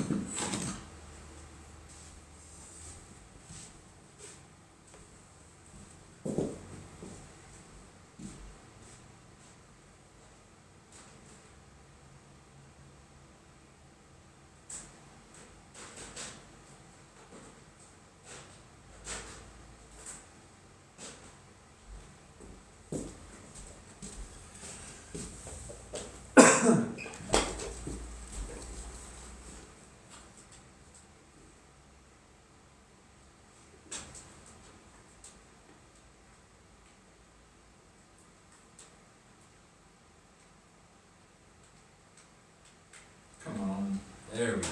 Come on. There we go.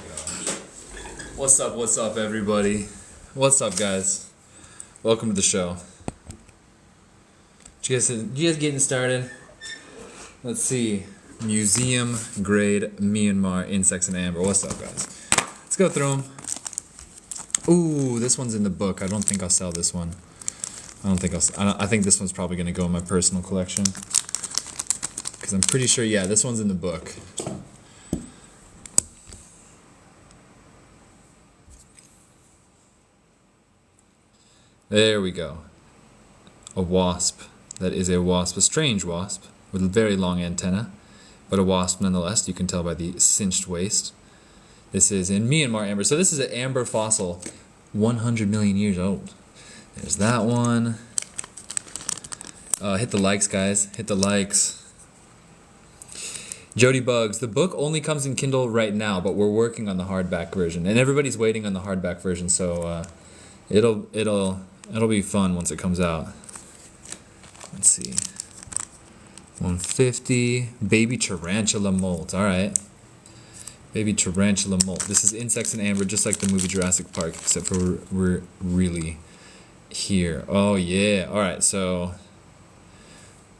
What's up, everybody? What's up, guys? Welcome to the show. You guys getting started? Let's see. Museum grade Myanmar insects and amber. What's up, guys? Let's go through them. Ooh, this one's in the book. I don't think I'll sell this one. I think this one's probably gonna go in my personal collection. Because I'm pretty sure, yeah, this one's in the book. There we go. A wasp. That is a wasp. A strange wasp with a very long antenna, but a wasp nonetheless. You can tell by the cinched waist. This is in Myanmar amber. So this is an amber fossil, 100 million years old. There's that one. Hit the likes, guys. Hit the likes. Jody Bugs. The book only comes in Kindle right now, but we're working on the hardback version, and everybody's waiting on the hardback version. So it'll be fun once it comes out. Let's see. 150. Baby tarantula molt. All right. Baby tarantula molt. This is insects in amber, just like the movie Jurassic Park, except for we're really here. Oh yeah. All right. So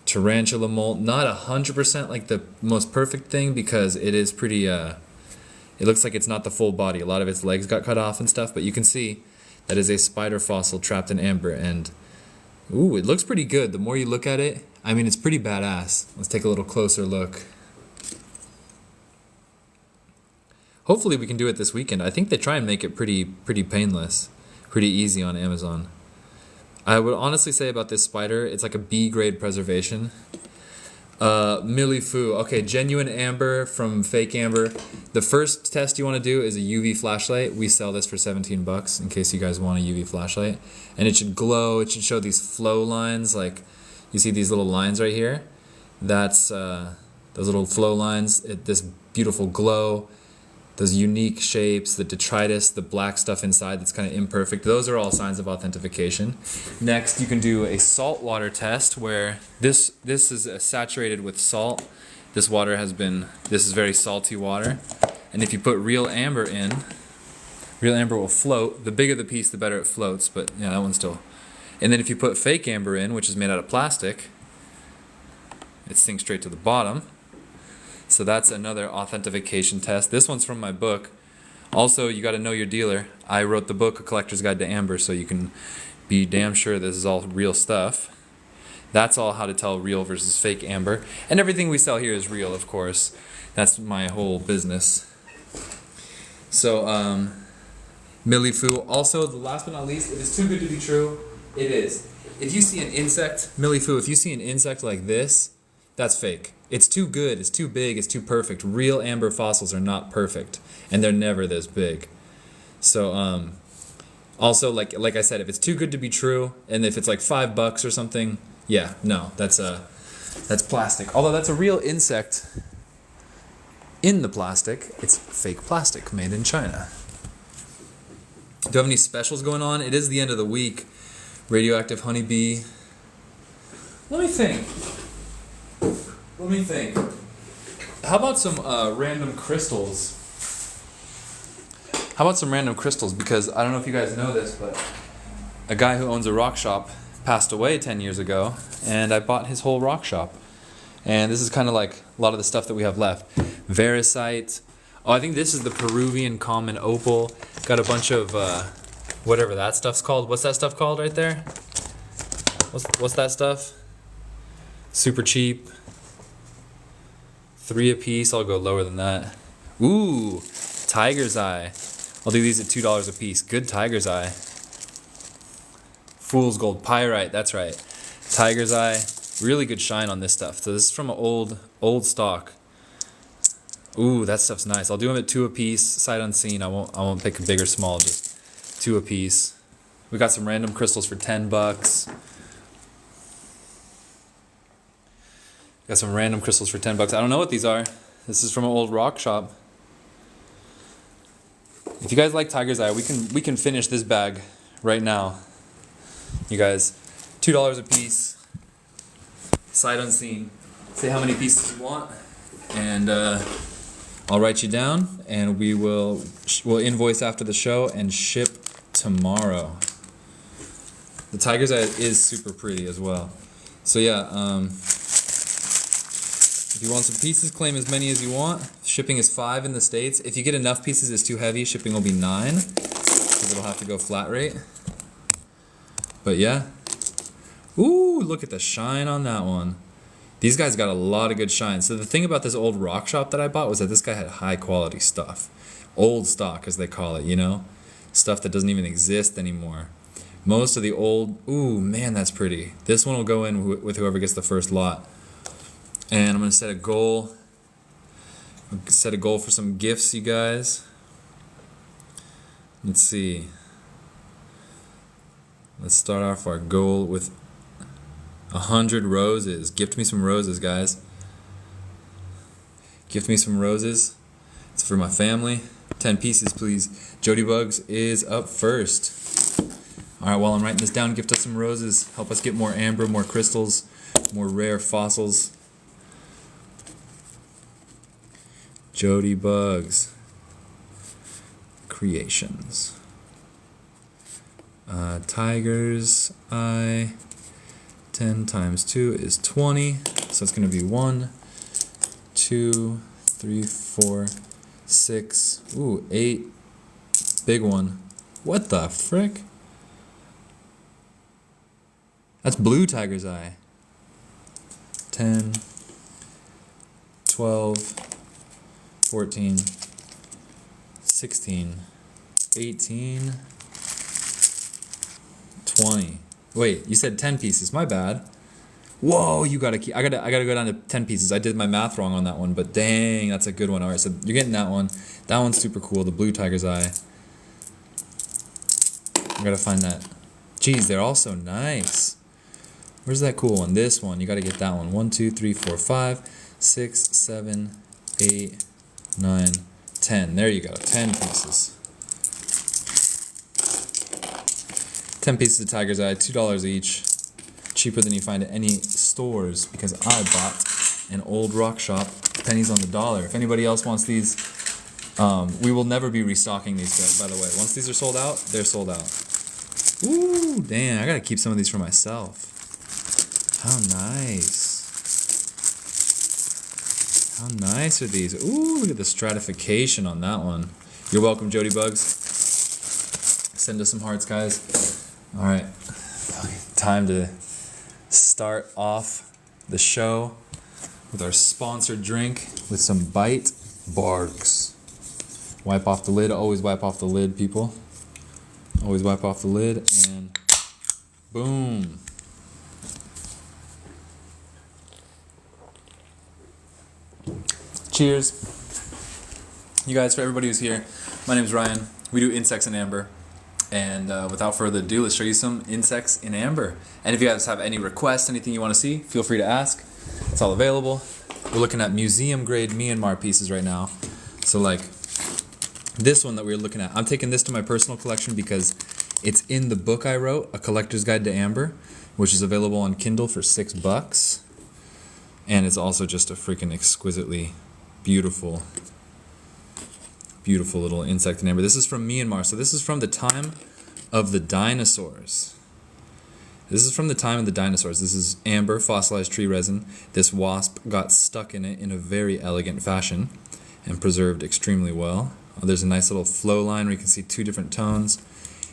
tarantula molt, not 100% like the most perfect thing because it is pretty. It looks like it's not the full body. A lot of its legs got cut off and stuff, but you can see that is a spider fossil trapped in amber, and ooh, it looks pretty good. The more you look at it, I mean, it's pretty badass. Let's take a little closer look. Hopefully we can do it this weekend. I think they try and make it pretty painless, pretty easy on Amazon. I would honestly say about this spider, it's like a B grade preservation. Millie Foo. Okay, genuine amber from fake amber. The first test you want to do is a UV flashlight. We sell this for 17 bucks in case you guys want a UV flashlight. And it should glow. It should show these flow lines. Like you see these little lines right here. That's those little flow lines. This beautiful glow. Those unique shapes, the detritus, the black stuff inside that's kind of imperfect. Those are all signs of authentication. Next, you can do a saltwater test where this is saturated with salt. This is very salty water. And if you put real amber in, real amber will float. The bigger the piece, the better it floats, but yeah, that one's still. And then if you put fake amber in, which is made out of plastic, it sinks straight to the bottom. So that's another authentication test. This one's from my book. Also, you got to know your dealer. I wrote the book, A Collector's Guide to Amber, so you can be damn sure this is all real stuff. That's all how to tell real versus fake amber. And everything we sell here is real, of course. That's my whole business. So, Millie Foo. Also, the last but not least, it is too good to be true. It is. If you see an insect, Millie Foo, if you see an insect like this, that's fake. It's too good, it's too big, it's too perfect. Real amber fossils are not perfect, and they're never this big. So, also, like I said, if it's too good to be true, and if it's like $5 or something, yeah, no, that's plastic. Although that's a real insect in the plastic, it's fake plastic made in China. Do you have any specials going on? It is the end of the week. Radioactive honeybee. Let me think. How about some random crystals? Because I don't know if you guys know this, but a guy who owns a rock shop passed away 10 years ago, and I bought his whole rock shop. And this is kind of like a lot of the stuff that we have left. Varisite. Oh, I think this is the Peruvian common opal. Got a bunch of whatever that stuff's called. What's that stuff called right there? What's that stuff? Super cheap. 3 a piece. I'll go lower than that. Ooh, Tiger's Eye. I'll do these at $2 a piece. Good Tiger's Eye. Fool's Gold Pyrite, that's right. Tiger's Eye. Really good shine on this stuff. So this is from an old stock. Ooh, that stuff's nice. I'll do them at 2 a piece, sight unseen. I won't pick a big or small, just 2 a piece. We got some random crystals for $10. Got some random crystals for $10. I don't know what these are. This is from an old rock shop. If you guys like Tiger's Eye, we can finish this bag right now. You guys, $2 a piece. Sight unseen. Say how many pieces you want, and I'll write you down, and we'll invoice after the show and ship tomorrow. The Tiger's Eye is super pretty as well. So yeah, if you want some pieces, claim as many as you want. Shipping is $5 in the States. If you get enough pieces, it's too heavy. Shipping will be $9 because it'll have to go flat rate. But yeah. Ooh, look at the shine on that one. These guys got a lot of good shine. So the thing about this old rock shop that I bought was that this guy had high quality stuff. Old stock, as they call it, you know? Stuff that doesn't even exist anymore. Most of the old... Ooh, man, that's pretty. This one will go in with whoever gets the first lot. And I'm going to set a goal. Set a goal for some gifts, you guys. Let's see. Let's start off our goal with 100 roses. Gift me some roses, guys. Gift me some roses. It's for my family. 10 pieces, please. Jody Bugs is up first. Alright, while I'm writing this down, gift us some roses. Help us get more amber, more crystals, more rare fossils. Jody Bugs Creations. Tiger's Eye. 10 times 2 is 20. So it's going to be 1, 2, 3, 4, 6. Ooh, 8. Big one. What the frick? That's blue Tiger's Eye. 10, 12, 14, 16, 18, 20. Wait, you said 10 pieces. My bad. Whoa, you gotta keep. I gotta go down to 10 pieces. I did my math wrong on that one, but dang, that's a good one. All right, so you're getting that one. That one's super cool. The blue Tiger's Eye. I gotta find that. Jeez, they're all so nice. Where's that cool one? This one. You gotta get that one. 1, 2, 3, 4, 5, 6, 7, 8, 9, 10. There you go. 10 pieces. 10 pieces of Tiger's Eye, $2 each. Cheaper than you find at any stores because I bought an old rock shop, pennies on the dollar. If anybody else wants these, we will never be restocking these guys, by the way. Once these are sold out, they're sold out. Ooh, damn, I gotta keep some of these for myself. How nice. How nice are these? Ooh, look at the stratification on that one. You're welcome, Jody Bugs. Send us some hearts, guys. All right, time to start off the show with our sponsored drink with some Bite Barks. Wipe off the lid. Always wipe off the lid, people. Always wipe off the lid, and boom. Cheers. You guys, for everybody who's here, my name is Ryan. We do insects in amber. And without further ado, let's show you some insects in amber. And if you guys have any requests, anything you want to see, feel free to ask. It's all available. We're looking at museum grade Myanmar pieces right now. So like this one that we were looking at, I'm taking this to my personal collection because it's in the book I wrote, A Collector's Guide to Amber, which is available on Kindle for $6. And it's also just a freaking exquisitely beautiful little insect in amber. This is from Myanmar. So this is from the time of the dinosaurs. This is from the time of the dinosaurs. This is amber, fossilized tree resin. This wasp got stuck in it in a very elegant fashion and preserved extremely well. There's a nice little flow line where you can see 2 different tones.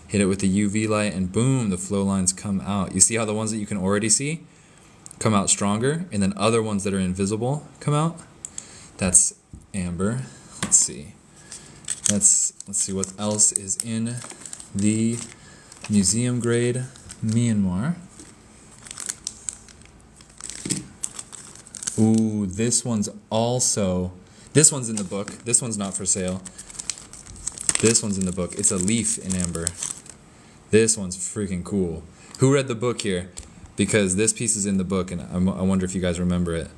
Hit it with the UV light and boom, the flow lines come out. You see how the ones that you can already see come out stronger, and then other ones that are invisible come out? That's amber. Let's see. Let's see what else is in the museum grade Myanmar. Ooh, this one's in the book. This one's not for sale. This one's in the book. It's a leaf in amber. This one's freaking cool. Who read the book here? Because this piece is in the book, and I wonder if you guys remember it.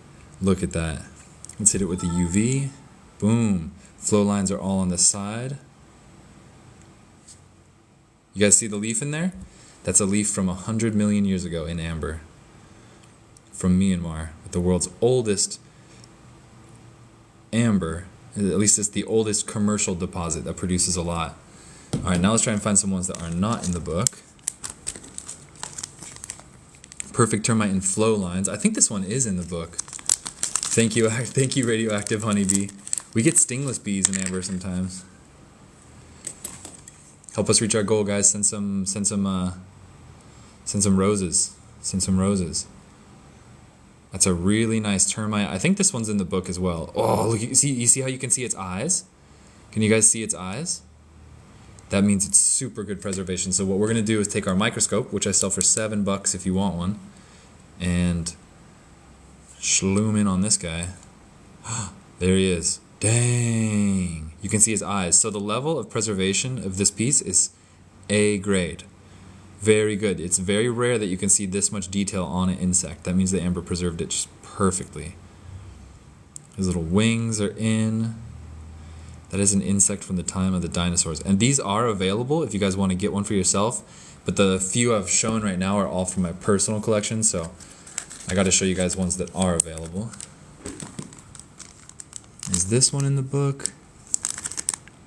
Look at that. Let's hit it with the UV. Boom. Flow lines are all on the side. You guys see the leaf in there? That's a leaf from 100 million years ago in amber. From Myanmar, the world's oldest amber. At least it's the oldest commercial deposit that produces a lot. Alright, now let's try and find some ones that are not in the book. Perfect termite in flow lines. I think this one is in the book. Thank you, radioactive honeybee. We get stingless bees in amber sometimes. Help us reach our goal, guys. Send some roses. Send some roses. That's a really nice termite. I think this one's in the book as well. Oh, look! You see how you can see its eyes? Can you guys see its eyes? That means it's super good preservation. So what we're gonna do is take our microscope, which I sell for $7 if you want one, and shloom in on this guy. There he is. Dang! You can see his eyes. So the level of preservation of this piece is A grade. Very good. It's very rare that you can see this much detail on an insect. That means the amber preserved it just perfectly. His little wings are in. That is an insect from the time of the dinosaurs. And these are available if you guys want to get one for yourself. But the few I've shown right now are all from my personal collection. So I got to show you guys ones that are available. Is this one in the book?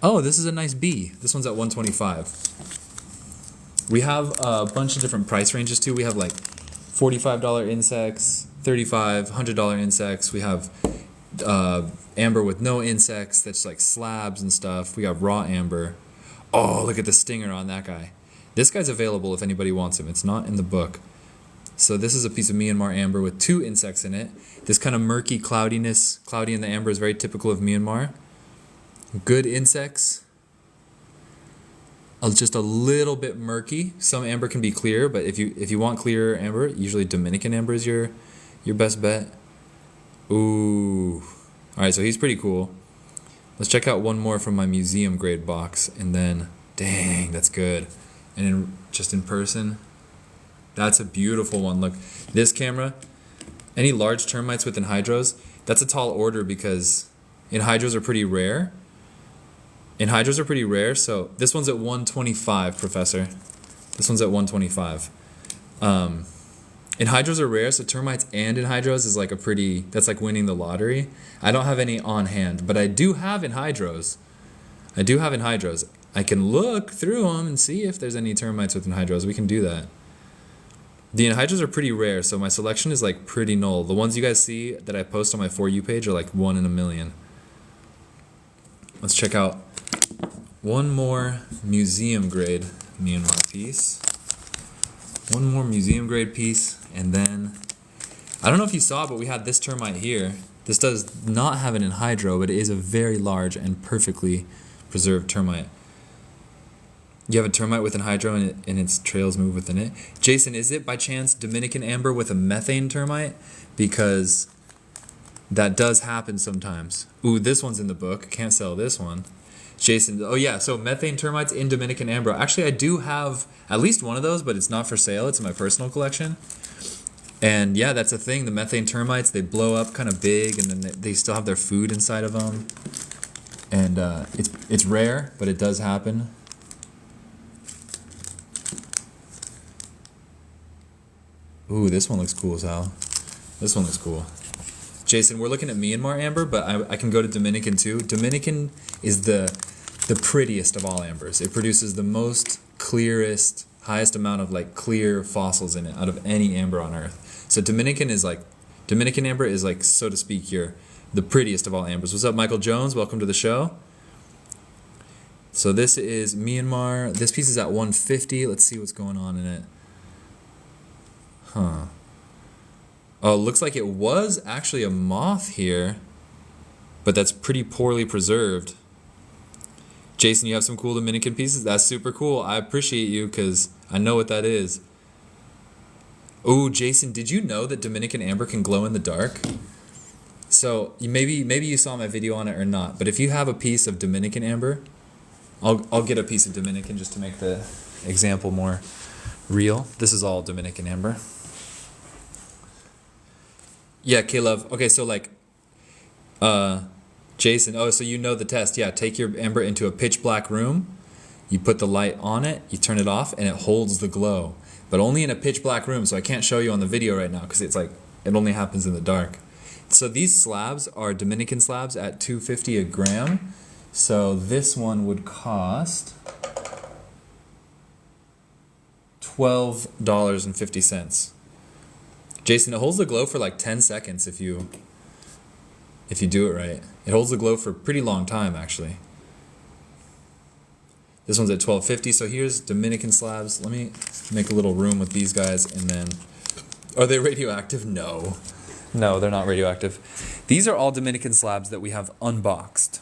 Oh, this is a nice bee. This one's at $125. We have a bunch of different price ranges too. We have like $45 insects, $35, $100 insects. We have amber with no insects, that's like slabs and stuff. We have raw amber. Oh, look at the stinger on that guy. This guy's available if anybody wants him. It's not in the book. So this is a piece of Myanmar amber with 2 insects in it. This kind of murky cloudiness, cloudy in the amber, is very typical of Myanmar. Good insects. Just a little bit murky. Some amber can be clear, but if you want clear amber, usually Dominican amber is your best bet. Ooh. Alright, so he's pretty cool. Let's check out one more from my museum grade box, and then, dang, that's good. And just in person, that's a beautiful one. Look, this camera, any large termites with anhydrous, that's a tall order because anhydrous are pretty rare. So this one's at 125, Professor. This one's at 125. Anhydrous are rare, so termites and anhydrous is like that's like winning the lottery. I don't have any on hand, but I do have anhydrous. I can look through them and see if there's any termites with anhydrous. We can do that. The anhydrous are pretty rare, so my selection is like pretty null. The ones you guys see that I post on my For You page are like 1 in a million. Let's check out one more museum grade Myanmar piece. One more museum grade piece, and then I don't know if you saw, but we had this termite here. This does not have an anhydro, but it is a very large and perfectly preserved termite. You have a termite with anhydro and its trails move within it. Jason, is it by chance Dominican amber with a methane termite? Because that does happen sometimes. Ooh, this one's in the book. Can't sell this one. Jason, oh yeah, so methane termites in Dominican amber. Actually, I do have at least one of those, but it's not for sale. It's in my personal collection. And yeah, that's a thing. The methane termites, they blow up kind of big, and then they still have their food inside of them. And it's rare, but it does happen. Ooh, this one looks cool as hell. This one looks cool. Jason, we're looking at Myanmar amber, but I can go to Dominican too. Dominican is the prettiest of all ambers. It produces the most clearest, highest amount of like clear fossils in it out of any amber on earth. So Dominican amber is like, so to speak, the prettiest of all ambers. What's up, Michael Jones? Welcome to the show. So this is Myanmar. This piece is at 150. Let's see what's going on in it. Huh. Oh, looks like it was actually a moth here, but that's pretty poorly preserved. Jason, you have some cool Dominican pieces? That's super cool. I appreciate you because I know what that is. Oh, Jason, did you know that Dominican amber can glow in the dark? So maybe you saw my video on it or not, but if you have a piece of Dominican amber, I'll get a piece of Dominican just to make the example more real. This is all Dominican amber. Yeah, Caleb. Okay, so like, Jason. Oh, so you know the test. Yeah, take your amber into a pitch black room. You put the light on it, you turn it off, and it holds the glow. But only in a pitch black room, so I can't show you on the video right now because it's like, it only happens in the dark. So these slabs are Dominican slabs at $2.50 a gram. So this one would cost $12.50. Jason, it holds the glow for like 10 seconds if you do it right. It holds the glow for a pretty long time actually. This one's at $12.50. So here's Dominican slabs. Let me make a little room with these guys and then, are they radioactive? No. No, they're not radioactive. These are all Dominican slabs that we have unboxed.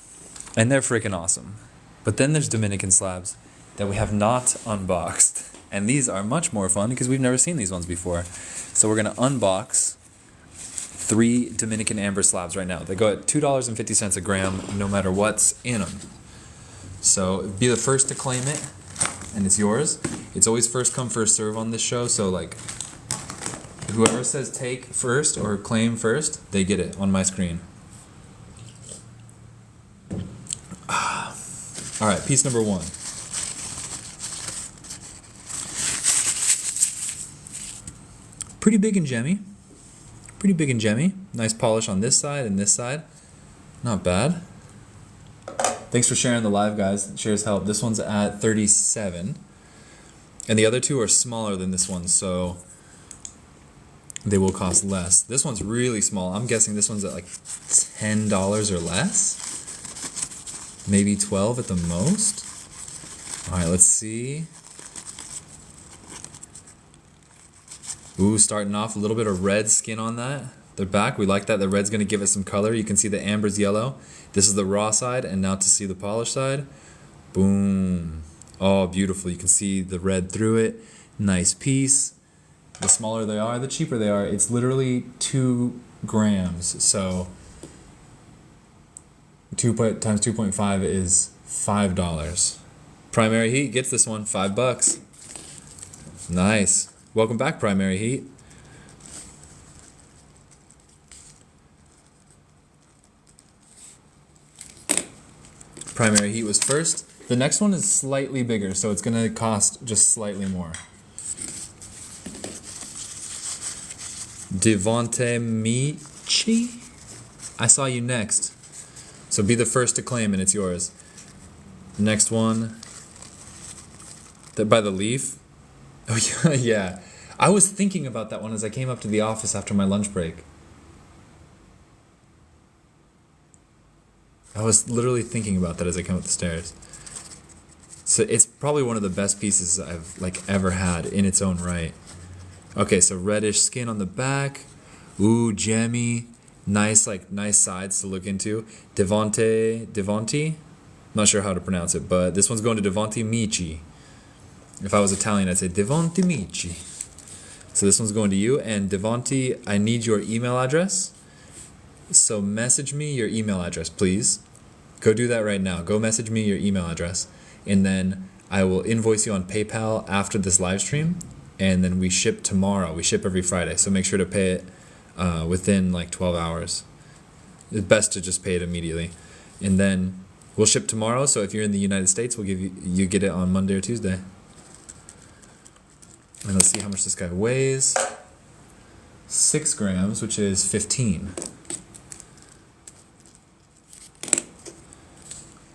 And they're freaking awesome. But then there's Dominican slabs that we have not unboxed. And these are much more fun because we've never seen these ones before. So we're going to unbox 3 Dominican amber slabs right now. They go at $2.50 a gram no matter what's in them. So be the first to claim it and it's yours. It's always first come first serve on this show. So like, whoever says take first or claim first, they get it on my screen. All right, piece number 1. Pretty big and gemmy. Pretty big and gemmy. Nice polish on this side and this side. Not bad. Thanks for sharing the live, guys. Shares help. This one's at 37. And the other 2 are smaller than this one, so they will cost less. This one's really small. I'm guessing this one's at like $10 or less. Maybe 12 at the most. All right, let's see. Ooh, starting off a little bit of red skin on that. The back, we like that. The red's gonna give it some color. You can see the amber's yellow. This is the raw side, and now to see the polished side. Boom. Oh, beautiful. You can see the red through it. Nice piece. The smaller they are, the cheaper they are. It's literally 2 grams. So 2 times 2.5 is $5. Primary Heat gets this one, $5. Nice. Welcome back, Primary Heat. Primary Heat was first. The next one is slightly bigger, so it's gonna cost just slightly more. Devonte Michi, I saw you next. So be the first to claim and it's yours. Next one, by the Leaf. Oh yeah, yeah. I was thinking about that one as I came up to the office after my lunch break. I was literally thinking about that as I came up the stairs. So it's probably one of the best pieces I've like ever had in its own right. Okay, so reddish skin on the back. Ooh, gemmy. Nice sides to look into. Devonte. Not sure how to pronounce it, but this one's going to Devonte Michi. If I was Italian, I'd say Devonte Michi. So this one's going to you. And Devonte, I need your email address. So message me your email address, please. Go do that right now. Go message me your email address. And then I will invoice you on PayPal after this live stream. And then we ship tomorrow. We ship every Friday. So make sure to pay it within like 12 hours. It's best to just pay it immediately. And then we'll ship tomorrow. So if you're in the United States, we'll give you get it on Monday or Tuesday. And let's see how much this guy weighs. 6 grams, which is 15.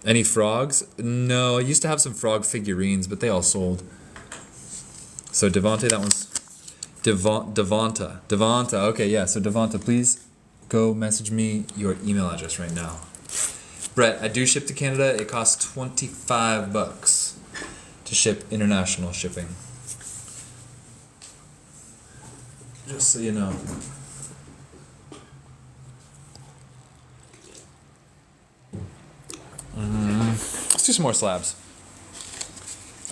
Any frogs? No, I used to have some frog figurines, but they all sold. So Devonte, that one's Devonta. Okay, yeah. So Devonta, please go message me your email address right now. Brett, I do ship to Canada. It costs $25 to ship international shipping. Just so you know. Let's do some more slabs.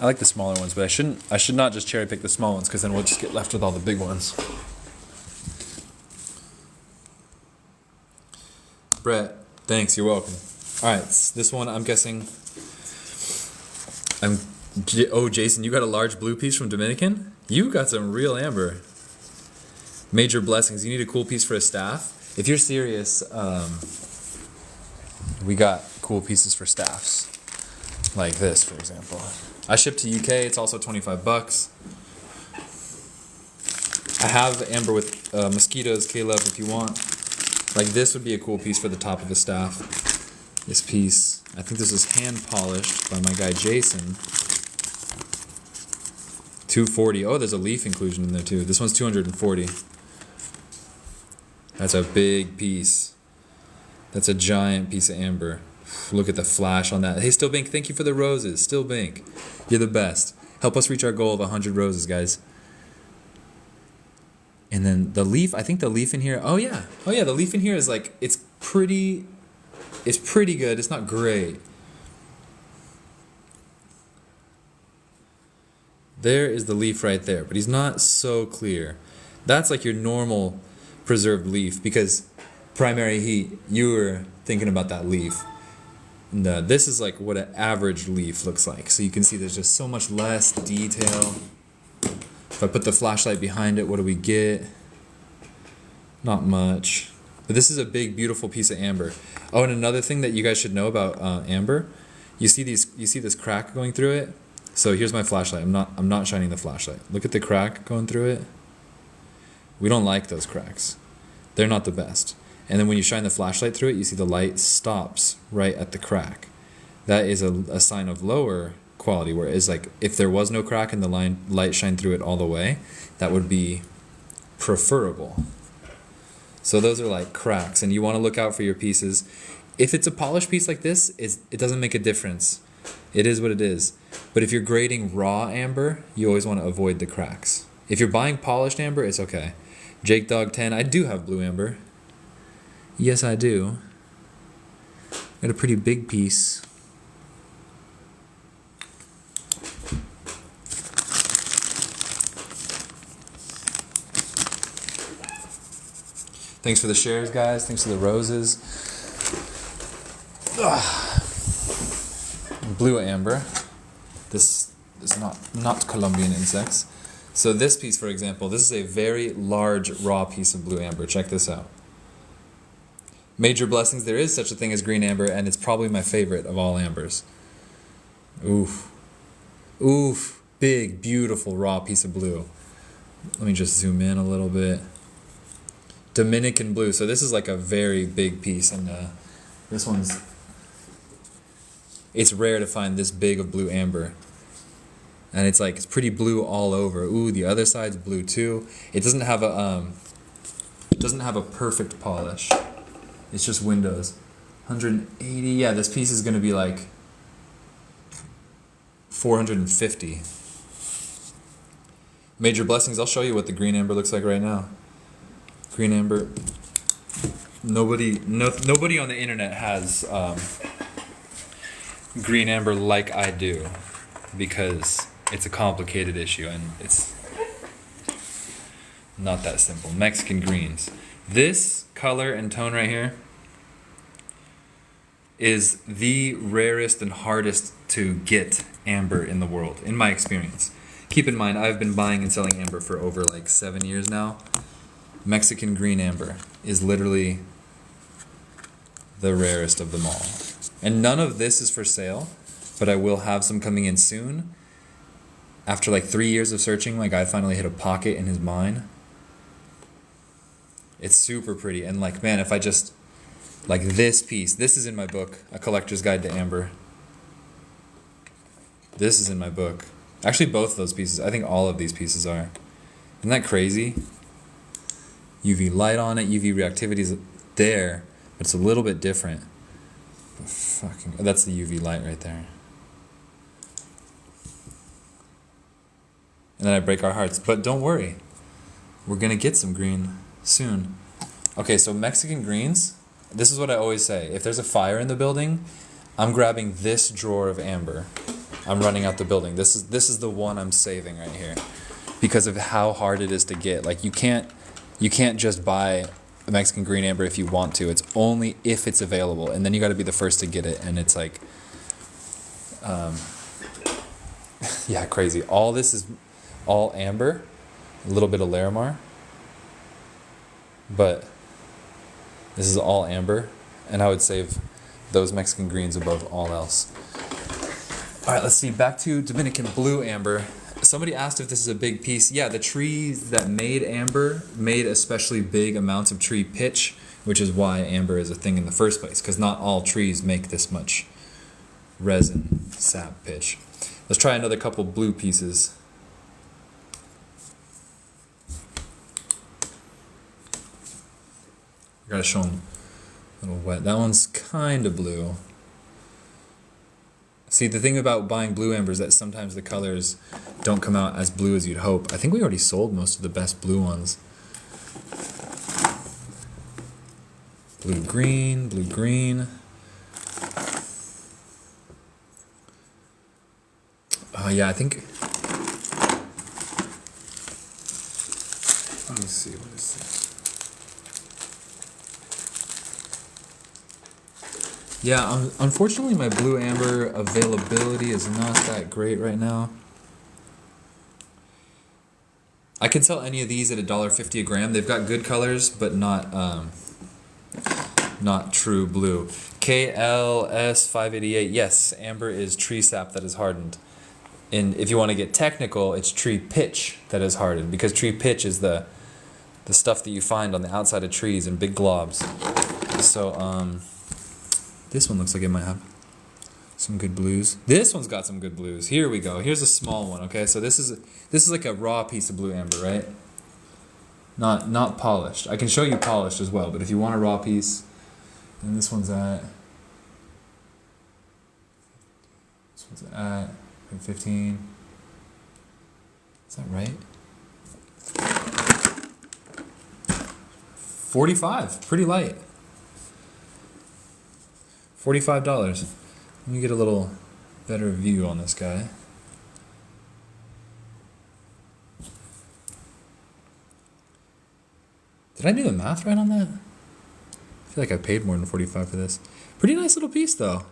I like the smaller ones, but I should not just cherry pick the small ones because then we'll just get left with all the big ones. Brett, thanks, you're welcome. All right, this one I'm guessing. Oh, Jason, you got a large blue piece from Dominican? You got some real amber. Major blessings. You need a cool piece for a staff? If you're serious, we got cool pieces for staffs. Like this, for example. I ship to UK, it's also $25. I have amber with mosquitoes, Caleb, if you want. Like this would be a cool piece for the top of a staff. This piece, I think this is hand polished by my guy Jason. $240. Oh, there's a leaf inclusion in there too. This one's $240. That's a big piece. That's a giant piece of amber. Look at the flash on that. Hey, Stillbink, thank you for the roses. Stillbink, you're the best. Help us reach our goal of 100 roses, guys. And then the leaf, I think the leaf in here, oh yeah, the leaf in here is like, it's pretty good. It's not great. There is the leaf right there, but he's not so clear. That's like your normal preserved leaf because primary heat, you were thinking about that leaf. And, this is like what an average leaf looks like. So you can see there's just so much less detail. If I put the flashlight behind it, what do we get? Not much. But this is a big, beautiful piece of amber. Oh, and another thing that you guys should know about amber, you see this crack going through it. So here's my flashlight. I'm not shining the flashlight. Look at the crack going through it. We don't like those cracks. They're not the best. And then when you shine the flashlight through it, you see the light stops right at the crack. That is a sign of lower quality, where it's like if there was no crack and the light shined through it all the way, that would be preferable. So those are like cracks, and you want to look out for your pieces. If it's a polished piece like this, it doesn't make a difference. It is what it is. But if you're grading raw amber, you always want to avoid the cracks. If you're buying polished amber, it's okay. Jake Dog 10, I do have blue amber. Yes, I do. Got a pretty big piece. Thanks for the shares, guys. Thanks for the roses. Blue amber. This is not Colombian insects. So this piece, for example, this is a very large raw piece of blue amber. Check this out. Major blessings. There is such a thing as green amber, and it's probably my favorite of all ambers. Oof. Oof. Big, beautiful, raw piece of blue. Let me just zoom in a little bit. Dominican blue. So this is like a very big piece, and this one's... It's rare to find this big of blue amber. And it's like, it's pretty blue all over. Ooh, the other side's blue too. It doesn't have a perfect polish. It's just windows. 180, yeah, this piece is gonna be like 450. Major blessings, I'll show you what the green amber looks like right now. Green amber, nobody on the internet has green amber like I do, because it's a complicated issue and it's not that simple. Mexican greens. This color and tone right here is the rarest and hardest to get amber in the world, in my experience. Keep in mind, I've been buying and selling amber for over like 7 years now. Mexican green amber is literally the rarest of them all. And none of this is for sale, but I will have some coming in soon. After like 3 years of searching, my guy finally hit a pocket in his mine. It's super pretty, and like, man, if I just, like this piece, this is in my book, A Collector's Guide to Amber. This is in my book. Actually, both of those pieces, I think all of these pieces are. Isn't that crazy? UV light on it, UV reactivity is there, but it's a little bit different. Fucking, that's the UV light right there. And then I break our hearts, but don't worry, we're gonna get some green soon. Okay, so Mexican greens, this is what I always say. If there's a fire in the building, I'm grabbing this drawer of amber. I'm running out the building. This is the one I'm saving right here, because of how hard it is to get. Like you can't just buy a Mexican green amber if you want to. It's only if it's available, and then you got to be the first to get it. And it's like, yeah, crazy. All this is all amber, a little bit of Larimar, but this is all amber, and I would save those Mexican greens above all else. All right, let's see. Back to Dominican blue amber. Somebody asked if this is a big piece. Yeah, the trees that made amber made especially big amounts of tree pitch, which is why amber is a thing in the first place, because not all trees make this much resin sap pitch. Let's try another couple blue pieces. I gotta show them a little wet. That one's kind of blue. See, the thing about buying blue amber is that sometimes the colors don't come out as blue as you'd hope. I think we already sold most of the best blue ones. Blue green, blue green. Yeah, I think. Let me see, what is this? Yeah, unfortunately my blue amber availability is not that great right now. I can sell any of these at $1.50 a gram. They've got good colors, but not true blue. KLS588, yes, amber is tree sap that is hardened. And if you want to get technical, it's tree pitch that is hardened, because tree pitch is the stuff that you find on the outside of trees in big globs. So, this one looks like it might have some good blues. This one's got some good blues. Here we go. Here's a small one. Okay, so this is like a raw piece of blue amber, right? Not polished. I can show you polished as well, but if you want a raw piece, then this one's at 15. Is that right? 45. Pretty light. $45. Let me get a little better view on this guy. Did I do the math right on that? I feel like I paid more than 45 for this. Pretty nice little piece though.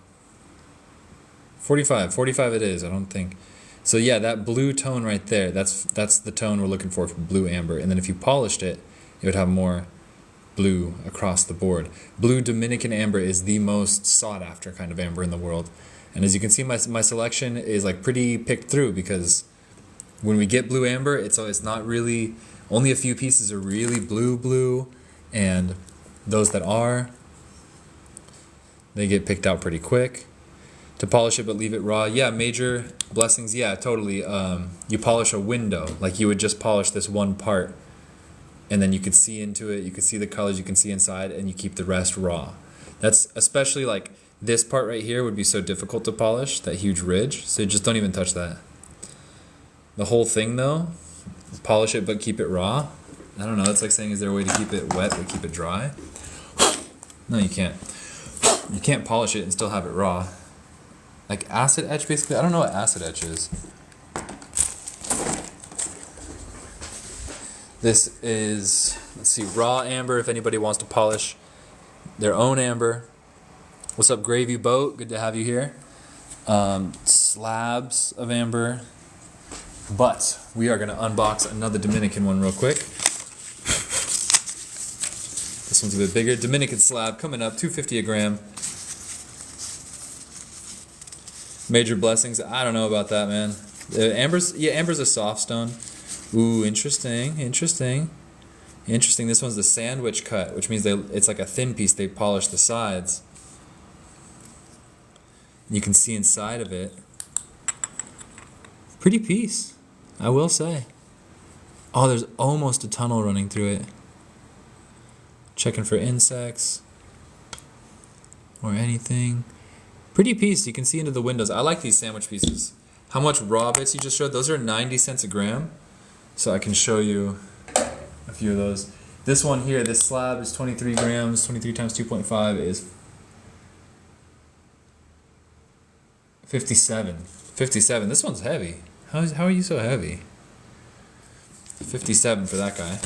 45 it is, I don't think. So yeah, that blue tone right there, that's the tone we're looking for blue amber. And then if you polished it, it would have more blue across the board. Blue Dominican amber is the most sought after kind of amber in the world. And as you can see, my selection is like pretty picked through, because when we get blue amber, it's not really, only a few pieces are really blue, and those that are, they get picked out pretty quick. To polish it but leave it raw, yeah, major blessings, yeah, totally. You polish a window, like you would just polish this one part, and then you could see into it, you could see the colors, you can see inside, and you keep the rest raw. That's especially like this part right here would be so difficult to polish, that huge ridge, so just don't even touch that. The whole thing though, polish it but keep it raw. I don't know, it's like saying, is there a way to keep it wet but keep it dry? No, you can't. You can't polish it and still have it raw. Like acid etch, basically. I don't know what acid etch is. This is, let's see, raw amber, if anybody wants to polish their own amber. What's up, Gravy Boat? Good to have you here. Slabs of amber. But we are going to unbox another Dominican one real quick. This one's a bit bigger. Dominican slab coming up, $2.50 a gram. Major blessings. I don't know about that, man. Amber's a soft stone. Ooh, interesting. This one's the sandwich cut, which means it's like a thin piece. They polish the sides. You can see inside of it. Pretty piece, I will say. Oh, there's almost a tunnel running through it. Checking for insects or anything. Pretty piece, you can see into the windows. I like these sandwich pieces. How much raw bits you just showed? Those are 90 cents a gram. So I can show you a few of those. This one here, this slab is 23 grams. 23 times 2.5 is 57. 57. This one's heavy. How are you so heavy? 57 for that guy.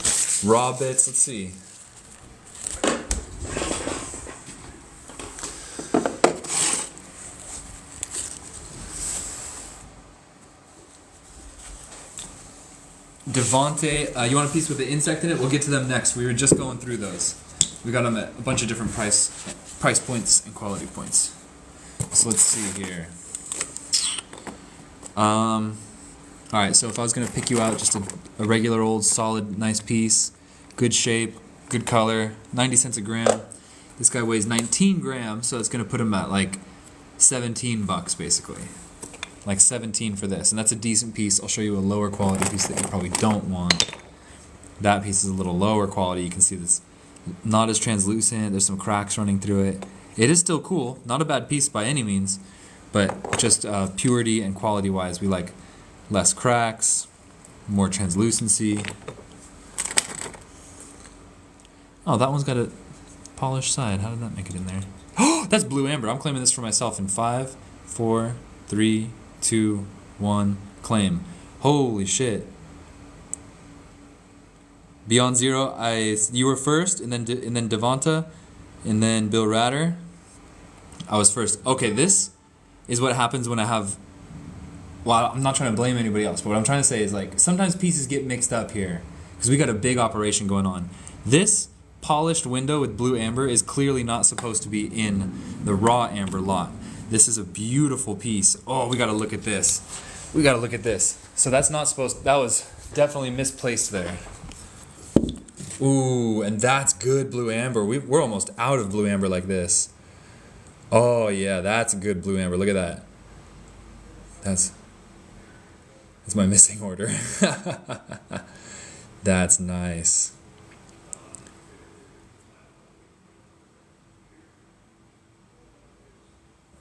Raw bits, let's see. Devontae, you want a piece with the insect in it? We'll get to them next. We were just going through those. We got them at a bunch of different price points and quality points. So let's see here. Alright, so if I was going to pick you out just a regular old solid nice piece, good shape, good color, 90 cents a gram. This guy weighs 19 grams, so it's going to put him at like 17 bucks basically. Like 17 for this, and that's a decent piece. I'll show you a lower quality piece that you probably don't want. That piece is a little lower quality. You can see this not as translucent. There's some cracks running through it. It is still cool. Not a bad piece by any means, but just purity and quality wise, we like less cracks, more translucency. Oh, that one's got a polished side. How did that make it in there? Oh, that's blue amber. I'm claiming this for myself in 5, 4, 3, 2, 1, claim. Holy shit. Beyond Zero, you were first, and then Devonta, and then Bill Ratter. I was first. Okay, this is what happens when I have. Well, I'm not trying to blame anybody else, but what I'm trying to say is like sometimes pieces get mixed up here because we got a big operation going on. This polished window with blue amber is clearly not supposed to be in the raw amber lot. This is a beautiful piece. Oh, we gotta look at this. We gotta look at this. So that's not supposed. That was definitely misplaced there. Ooh, and that's good blue amber. We're almost out of blue amber like this. Oh yeah, that's good blue amber. Look at that. That's my missing order. That's nice.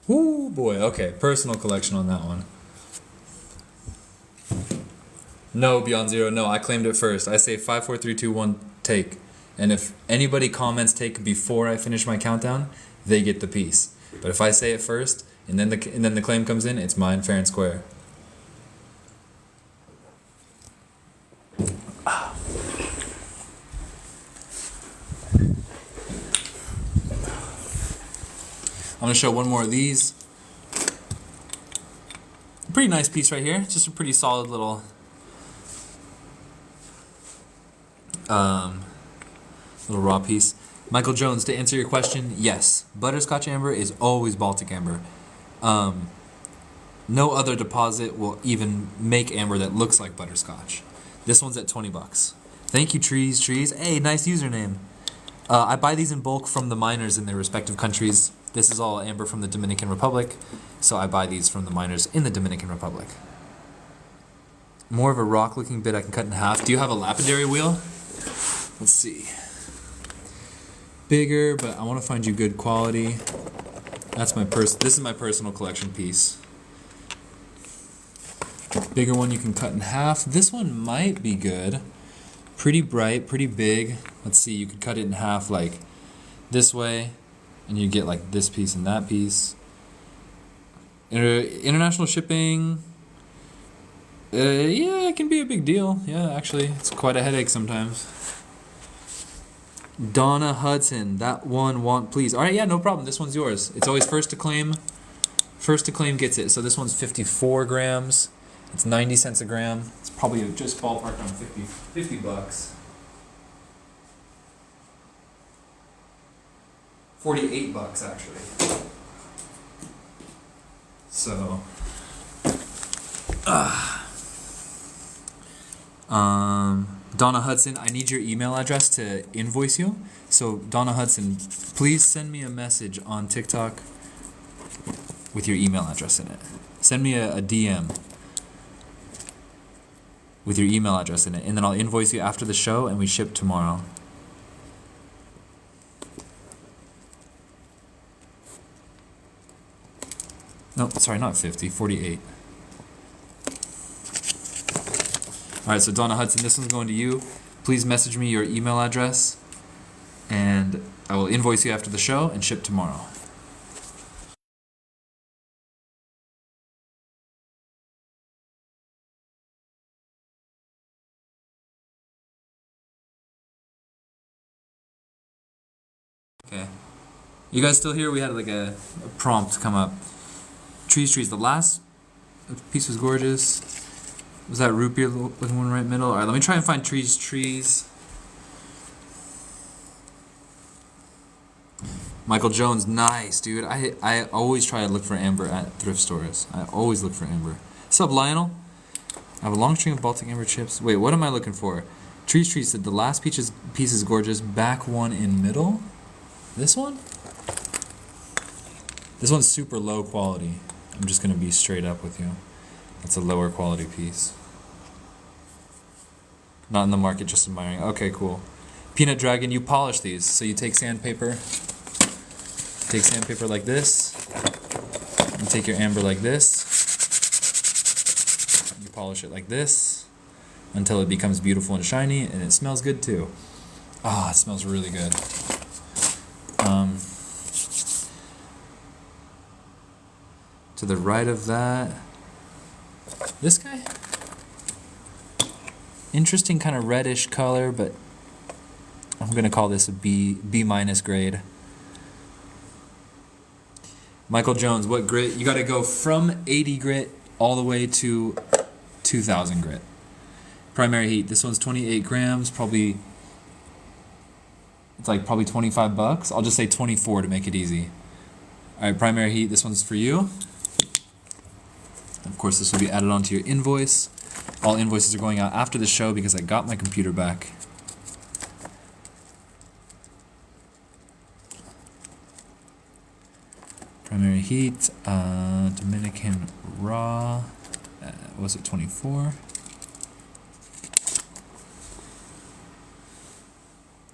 Ooh boy, okay, personal collection on that one. No, Beyond Zero, no, I claimed it first. I say 5, 4, 3, 2, 1, take. And if anybody comments take before I finish my countdown, they get the piece. But if I say it first and then the claim comes in, it's mine fair and square. I'm going to show one more of these. Pretty nice piece right here. Just a pretty solid little raw piece. Michael Jones, to answer your question, yes. Butterscotch amber is always Baltic amber. No other deposit will even make amber that looks like butterscotch. This one's at 20 bucks. Thank you, Trees. Hey, nice username. I buy these in bulk from the miners in their respective countries. This is all amber from the Dominican Republic, so I buy these from the miners in the Dominican Republic. More of a rock-looking bit I can cut in half. Do you have a lapidary wheel? Let's see. Bigger, but I want to find you good quality. That's my this is my personal collection piece. Bigger one you can cut in half. This one might be good. Pretty bright, pretty big. Let's see, you could cut it in half like this way, and you get like this piece and that piece. International shipping, yeah, it can be a big deal. Yeah, actually, it's quite a headache sometimes. Donna Hudson, that one want please. All right, yeah, no problem. This one's yours. It's always first to claim. First to claim gets it. So this one's 54 grams. It's 90 cents a gram. It's probably just ballpark on 50 bucks. 48 bucks actually. So, Donna Hudson, I need your email address to invoice you. So Donna Hudson, please send me a message on TikTok with your email address in it. Send me a DM with your email address in it, and then I'll invoice you after the show, and we ship tomorrow. No, sorry, not 50, 48. All right, so Donna Hudson, this one's going to you. Please message me your email address, and I will invoice you after the show and ship tomorrow. You guys still here? We had like a prompt come up. Trees. The last piece was gorgeous. Was that root beer looking one right middle? All right, let me try and find trees. Michael Jones, nice, dude. I always try to look for amber at thrift stores. I always look for amber. What's up, Lionel? I have a long string of Baltic amber chips. Wait, what am I looking for? Trees said the last piece is gorgeous. Back one in middle. This one? This one's super low quality. I'm just gonna be straight up with you. That's a lower quality piece. Not in the market, just admiring. Okay, cool. Peanut Dragon, you polish these. So you take sandpaper. Take sandpaper like this. You take your amber like this. You polish it like this until it becomes beautiful and shiny, and it smells good too. Ah, it smells really good. To the right of that, this guy. Interesting kind of reddish color, but I'm gonna call this a B minus grade. Michael Jones, what grit? You gotta go from 80 grit all the way to 2000 grit. Primary heat. This one's 28 grams, probably. It's like probably $25. I'll just say 24 to make it easy. All right, primary heat. This one's for you. Of course, this will be added onto your invoice. All invoices are going out after the show because I got my computer back. Primary heat, Dominican raw, was it 24?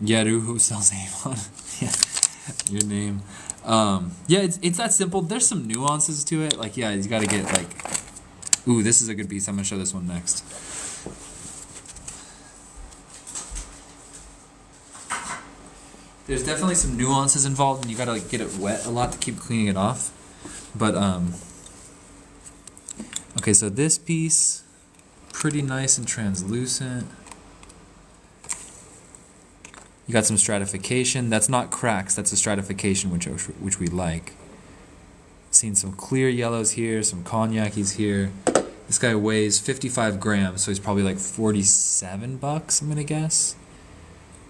Yaru, who sells Avon? Yeah, your name. Yeah, it's that simple. There's some nuances to it. Like, yeah, you gotta get like, ooh, this is a good piece. I'm gonna show this one next. There's definitely some nuances involved, and you gotta like get it wet a lot to keep cleaning it off. But okay, so this piece, pretty nice and translucent. You got some stratification. That's not cracks. That's a stratification, which we like. Seen some clear yellows here, some cognac-ies here. This guy weighs 55 grams, so he's probably like $47. I'm gonna guess.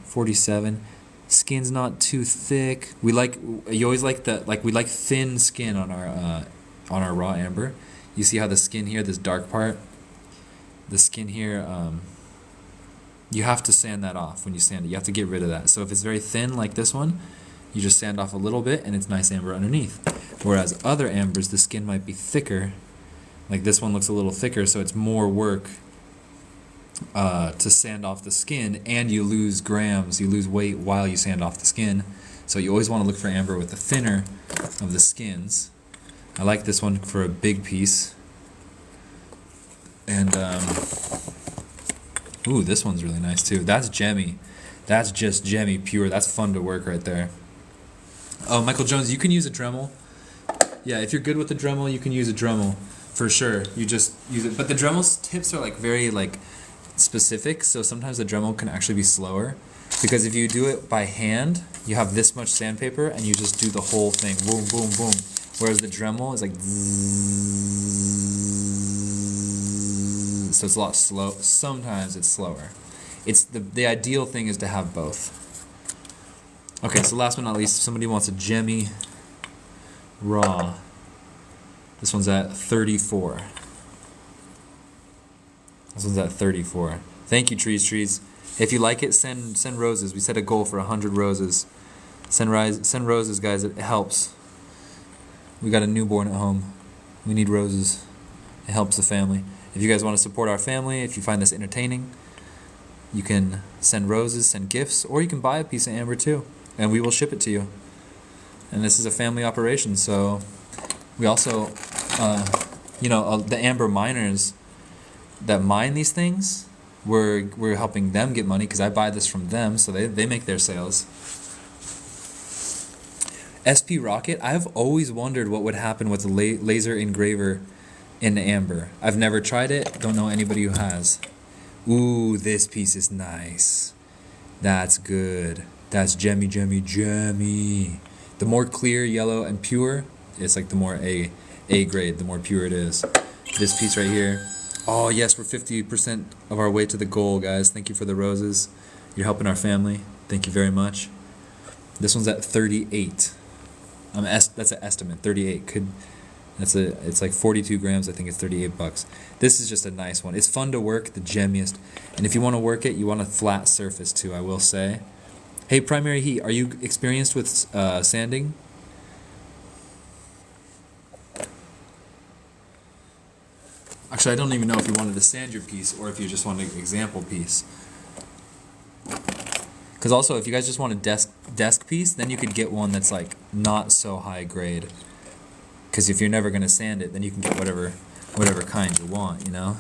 47. Skin's not too thick. We always like we like thin skin on our raw amber. You see how the skin here, this dark part, the skin here, you have to sand that off when you sand it. You have to get rid of that. So if it's very thin like this one, you just sand off a little bit and it's nice amber underneath. Whereas other ambers, the skin might be thicker. Like this one looks a little thicker, so it's more work to sand off the skin, and you lose grams, you lose weight while you sand off the skin. So you always want to look for amber with the thinner of the skins. I like this one for a big piece. And ooh, this one's really nice too. That's gemmy. That's just gemmy pure. That's fun to work right there. Oh, Michael Jones, you can use a Dremel. Yeah, if you're good with the Dremel, you can use a Dremel for sure. You just use it. But the Dremel's tips are like very like specific, so sometimes the Dremel can actually be slower. Because if you do it by hand, you have this much sandpaper and you just do the whole thing. Boom, boom, boom. Whereas the Dremel is like zzz, so it's a lot slow. Sometimes it's slower. It's the ideal thing is to have both. Okay, so last but not least, if somebody wants a gemmy raw, this one's at 34. This one's at 34. Thank you, Trees. If you like it, send roses. We set a goal for 100 roses. Send roses, guys. It helps. We got a newborn at home. We need roses. It helps the family. If you guys want to support our family, if you find this entertaining, you can send roses, send gifts, or you can buy a piece of amber too, and we will ship it to you. And this is a family operation, so we also, the amber miners that mine these things, we're helping them get money because I buy this from them, so they make their sales. SP Rocket, I've always wondered what would happen with a laser engraver in amber. I've never tried it, don't know anybody who has. Ooh, this piece is nice. That's good. That's gemmy. The more clear, yellow, and pure, it's like the more A grade, the more pure it is. This piece right here. Oh yes, we're 50% of our way to the goal, guys. Thank you for the roses. You're helping our family. Thank you very much. This one's at 38. That's an estimate. 38 it's like 42 grams. I think it's $38. This is just a nice one. It's fun to work, the gemmiest. And if you want to work it, you want a flat surface too, I will say. Hey, Primary Heat, are you experienced with sanding? Actually, I don't even know if you wanted to sand your piece or if you just want an example piece. Because also, if you guys just want a desk piece, then you could get one that's like not so high grade. Because if you're never going to sand it, then you can get whatever kind you want, you know?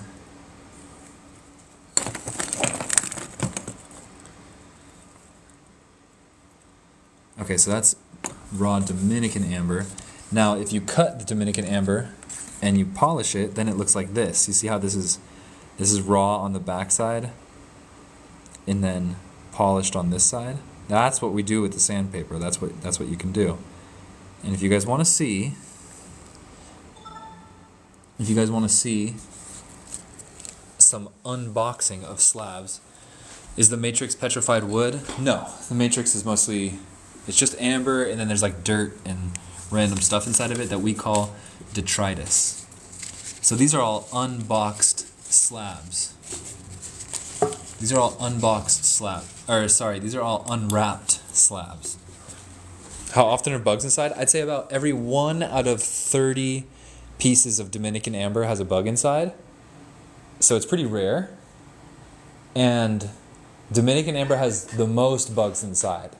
Okay, so that's raw Dominican amber. Now, if you cut the Dominican amber and you polish it, then it looks like this. You see how this is raw on the back side and then polished on this side? That's what we do with the sandpaper. That's what you can do. And if you guys want to see some unboxing of slabs, is the Matrix petrified wood? No, the Matrix is mostly, it's just amber, and then there's like dirt and random stuff inside of it that we call detritus. So these are all unboxed slabs. These are all unboxed these are all unwrapped slabs. How often are bugs inside? I'd say about every 1 out of 30 pieces of Dominican amber has a bug inside. So it's pretty rare. And Dominican amber has the most bugs inside.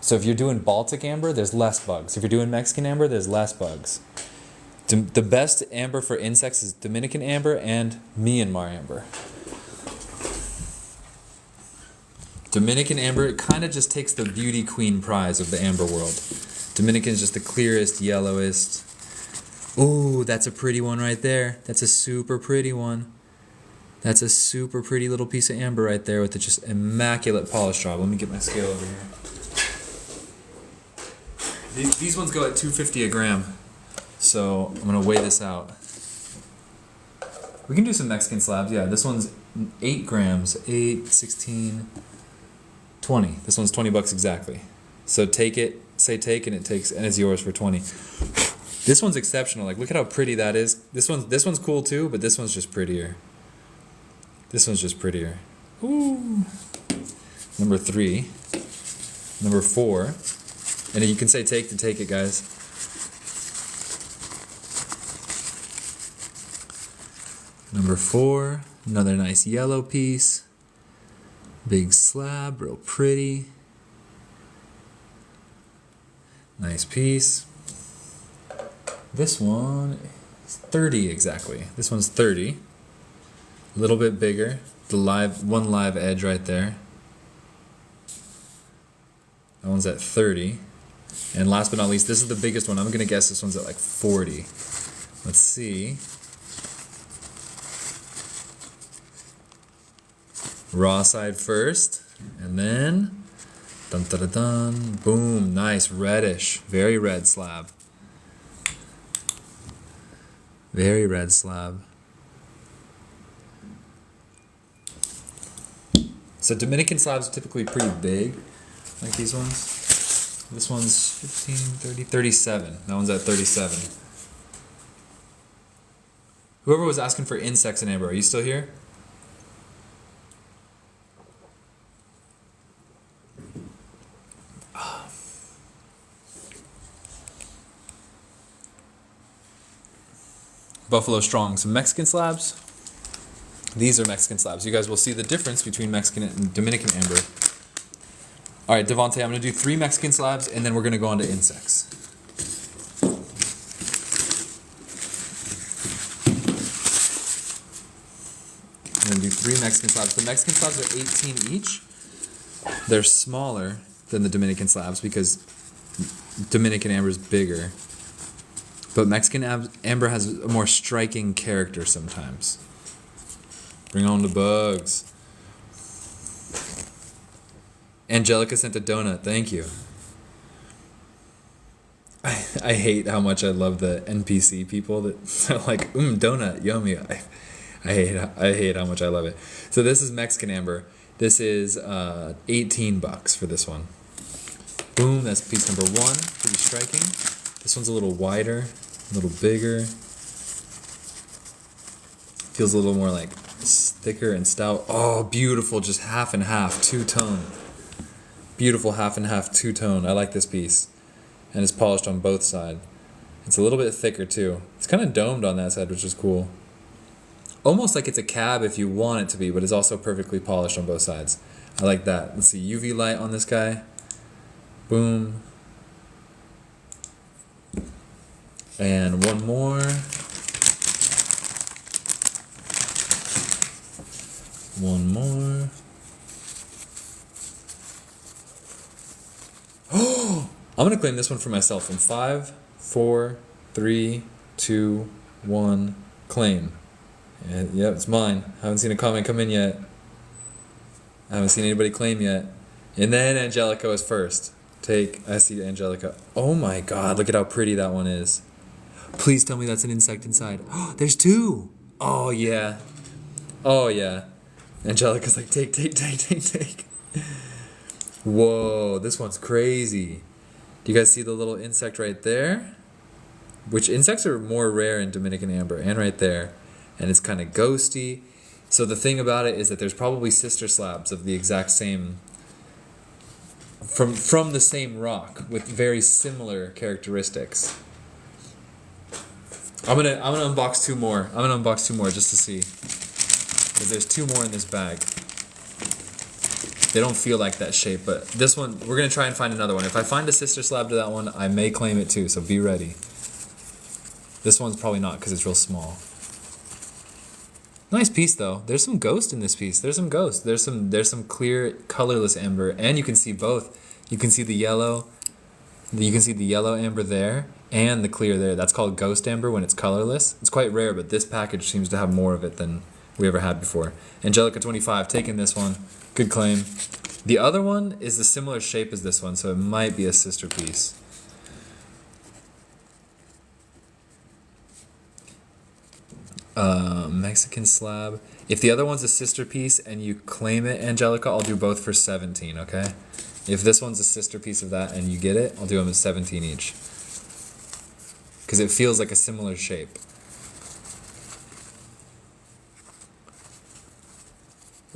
So if you're doing Baltic amber, there's less bugs. If you're doing Mexican amber, there's less bugs. The best amber for insects is Dominican amber and Myanmar amber. Dominican amber, it kind of just takes the beauty queen prize of the amber world. Dominican is just the clearest, yellowest. Ooh, that's a pretty one right there. That's a super pretty one. That's a super pretty little piece of amber right there with the just immaculate polish job. Let me get my scale over here. These ones go at $2.50 a gram. So I'm going to weigh this out. We can do some Mexican slabs. Yeah, this one's 8 grams. 8, 16, 20. This one's $20 exactly. So take it, say take, and it's yours for 20. This one's exceptional. Like, look at how pretty that is. This one's cool too, but this one's just prettier. This one's just prettier. Ooh. Number 3. Number 4. And you can say take to take it, guys. Number 4. Another nice yellow piece. Big slab, real pretty. Nice piece. This one is 30 exactly. This one's 30. A little bit bigger. One live edge right there. That one's at 30. And last but not least, this is the biggest one. I'm going to guess this one's at like 40. Let's see. Raw side first. And then, dun dun dun dun, boom, nice, reddish, very red slab. Very red slab. So Dominican slabs are typically pretty big, like these ones. This one's 15, 30, 37. That one's at 37. Whoever was asking for insects in amber, are you still here? Buffalo Strong. Some Mexican slabs. These are Mexican slabs. You guys will see the difference between Mexican and Dominican amber. All right, Devontae, I'm going to do 3 Mexican slabs, and then we're going to go on to insects. I'm going to do 3 Mexican slabs. The Mexican slabs are 18 each. They're smaller than the Dominican slabs because Dominican amber is bigger. But Mexican amber has a more striking character sometimes. Bring on the bugs. Angelica sent a donut. Thank you. I hate how much I love the NPC people that are like, donut, yummy. I hate how much I love it. So this is Mexican Amber. This is $18 for this one. Boom, that's piece number one. Pretty striking. This one's a little wider, a little bigger. Feels a little more like thicker and stout. Oh, beautiful, just half and half, two-tone. Beautiful half and half, two-tone. I like this piece. And it's polished on both sides. It's a little bit thicker too. It's kind of domed on that side, which is cool. Almost like it's a cab if you want it to be, but it's also perfectly polished on both sides. I like that. Let's see, UV light on this guy. Boom. And one more. One more. Oh! I'm gonna claim this one for myself in 5, 4, 3, 2, 1, claim. Yep, it's mine. Haven't seen a comment come in yet. I haven't seen anybody claim yet. And then Angelica is first. I see Angelica. Oh my god, look at how pretty that one is. Please tell me that's an insect inside. Oh, there's two! Oh yeah. Oh yeah. Angelica's like, take. Whoa, this one's crazy. Do you guys see the little insect right there? Which insects are more rare in Dominican Amber, and right there. And it's kind of ghosty. So the thing about it is that there's probably sister slabs of the exact same, from the same rock with very similar characteristics. I'm gonna unbox two more. I'm gonna unbox two more just to see, because there's two more in this bag. They don't feel like that shape, but this one, we're gonna try and find another one. If I find a sister slab to that one, I may claim it too, so be ready. This one's probably not because it's real small. Nice piece though. There's some ghost in this piece. There's some ghost. There's some clear, colorless amber, and you can see both. You can see the yellow. You can see the yellow amber there, and the clear there. That's called ghost amber when it's colorless. It's quite rare, but this package seems to have more of it than we ever had before. Angelica 25, taking this one. Good claim. The other one is a similar shape as this one, so it might be a sister piece. Mexican slab. If the other one's a sister piece and you claim it, Angelica, I'll do both for 17, okay? If this one's a sister piece of that and you get it, I'll do them at 17 each. Because it feels like a similar shape.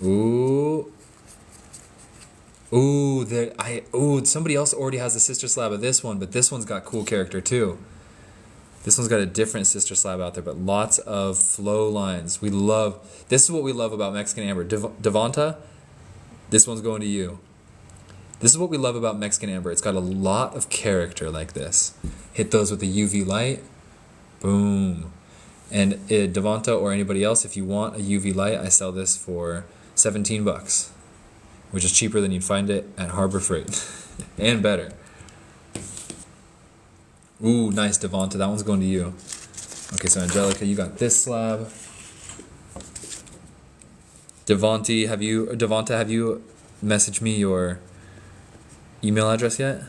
Ooh. Ooh, somebody else already has a sister slab of this one, but this one's got cool character too. This one's got a different sister slab out there, but lots of flow lines. This is what we love about Mexican Amber. Devonta, this one's going to you. This is what we love about Mexican Amber. It's got a lot of character like this. Hit those with the UV light. Boom. And Devonta or anybody else, if you want a UV light, I sell this for $17, which is cheaper than you'd find it at Harbor Freight. And better. Ooh, nice, Devonta. That one's going to you. Okay, so Angelica, you got this slab. Devonta, have you messaged me your email address yet?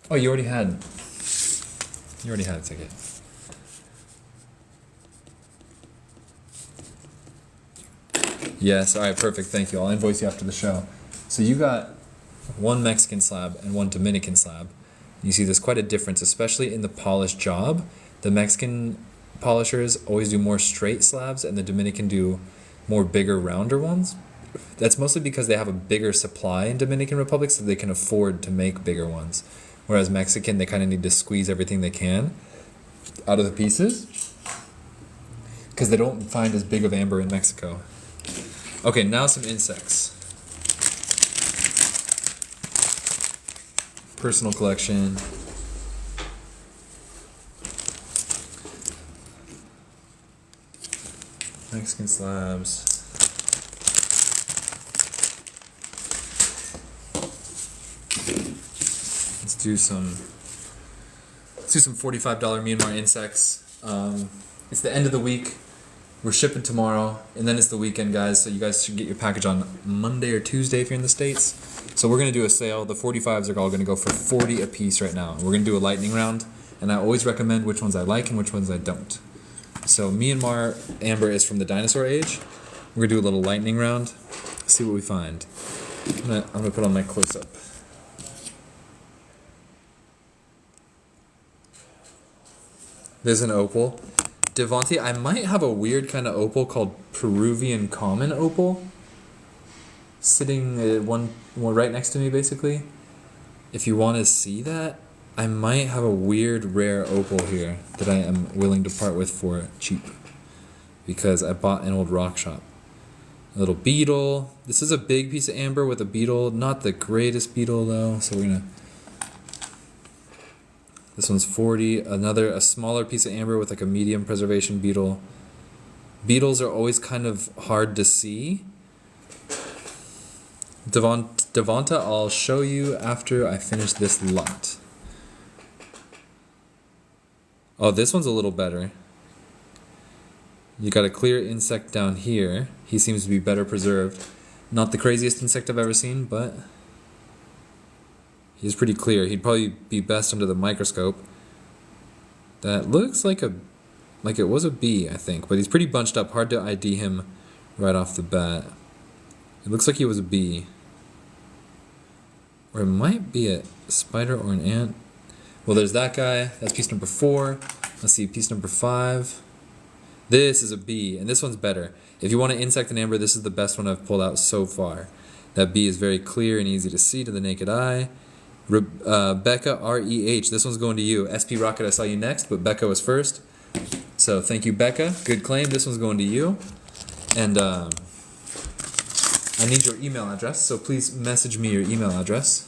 Oh, you already had a ticket. Yes, all right, perfect. Thank you. I'll invoice you after the show. So you got one Mexican slab and one Dominican slab. You see there's quite a difference, especially in the polish job. The Mexican polishers always do more straight slabs and the Dominican do more bigger, rounder ones. That's mostly because they have a bigger supply in Dominican Republic, so they can afford to make bigger ones. Whereas Mexican, they kind of need to squeeze everything they can out of the pieces because they don't find as big of amber in Mexico. Okay, now some insects. Personal collection. Mexican slabs. Let's do some $45 Myanmar insects. It's the end of the week. We're shipping tomorrow, and then it's the weekend, guys. So you guys should get your package on Monday or Tuesday if you're in the States. So we're going to do a sale. The 45s are all going to go for 40 a piece right now. We're going to do a lightning round, and I always recommend which ones I like and which ones I don't. So Myanmar Amber is from the dinosaur age. We're going to do a little lightning round, see what we find. I'm gonna put on my close-up. There's an opal. Devontae, I might have a weird kind of opal called Peruvian Common Opal. Sitting one right next to me, basically. If you want to see that, I might have a weird rare opal here that I am willing to part with for cheap. Because I bought an old rock shop. A little beetle. This is a big piece of amber with a beetle. Not the greatest beetle though, so we're gonna... This one's 40. A smaller piece of amber with like a medium preservation beetle. Beetles are always kind of hard to see. Devonta, I'll show you after I finish this lot. Oh, this one's a little better. You got a clear insect down here. He seems to be better preserved. Not the craziest insect I've ever seen, but he's pretty clear. He'd probably be best under the microscope. That looks like it was a bee, I think, but he's pretty bunched up. Hard to ID him right off the bat. It looks like he was a bee. Or it might be a spider or an ant. Well, there's that guy. That's piece number 4. Let's see, piece number 5. This is a bee, and this one's better. If you want to insect an amber, this is the best one I've pulled out so far. That bee is very clear and easy to see to the naked eye. Becca R-E-H, this one's going to you. SP Rocket, I saw you next, but Becca was first. So thank you, Becca. Good claim. This one's going to you. And I need your email address, so please message me your email address.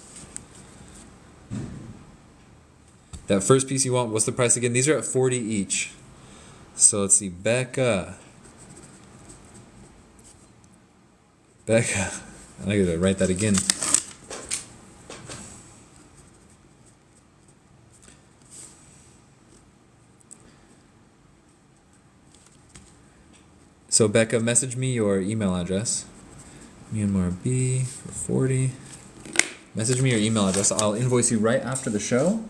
That first piece you want, what's the price again? These are at 40 each. So let's see, Becca. I gotta write that again. So Becca, message me your email address. Myanmar B for 40. Message me your email address. I'll invoice you right after the show.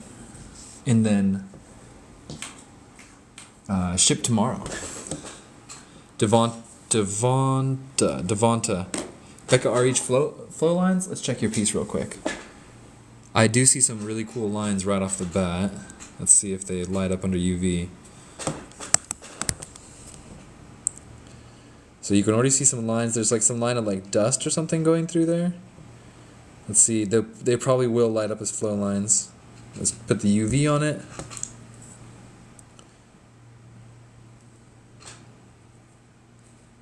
And then ship tomorrow. Devonta. Becca RH flow lines. Let's check your piece real quick. I do see some really cool lines right off the bat. Let's see if they light up under UV. So you can already see some lines. There's like some line of like dust or something going through there. Let's see. They probably will light up as flow lines. Let's put the UV on it.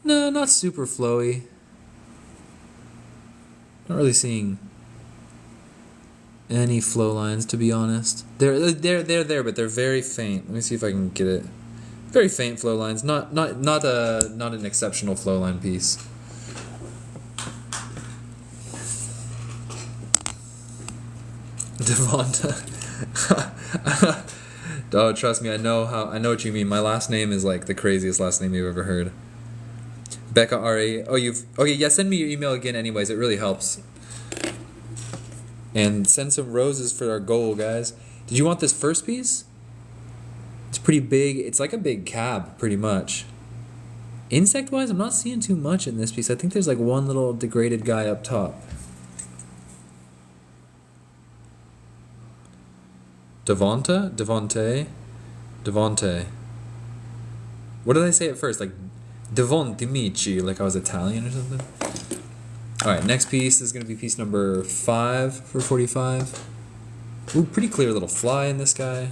No, not super flowy. Not really seeing any flow lines, to be honest. They're there, but they're very faint. Let me see if I can get it. Very faint flow lines. Not an exceptional flow line piece. Devonta. Oh, trust me, I know what you mean. My last name is like the craziest last name you've ever heard. Becca R.A. Okay, yeah, send me your email again anyways, it really helps. And send some roses for our goal, guys. Did you want this first piece? It's pretty big. It's like a big cab, pretty much. Insect-wise, I'm not seeing too much in this piece. I think there's like one little degraded guy up top. Devonte. What did I say at first? Like Devonte, like I was Italian or something? Alright, next piece is going to be piece number 5 for 45. Ooh, pretty clear little fly in this guy.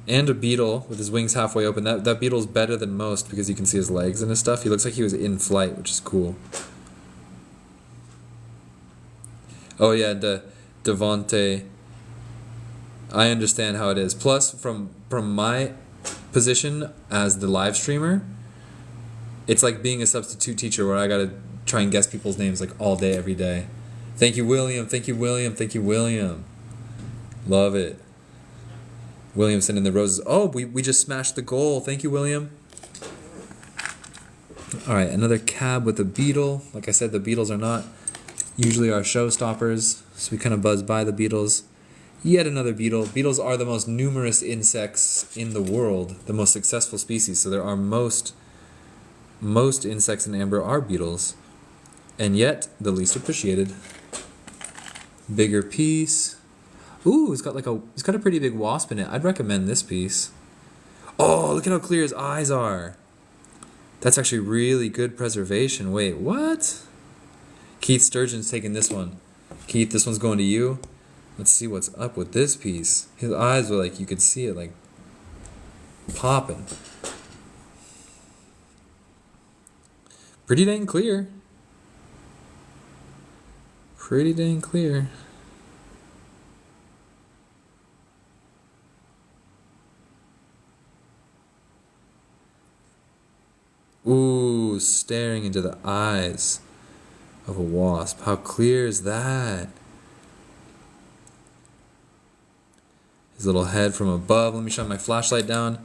And a beetle with his wings halfway open. That beetle's better than most because you can see his legs and his stuff. He looks like he was in flight, which is cool. Oh yeah, Devonte. I understand how it is. Plus, from my position as the live streamer, it's like being a substitute teacher where I gotta try and guess people's names like all day, every day. Thank you, William. Thank you, William. Thank you, William. Love it. William sending the roses. Oh, we just smashed the goal. Thank you, William. All right, another cab with a beetle. Like I said, the beetles are not usually are showstoppers, so we kind of buzz by the beetles. Yet another beetle. Beetles are the most numerous insects in the world, the most successful species. So there are most insects in amber are beetles, and yet the least appreciated. Bigger piece. Ooh, it's got a pretty big wasp in it. I'd recommend this piece. Oh, look at how clear his eyes are. That's actually really good preservation. Wait, what? Keith Sturgeon's taking this one. Keith, this one's going to you. Let's see what's up with this piece. His eyes were like, you could see it like popping. Pretty dang clear. Pretty dang clear. Ooh, staring into the eyes of a wasp. How clear is that? His little head from above. Let me shine my flashlight down.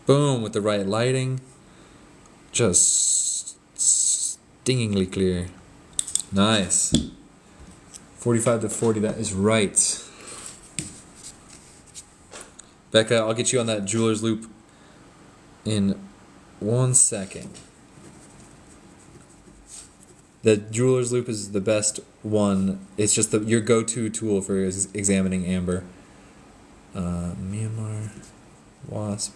Boom, with the right lighting. Just stingingly clear. Nice. 45 to 40, that is right. Becca, I'll get you on that jeweler's loop in 1 second. The jeweler's loop is the best one. It's just your go-to tool for examining amber. Myanmar wasp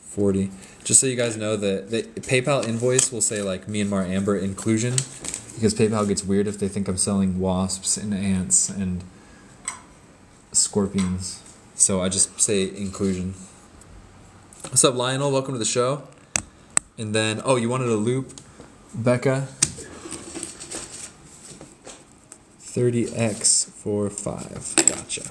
40. Just so you guys know, the PayPal invoice will say like Myanmar amber inclusion, because PayPal gets weird if they think I'm selling wasps and ants and scorpions. So I just say inclusion. What's up, Lionel? Welcome to the show. And then, oh, you wanted a loop, Becca? 30x for 5. Gotcha.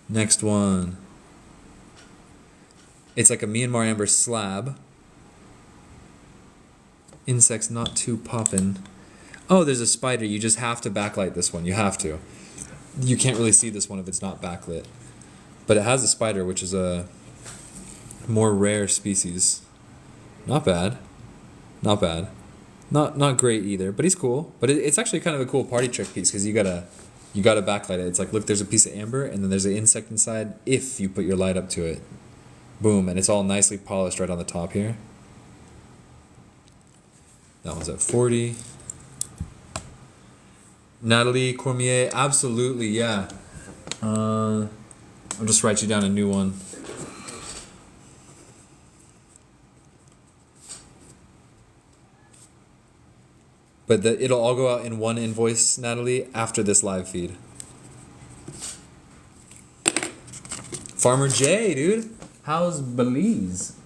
Next one. It's like a Myanmar amber slab. Insects not too poppin'. Oh, there's a spider. You just have to backlight this one. You have to. You can't really see this one if it's not backlit. But it has a spider, which is a more rare species. Not bad. Not bad. Not great either, but he's cool. But it's actually kind of a cool party trick piece, because you gotta backlight it. It's like, look, there's a piece of amber, and then there's an insect inside if you put your light up to it. Boom, and it's all nicely polished right on the top here. That one's at 40. Natalie Cormier, absolutely, yeah. I'll just write you down a new one. But it'll all go out in one invoice, Natalie, after this live feed. Farmer J, dude. How's Belize?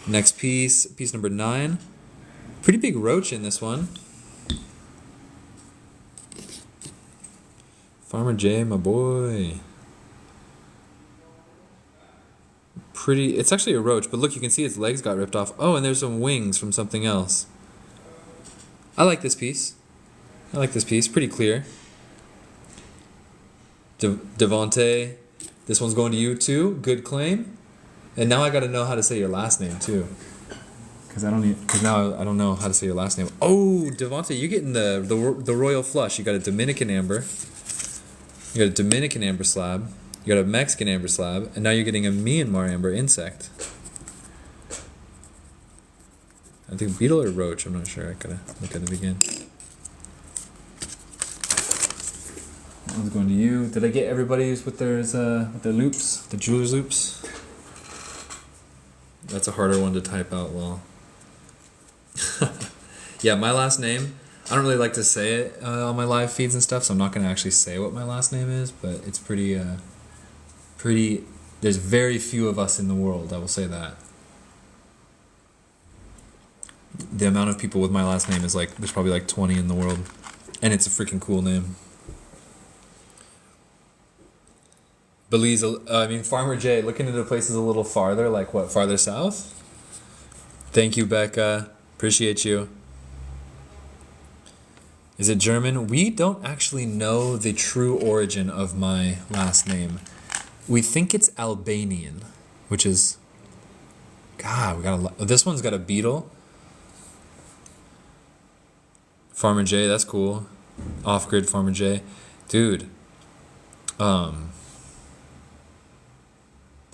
Next piece, piece number 9. Pretty big roach in this one. Farmer J, my boy. Pretty, it's actually a roach, but look, you can see its legs got ripped off. Oh, and there's some wings from something else. I like this piece. Pretty clear. Devonte, this one's going to you too. Good claim. And now I got to know how to say your last name too. Because now I don't know how to say your last name. Oh, Devonte, you're getting the royal flush. You got a Dominican amber. You got a Dominican amber slab. You got a Mexican amber slab, and now you're getting a Myanmar amber insect. I think beetle or roach, I'm not sure. I gotta look at it again. That one's going to you. Did I get everybody's with their loops? The jeweler's loops? That's a harder one to type out well. Yeah, my last name, I don't really like to say it on my live feeds and stuff, so I'm not going to actually say what my last name is, but it's pretty, there's very few of us in the world, I will say that. The amount of people with my last name is like, there's probably like 20 in the world, and it's a freaking cool name. Belize, Farmer J, looking into places a little farther, like what, farther south? Thank you, Becca. Appreciate you. Is it German? We don't actually know the true origin of my last name. We think it's Albanian, which is God, we got this one's got a beetle. Farmer J, that's cool. Off-grid Farmer J. Dude. The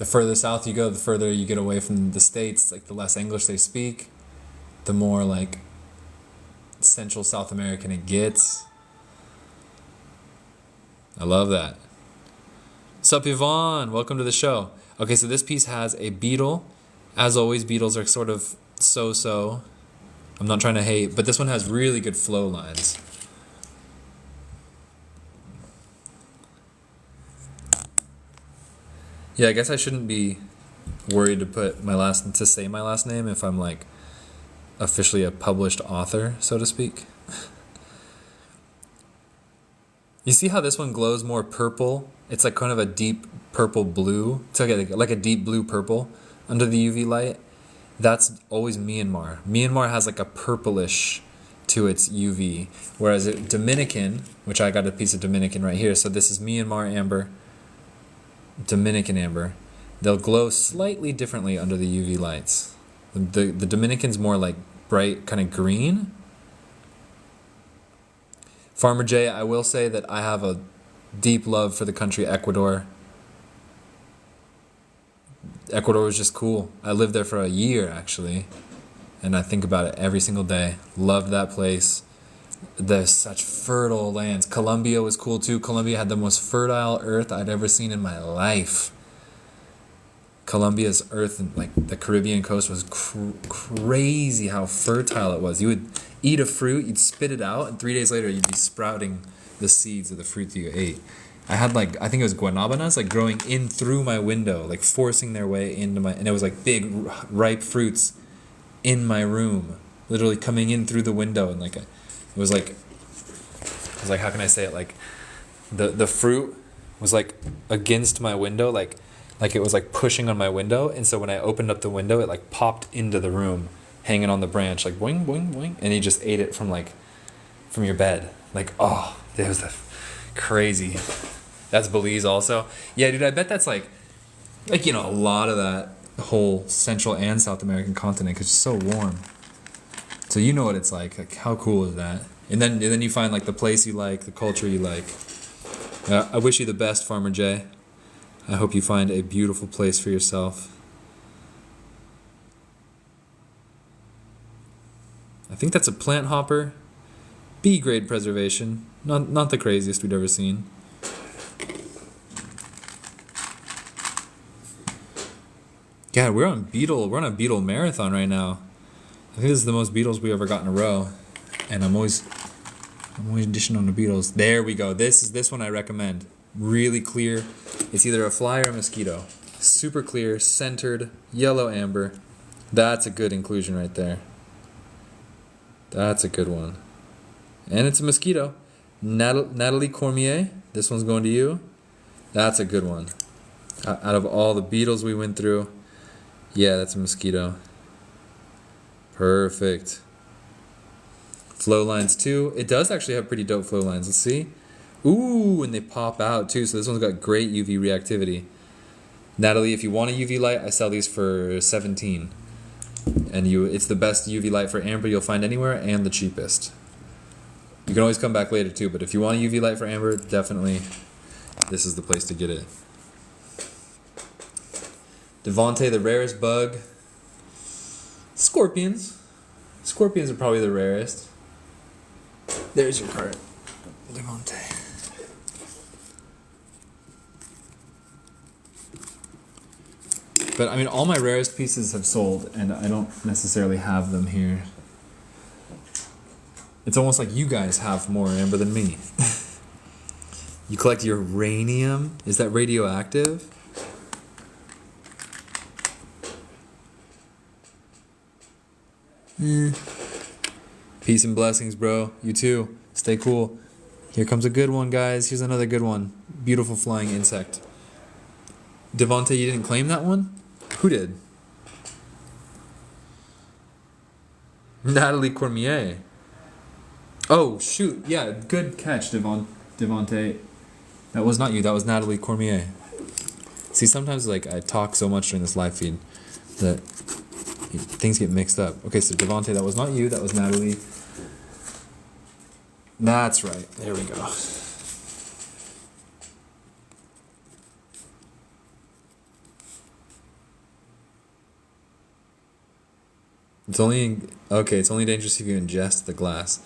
further south you go, the further you get away from the States, like the less English they speak, the more like Central South American it gets. I love that. Sup, Yvonne? Welcome to the show. Okay, so this piece has a beetle. As always, beetles are sort of so-so. I'm not trying to hate, but this one has really good flow lines. Yeah, I guess I shouldn't be worried to say my last name if I'm like officially a published author, so to speak. You see how this one glows more purple? It's like kind of a deep purple blue. It's like a deep blue purple under the UV light. That's always Myanmar. Myanmar has like a purplish to its UV, whereas Dominican, which I got a piece of Dominican right here, so this is Myanmar amber, Dominican amber. They'll glow slightly differently under the UV lights. The Dominican's more like bright kind of green. Farmer J, I will say that I have a deep love for the country Ecuador. Ecuador was just cool. I lived there for a year, actually, and I think about it every single day. Loved that place. There's such fertile lands. Colombia was cool, too. Colombia had the most fertile earth I'd ever seen in my life. Colombia's earth and like the Caribbean coast was crazy how fertile it was. You would eat a fruit, you'd spit it out, and 3 days later you'd be sprouting the seeds of the fruit that you ate. I had like, I think it was guanabanas, like growing in through my window, like forcing their way into and it was like big ripe fruits in my room, literally coming in through the window, and like it was like, how can I say it? Like the fruit was like against my window, like it was like pushing on my window, and so when I opened up the window, it like popped into the room, hanging on the branch, like boing, boing, boing, and you just ate it from your bed. Like, oh, that was crazy. That's Belize also. Yeah, dude, I bet that's like, you know, a lot of that whole Central and South American continent, because it's so warm. So you know what it's like. Like, how cool is that? And then you find like the place you like, the culture you like. I wish you the best, Farmer J. I hope you find a beautiful place for yourself. I think that's a plant hopper. B-grade preservation. Not the craziest we'd ever seen. Yeah, we're on a beetle marathon right now. I think this is the most beetles we ever got in a row. And I'm always dishing on the beetles. There we go. This one I recommend. Really clear. It's either a fly or a mosquito. Super clear, centered, yellow amber. That's a good inclusion right there. That's a good one. And it's a mosquito. Natalie Cormier. This one's going to you. That's a good one. Out of all the beetles we went through, yeah, that's a mosquito. Perfect. Flow lines too. It does actually have pretty dope flow lines. Let's see. Ooh, and they pop out too. So this one's got great UV reactivity. Natalie, if you want a UV light, I sell these for $17. And it's the best UV light for amber you'll find anywhere, and the cheapest. You can always come back later too, but if you want a UV light for amber, definitely this is the place to get it. Devontae, the rarest bug. Scorpions. Scorpions are probably the rarest. There's your card, Devontae. But I mean, all my rarest pieces have sold, and I don't necessarily have them here. It's almost like you guys have more amber than me. You collect uranium? Is that radioactive? Peace and blessings, bro. You too. Stay cool. Here comes a good one, guys. Here's another good one. Beautiful flying insect. Devontae, you didn't claim that one? Who did? Natalie Cormier. Oh, shoot. Yeah, good catch, Devontae. That was not you. That was Natalie Cormier. See, sometimes like I talk so much during this live feed that Things get mixed up. Okay, so Devontae, that was not you. That was Natalie. That's right. There we go. It's only okay. It's only dangerous if you ingest the glass.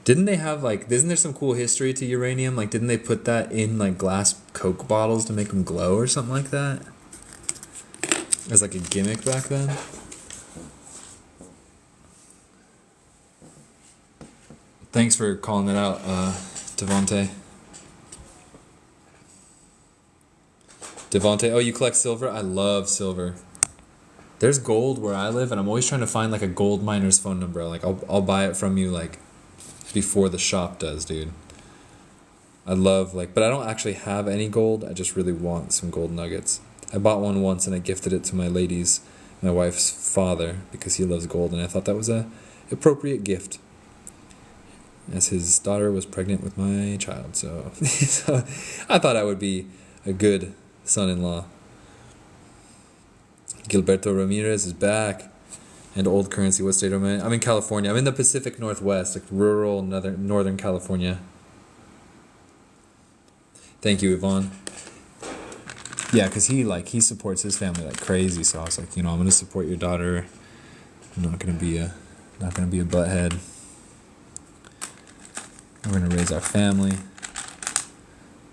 Didn't they have like? Isn't there some cool history to uranium? Like, didn't they put that in like glass Coke bottles to make them glow or something like that? As like a gimmick back then. Thanks for calling it out, Devontae. Devontae, oh, you collect silver? I love silver. There's gold where I live, and I'm always trying to find like a gold miner's phone number. Like I'll buy it from you like before the shop does, dude. I love like, but I don't actually have any gold. I just really want some gold nuggets. I bought one once and I gifted it to my wife's father, because he loves gold, and I thought that was a appropriate gift, as his daughter was pregnant with my child. So, so I thought I would be a good son-in-law. Gilberto Ramirez is back. And old currency. What state am I in? I'm in California. I'm in the Pacific Northwest, like rural northern California. Thank you, Yvonne. Yeah, because he supports his family like crazy. So I was like, I'm gonna support your daughter. I'm not gonna be a butthead. We're gonna raise our family.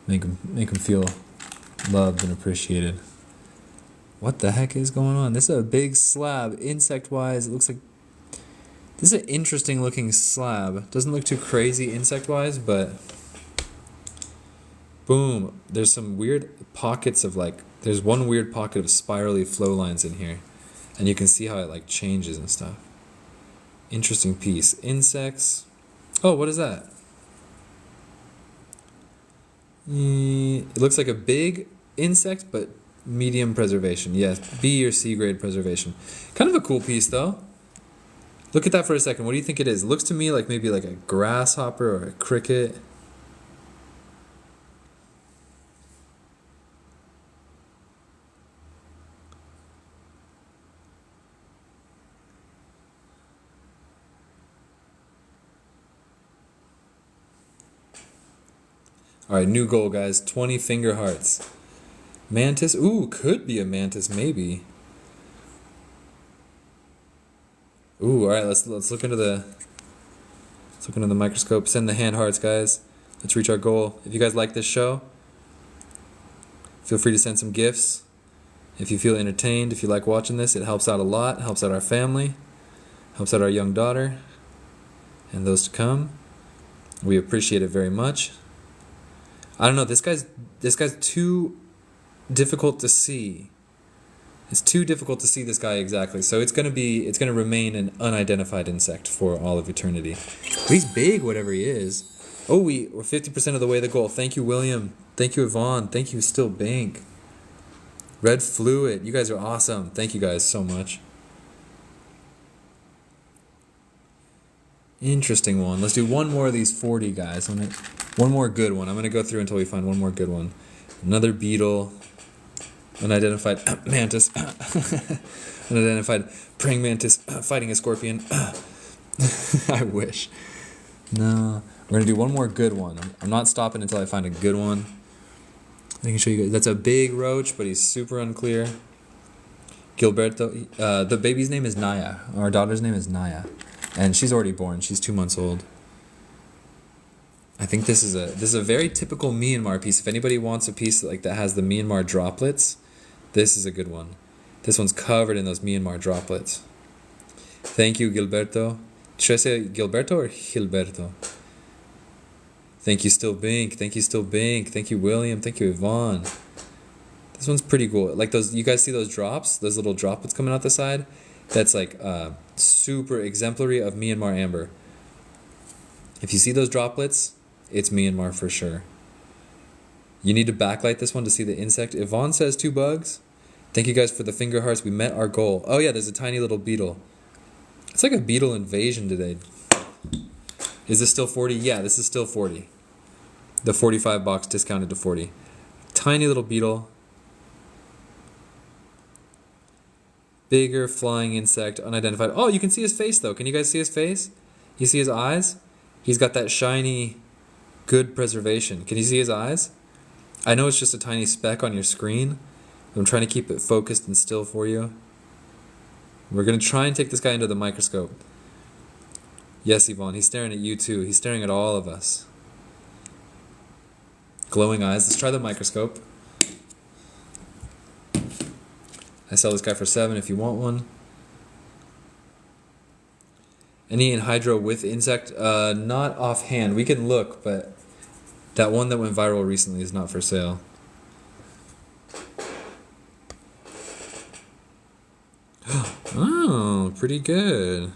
Make them feel loved and appreciated. What the heck is going on? This is a big slab. Insect-wise, it looks like... This is an interesting looking slab. Doesn't look too crazy insect-wise, but... Boom. There's some weird pockets of like... There's one weird pocket of spirally flow lines in here. And you can see how it like changes and stuff. Interesting piece. Insects. Oh, what is that? It looks like a big insect, but... medium preservation. Yes, B or C grade preservation. Kind of a cool piece though. Look at that for a second. What do you think it is? It looks to me like maybe like a grasshopper or a cricket. Alright, new goal, guys. 20 finger hearts. Mantis? Ooh, could be a mantis, maybe. Ooh, alright, let's look into the microscope. Send the hand hearts, guys. Let's reach our goal. If you guys like this show, feel free to send some gifts. If you feel entertained, if you like watching this, it helps out a lot. It helps out our family. Helps out our young daughter. And those to come. We appreciate it very much. I don't know, this guy's too difficult to see. It's too difficult to see this guy exactly. So it's gonna remain an unidentified insect for all of eternity. But he's big, whatever he is. Oh, we're 50% of the way to the goal. Thank you, William. Thank you, Yvonne. Thank you, Still Bank. Red Fluid. You guys are awesome. Thank you guys so much. Interesting one. Let's do one more of these 40 guys. One more good one. I'm gonna go through until we find one more good one. Another beetle. Unidentified mantis. Unidentified praying mantis fighting a scorpion. I wish. No. We're going to do one more good one. I'm not stopping until I find a good one. I can show you guys. That's a big roach, but he's super unclear. Gilberto. The baby's name is Naya. Our daughter's name is Naya. And she's already born. She's 2 months old. I think this is a very typical Myanmar piece. If anybody wants a piece like that has the Myanmar droplets, this is a good one. This one's covered in those Myanmar droplets. Thank you, Gilberto. Should I say Gilberto or Gilberto? Thank you, Still Bink. Thank you, Still Bink. Thank you, William. Thank you, Yvonne. This one's pretty cool. Like those, you guys see those drops? Those little droplets coming out the side? That's like super exemplary of Myanmar amber. If you see those droplets, it's Myanmar for sure. You need to backlight this one to see the insect. Yvonne says 2 bugs. Thank you guys for the finger hearts. We met our goal. Oh yeah, there's a tiny little beetle. It's like a beetle invasion today. Is this still 40? Yeah, this is still 40. The 45 box discounted to 40. Tiny little beetle. Bigger flying insect, unidentified. Oh, you can see his face though. Can you guys see his face? You see his eyes? He's got that shiny, good preservation. Can you see his eyes? I know it's just a tiny speck on your screen. I'm trying to keep it focused and still for you. We're going to try and take this guy under the microscope. Yes, Yvonne, he's staring at you too. He's staring at all of us. Glowing eyes. Let's try the microscope. I sell this guy for 7 if you want one. Any anhydro with insect? Not offhand. We can look, but that one that went viral recently is not for sale. Oh, pretty good.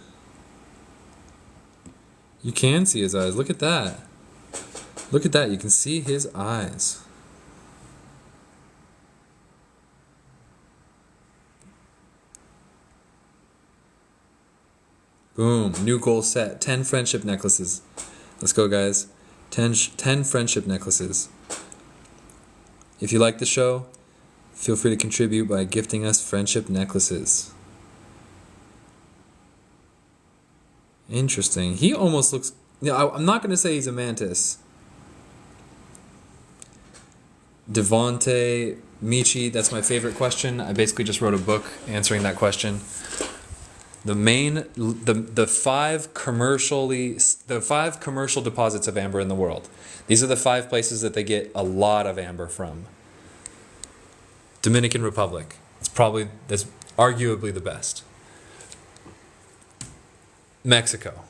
You can see his eyes. Look at that. Look at that. You can see his eyes. Boom. New goal set. 10 friendship necklaces. Let's go, guys. 10 friendship necklaces. If you like the show, feel free to contribute by gifting us friendship necklaces. Interesting. He almost looks... I'm not going to say he's a mantis. Devonte Michi, that's my favorite question. I basically just wrote a book answering that question. The five commercial deposits of amber in the world. These are the 5 places that they get a lot of amber from. Dominican Republic. That's arguably the best. Mexico.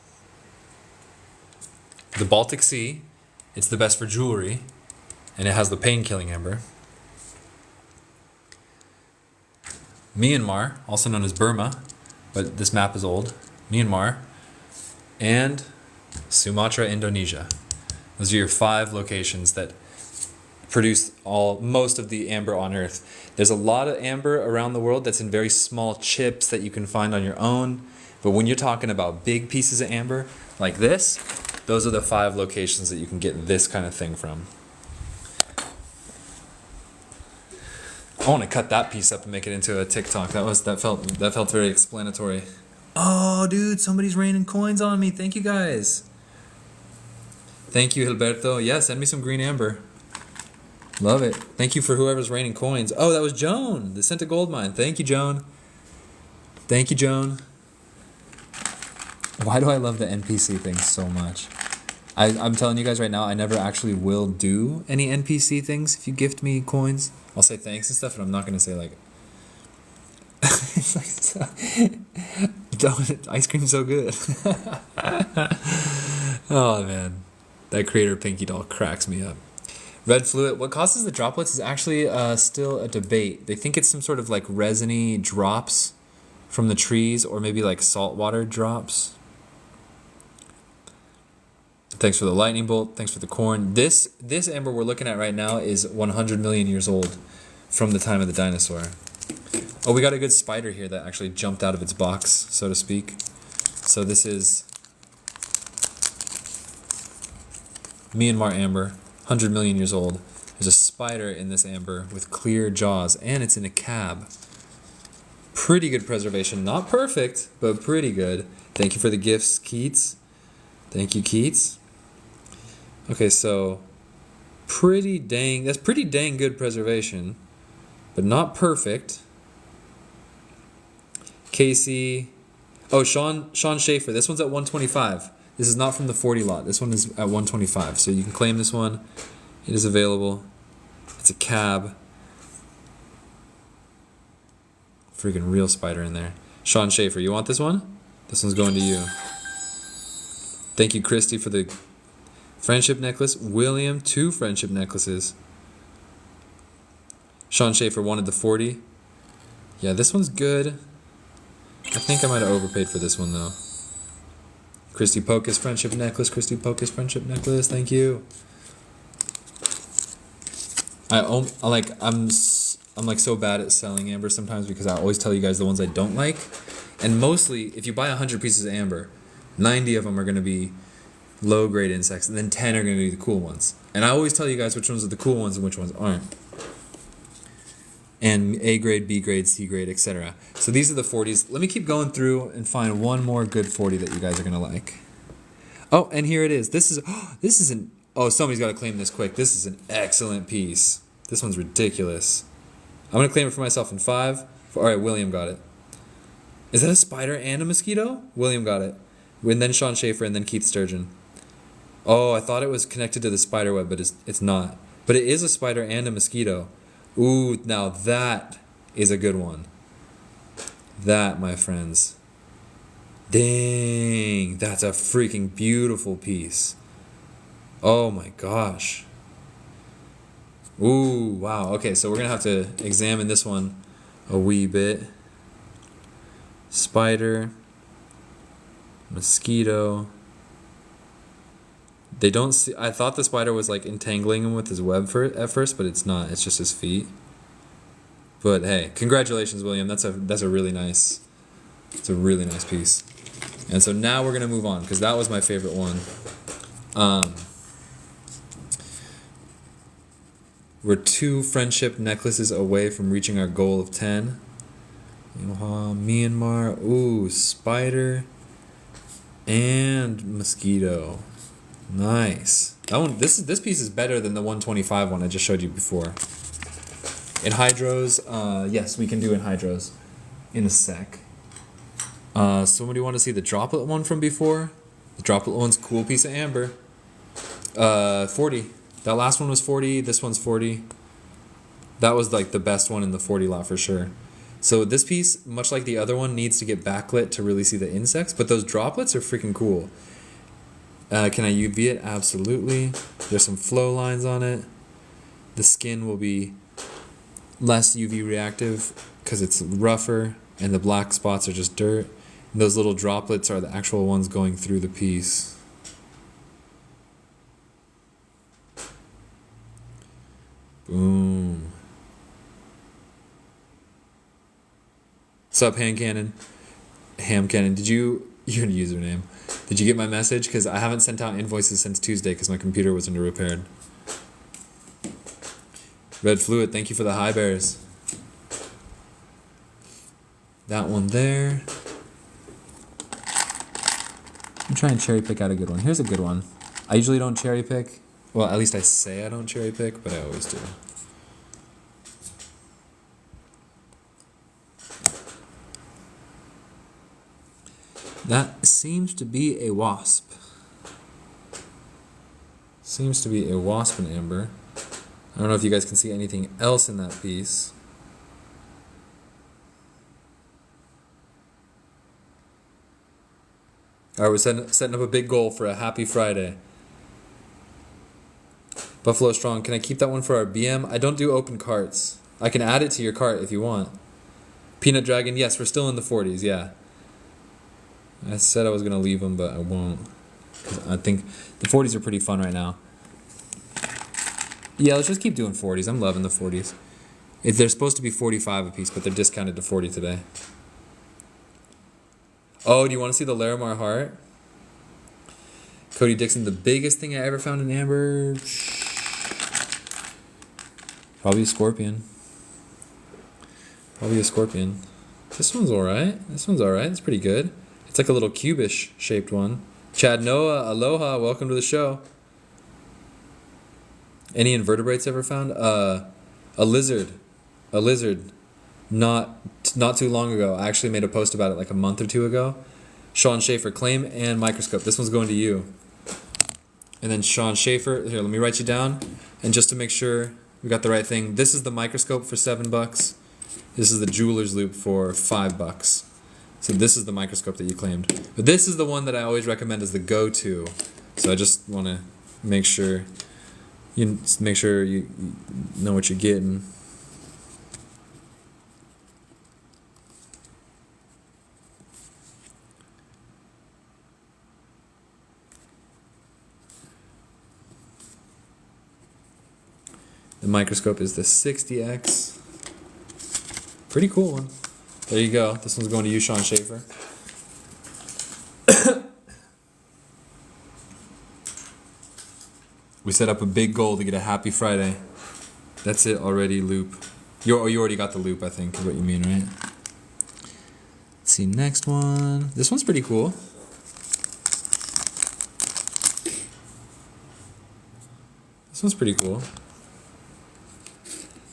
The Baltic Sea. It's the best for jewelry, and it has the pain-killing amber. Myanmar, also known as Burma, but this map is old. Myanmar. And Sumatra, Indonesia. Those are your 5 locations that produce most of the amber on Earth. There's a lot of amber around the world that's in very small chips that you can find on your own. But when you're talking about big pieces of amber like this, those are the 5 locations that you can get this kind of thing from. I want to cut that piece up and make it into a TikTok. That felt very explanatory. Oh, dude, somebody's raining coins on me. Thank you, guys. Thank you, Gilberto. Yeah, send me some green amber. Love it. Thank you for whoever's raining coins. Oh, that was Joan, the Sent to Gold Mine. Thank you, Joan. Thank you, Joan. Why do I love the NPC things so much? I'm telling you guys right now, I never actually will do any NPC things if you gift me coins. I'll say thanks and stuff, and I'm not going to say like... it's like ice cream's so good. Oh, man. That creator Pinky Doll cracks me up. Red fluid. What causes the droplets is actually still a debate. They think it's some sort of like resiny drops from the trees, or maybe like saltwater drops. Thanks for the lightning bolt. Thanks for the corn. This amber we're looking at right now is 100 million years old from the time of the dinosaur. Oh, we got a good spider here that actually jumped out of its box, so to speak. So this is Myanmar amber, 100 million years old. There's a spider in this amber with clear jaws, and it's in a cab. Pretty good preservation. Not perfect, but pretty good. Thank you for the gifts, Keats. Thank you, Keats. Okay, so that's pretty dang good preservation, but not perfect. Casey, Sean Schaefer, this one's at 125. This is not from the 40 lot. This one is at 125, so you can claim this one. It is available. It's a cab. Freaking real spider in there. Sean Schaefer, you want this one? This one's going to you. Thank you, Christy, for the friendship necklace. William, 2 friendship necklaces. Sean Schaefer wanted the 40. Yeah, this one's good. I think I might have overpaid for this one, though. Christy Pocus friendship necklace. Christy Pocus friendship necklace. Thank you. I'm like so bad at selling amber sometimes because I always tell you guys the ones I don't like. And mostly, if you buy 100 pieces of amber, 90 of them are going to be low-grade insects, and then 10 are going to be the cool ones. And I always tell you guys which ones are the cool ones and which ones aren't. and A grade, B grade, C grade, etc. So these are the 40s. Let me keep going through and find one more good 40 that you guys are gonna like. Oh, and here it is. This is an somebody's got to claim this quick. This is an excellent piece. This one's ridiculous. I'm gonna claim it for myself in 5. All right, William got it. Is that a spider and a mosquito? William got it. And then Sean Schaefer and then Keith Sturgeon. Oh, I thought it was connected to the spider web, but it's not. But it is a spider and a mosquito. Ooh, now that is a good one. That, my friends. Dang, that's a freaking beautiful piece. Oh my gosh. Ooh, wow. Okay, so we're going to have to examine this one a wee bit. Spider, mosquito. They don't see. I thought the spider was like entangling him with his web at first, but it's not. It's just his feet. But hey, congratulations, William. That's a really nice. It's a really nice piece. And so now we're gonna move on because that was my favorite one. We're 2 friendship necklaces away from reaching our goal of 10. Myanmar. Ooh, spider and mosquito. Nice. That one. This piece is better than the 125 one I just showed you before. In hydros, yes, we can do in hydros in a sec. Somebody want to see the droplet one from before? The droplet one's a cool piece of amber. 40. That last one was 40. This one's 40. That was like the best one in the 40 lot for sure. So this piece, much like the other one, needs to get backlit to really see the insects, but those droplets are freaking cool. Can I UV it? Absolutely. There's some flow lines on it. The skin will be less UV reactive because it's rougher, and the black spots are just dirt. And those little droplets are the actual ones going through the piece. Boom. What's up, Ham Cannon? Did your username? Did you get my message? Because I haven't sent out invoices since Tuesday because my computer was under repaired. Red Fluid, thank you for the high bears. That one there. I'm trying to cherry pick out a good one. Here's a good one. I usually don't cherry pick. Well, at least I say I don't cherry pick, but I always do. That seems to be a wasp. Seems to be a wasp in amber. I don't know if you guys can see anything else in that piece. All right, we're setting up a big goal for a happy Friday. Buffalo Strong, can I keep that one for our BM? I don't do open carts. I can add it to your cart if you want. Peanut Dragon, yes, we're still in the 40s, yeah. I said I was going to leave them, but I won't. Because I think the 40s are pretty fun right now. Yeah, let's just keep doing 40s. I'm loving the 40s. They're supposed to be 45 a piece, but they're discounted to 40 today. Oh, do you want to see the Larimar heart? Cody Dixon, the biggest thing I ever found in amber. Probably a scorpion. This one's alright. It's pretty good. It's like a little cubish shaped one. Chad Noah, aloha, welcome to the show. Any invertebrates ever found? A lizard. Not too long ago. I actually made a post about it like a month or 2 ago. Sean Schaefer, claim and microscope. This one's going to you. And then Sean Schaefer, here, let me write you down. And just to make sure we got the right thing, this is the microscope for $7. This is the jeweler's loop for $5. So this is the microscope that you claimed. But this is the one that I always recommend as the go-to. So I just want to make sure you know what you're getting. The microscope is the 60X. Pretty cool one. There you go. This one's going to you, Sean Schaefer. We set up a big goal to get a happy Friday. That's it already, Loop. You already got the loop, I think, is what you mean, right? Let's see, next one. This one's pretty cool. This one's pretty cool.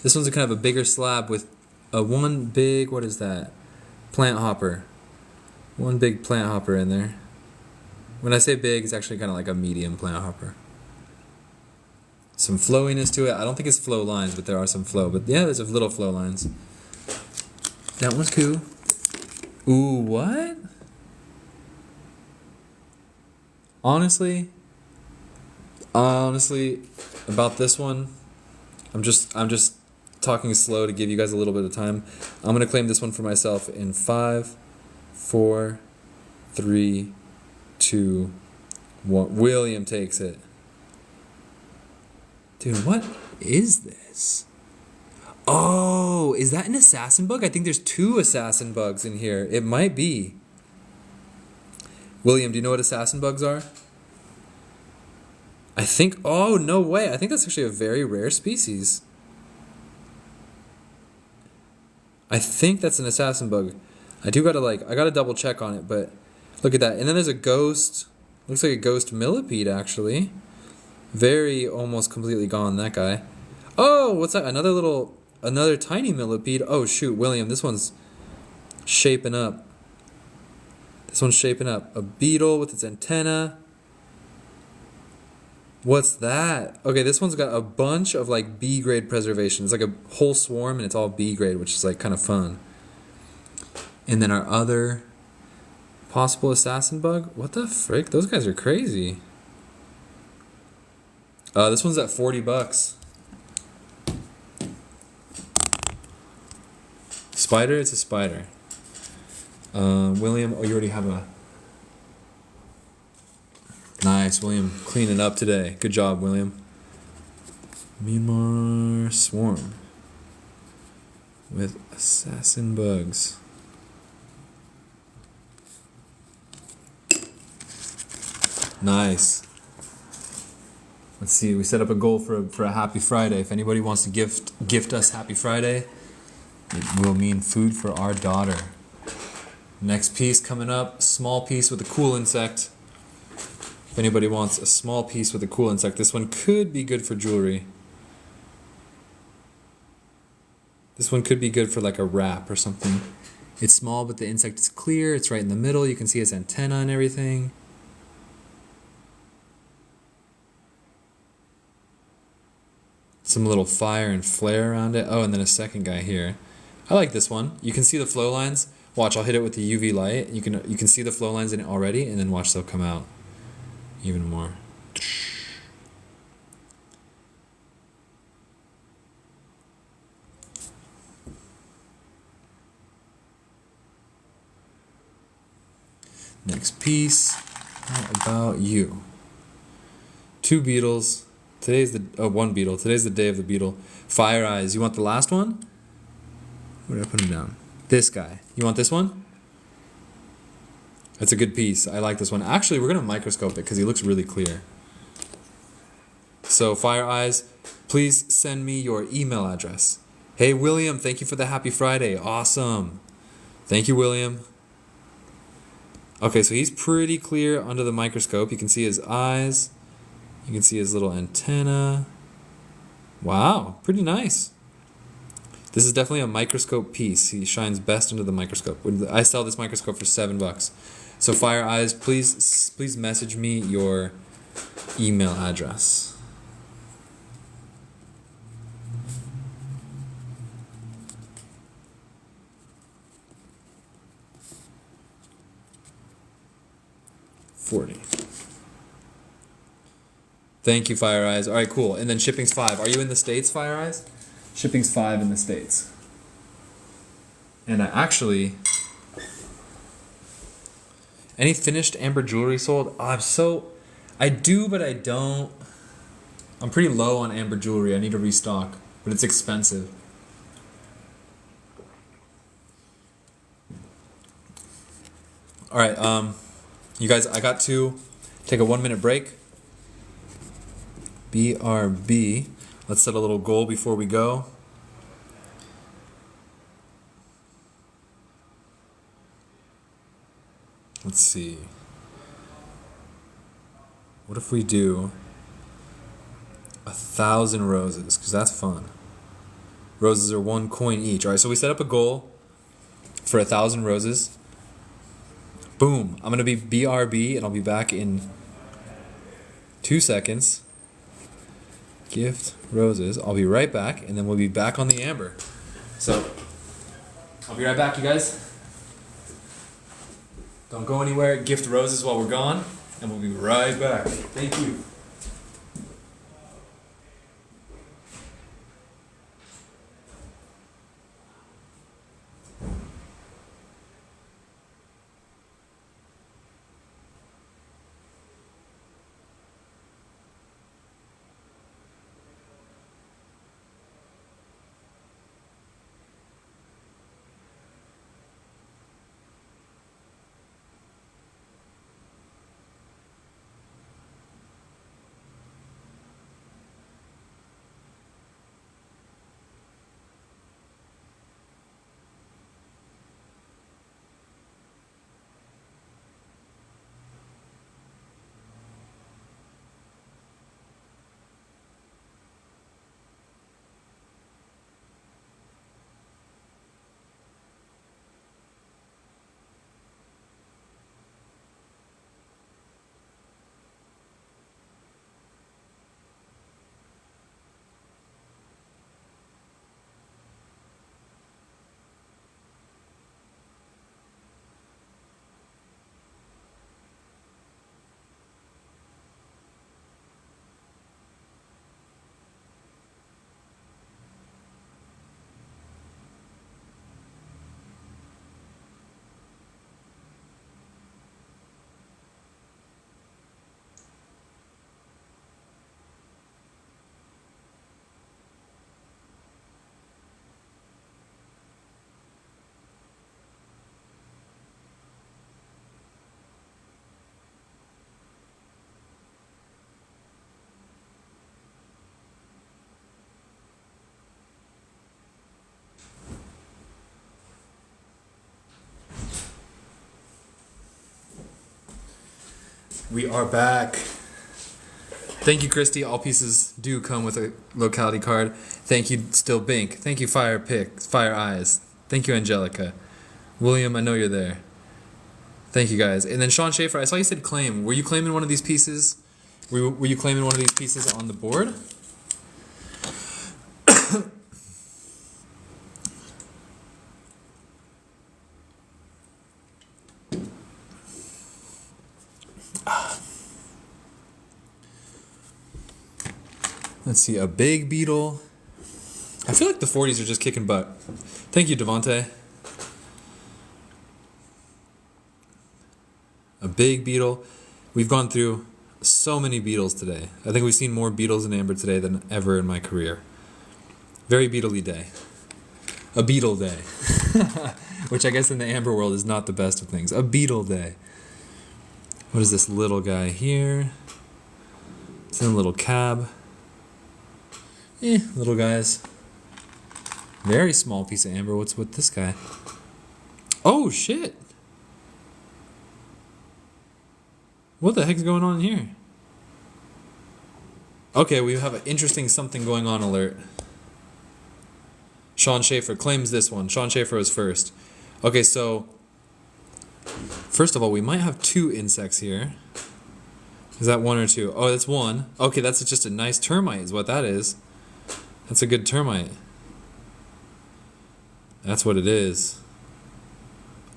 This one's a kind of a bigger slab with a one big, what is that? Plant hopper. One big plant hopper in there. When I say big, it's actually kind of like a medium plant hopper. Some flowiness to it. I don't think it's flow lines, but there are some flow. But yeah, there's a little flow lines. That one's cool. Ooh, what? Honestly, about this one, I'm just talking slow to give you guys a little bit of time. I'm gonna claim this one for myself in 5, 4, 3, 2, 1. William takes it. Dude, what is this? Oh, is that an assassin bug? I think there's 2 assassin bugs in here. It might be. William, do you know what assassin bugs are? I think, oh, no way. I think that's actually a very rare species. I think that's an assassin bug. I gotta double check on it, but look at that. And then there's a ghost. Looks like a ghost millipede, actually. Very almost completely gone, that guy. Oh, what's that? Another tiny millipede. Oh, shoot, William, this one's shaping up. A beetle with its antenna. What's that? Okay, this one's got a bunch of like B grade preservation. It's like a whole swarm and it's all B grade, which is like kind of fun. And then our other possible assassin bug. What the frick? Those guys are crazy. This one's at $40. Spider? It's a spider. William, oh, you already have a... Nice, William, cleaning up today. Good job, William. Myanmar swarm with assassin bugs. Nice. Let's see, we set up a goal for a Happy Friday. If anybody wants to gift us Happy Friday, it will mean food for our daughter. Next piece coming up, small piece with a cool insect. If anybody wants a small piece with a cool insect, this one could be good for jewelry. This one could be good for like a wrap or something. It's small, but the insect is clear. It's right in the middle. You can see its antenna and everything. Some little fire and flare around it. Oh, and then a second guy here. I like this one. You can see the flow lines. Watch, I'll hit it with the UV light. You can see the flow lines in it already, and then watch they'll come out even more. Next piece. How about you? 2 beetles. One beetle. Today's the day of the beetle. Fire eyes. You want the last one? Where did I put him down? This guy. You want this one? That's a good piece. I like this one. Actually, we're going to microscope it because he looks really clear. So, Fire Eyes, please send me your email address. Hey, William, thank you for the Happy Friday. Awesome. Thank you, William. Okay, so he's pretty clear under the microscope. You can see his eyes. You can see his little antenna. Wow, pretty nice. This is definitely a microscope piece. He shines best under the microscope. I sell this microscope for $7. So Fire Eyes, please message me your email address. $40. Thank you, Fire Eyes. All right, cool. And then shipping's $5. Are you in the States, Fire Eyes? Shipping's $5 in the States. And I actually... Any finished amber jewelry sold? I do, but I don't. I'm pretty low on amber jewelry. I need to restock, but it's expensive. All right, you guys, I got to take a 1-minute break. BRB. Let's set a little goal before we go. Let's see. What if we do 1,000 roses? Because that's fun. Roses are 1 coin each. All right, so we set up a goal for 1,000 roses. Boom. I'm going to be BRB, and I'll be back in 2 seconds. Gift roses. I'll be right back, and then we'll be back on the amber. So, I'll be right back, you guys. Don't go anywhere. Gift roses while we're gone, and we'll be right back. Thank you. We are back. Thank you, Christy. All pieces do come with a locality card. Thank you, Still Bink. Thank you, Fire Eyes. Thank you, Angelica. William, I know you're there. Thank you, guys. And then Sean Schaefer, I saw you said claim. Were you claiming one of these pieces? Were you claiming one of these pieces on the board? Let's see, a big beetle. I feel like the 40s are just kicking butt. Thank you, Devontae. A big beetle. We've gone through so many beetles today. I think we've seen more beetles in Amber today than ever in my career. Very beetle-y day. A beetle day. Which I guess in the Amber world is not the best of things. A beetle day. What is this little guy here? It's in a little cab. Little guys. Very small piece of amber. What's with this guy? Oh, shit. What the heck's going on here? Okay, we have an interesting something going on alert. Sean Schaefer claims this one. Sean Schaefer was first. Okay, so first of all, we might have 2 insects here. Is that 1 or 2? Oh, that's 1. Okay, that's just a nice termite is what that is. That's a good termite. That's what it is.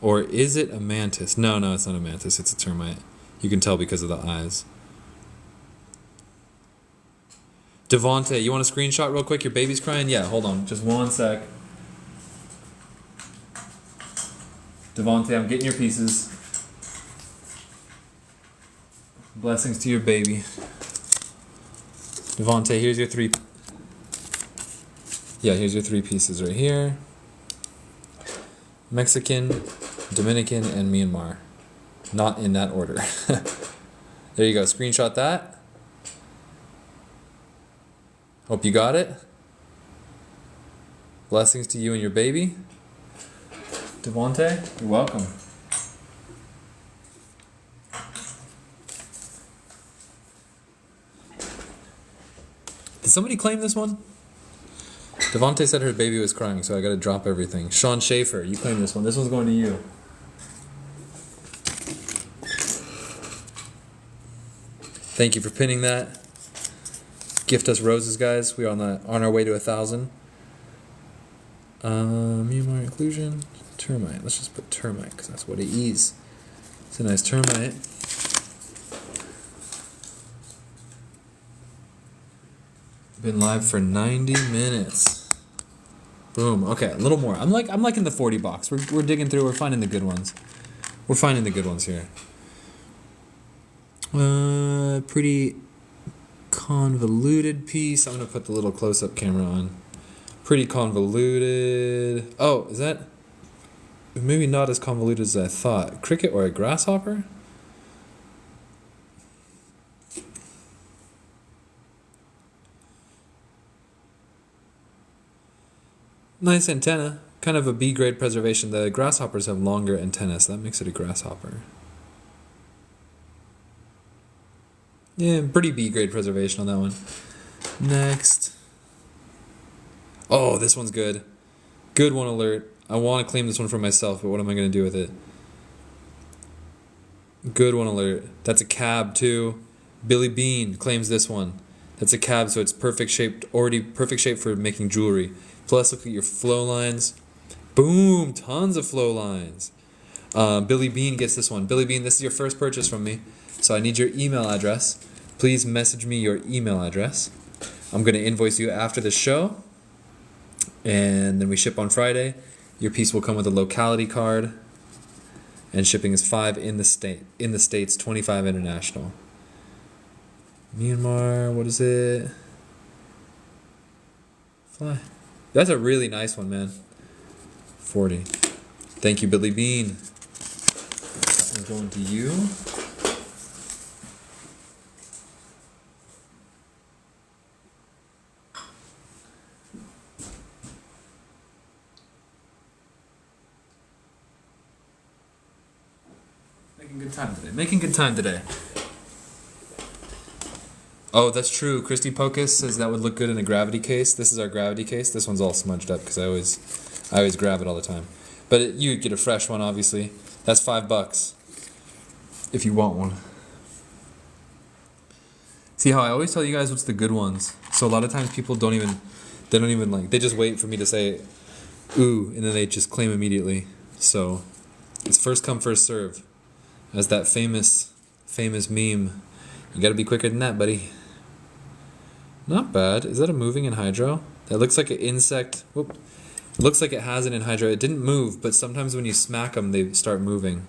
Or is it a mantis? No, it's not a mantis. It's a termite. You can tell because of the eyes. Devontae, you want a screenshot real quick? Your baby's crying? Yeah, hold on. Just 1 sec. Devontae, I'm getting your pieces. Blessings to your baby. Devontae, here's your 3. Yeah, here's your 3 pieces right here. Mexican, Dominican, and Myanmar. Not in that order. There you go. Screenshot that. Hope you got it. Blessings to you and your baby. Devontae, you're welcome. Did somebody claim this one? Devontae said her baby was crying, so I gotta drop everything. Sean Schaefer, you claim this one. This one's going to you. Thank you for pinning that. Gift us roses, guys. We are on our way to 1,000. Myanmar inclusion. Termite. Let's just put termite because that's what it is. It's a nice termite. Been live for 90 minutes. Boom. Okay, a little more. I'm like in the 40 box. We're digging through. We're finding the good ones. We're finding the good ones here. Pretty convoluted piece. I'm gonna put the little close-up camera on. Pretty convoluted. Oh, is that maybe not as convoluted as I thought? Cricket or a grasshopper? Nice antenna. Kind of a B grade preservation. The grasshoppers have longer antennas, so that makes it a grasshopper. Yeah, pretty B grade preservation on that one. Next. Oh, this one's good. Good one alert. I want to claim this one for myself, but what am I going to do with it? Good one alert. That's a cab too. Billy Bean claims this one. That's a cab, so it's perfect shaped, already perfect shape for making jewelry. Plus, look at your flow lines. Boom! Tons of flow lines. Billy Bean gets this one. Billy Bean, this is your first purchase from me, so I need your email address. Please message me your email address. I'm going to invoice you after the show, and then we ship on Friday. Your piece will come with a locality card, and shipping is $5 in the States, $25 international. Myanmar, what is it? Fly. That's a really nice one, man. 40. Thank you, Billy Bean. I'm going to you. Making good time today. Making good time today. Oh, that's true. Christy Pocus says that would look good in a gravity case. This is our gravity case. This one's all smudged up because I always grab it all the time. But you'd get a fresh one, obviously. That's $5 if you want one. See how I always tell you guys what's the good ones. So a lot of times people don't even they just wait for me to say ooh, and then they just claim immediately. So it's first come, first serve. As that famous meme. You gotta be quicker than that, buddy. Not bad. Is that a moving anhydro? That looks like an insect. Whoop. It looks like it has an anhydro. It didn't move, but sometimes when you smack them, they start moving.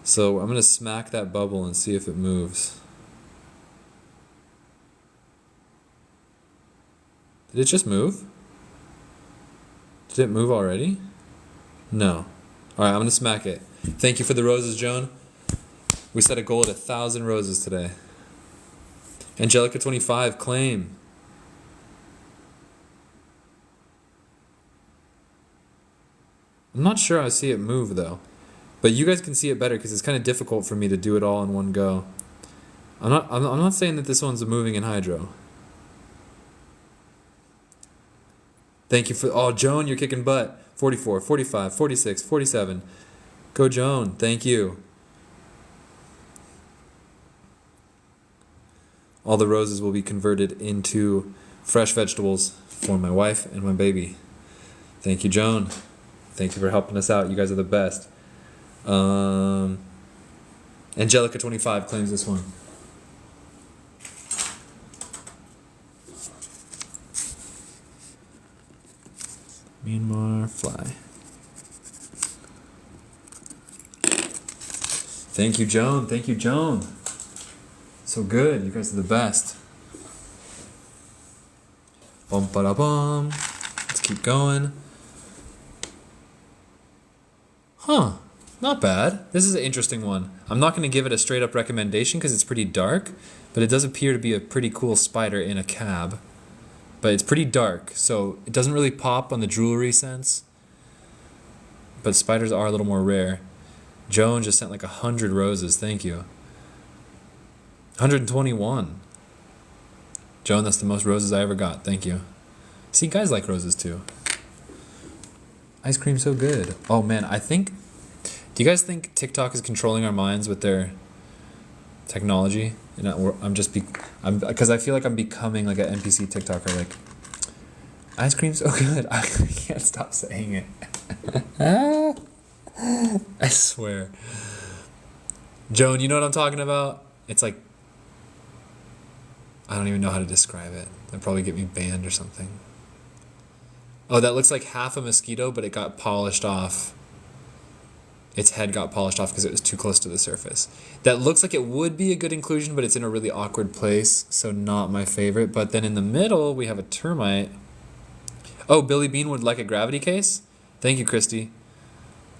So I'm gonna smack that bubble and see if it moves. Did it just move? Did it move already? No. Alright, I'm gonna smack it. Thank you for the roses, Joan. We set a goal at 1,000 roses today. Angelica 25, claim. I'm not sure I see it move though. But you guys can see it better because it's kind of difficult for me to do it all in one go. I'm not saying that this one's a moving anhydro. Thank you for... Oh, Joan, you're kicking butt. 44, 45, 46, 47. Go, Joan. Thank you. All the roses will be converted into fresh vegetables for my wife and my baby. Thank you, Joan. Thank you for helping us out. You guys are the best. Angelica 25 claims this one. Myanmar fly. Thank you, Joan. Thank you, Joan. So good. You guys are the best. Bum ba da bum. Let's keep going. Huh. Not bad. This is an interesting one. I'm not going to give it a straight up recommendation because it's pretty dark, but it does appear to be a pretty cool spider in a cab. But it's pretty dark, so it doesn't really pop on the jewelry sense. But spiders are a little more rare. Joan just sent like 100 roses. Thank you. 121. Joan, that's the most roses I ever got. Thank you. See, guys like roses too. Ice cream's so good. Oh man, do you guys think TikTok is controlling our minds with their technology? Because I feel like I'm becoming like an NPC TikToker. Like, ice cream's so good. I can't stop saying it. I swear. Joan, you know what I'm talking about? It's like, I don't even know how to describe it. They'll probably get me banned or something. Oh, that looks like half a mosquito, but it got polished off. Its head got polished off because it was too close to the surface. That looks like it would be a good inclusion, but it's in a really awkward place, so not my favorite. But then in the middle, we have a termite. Oh, Billy Bean would like a gravity case? Thank you, Christy.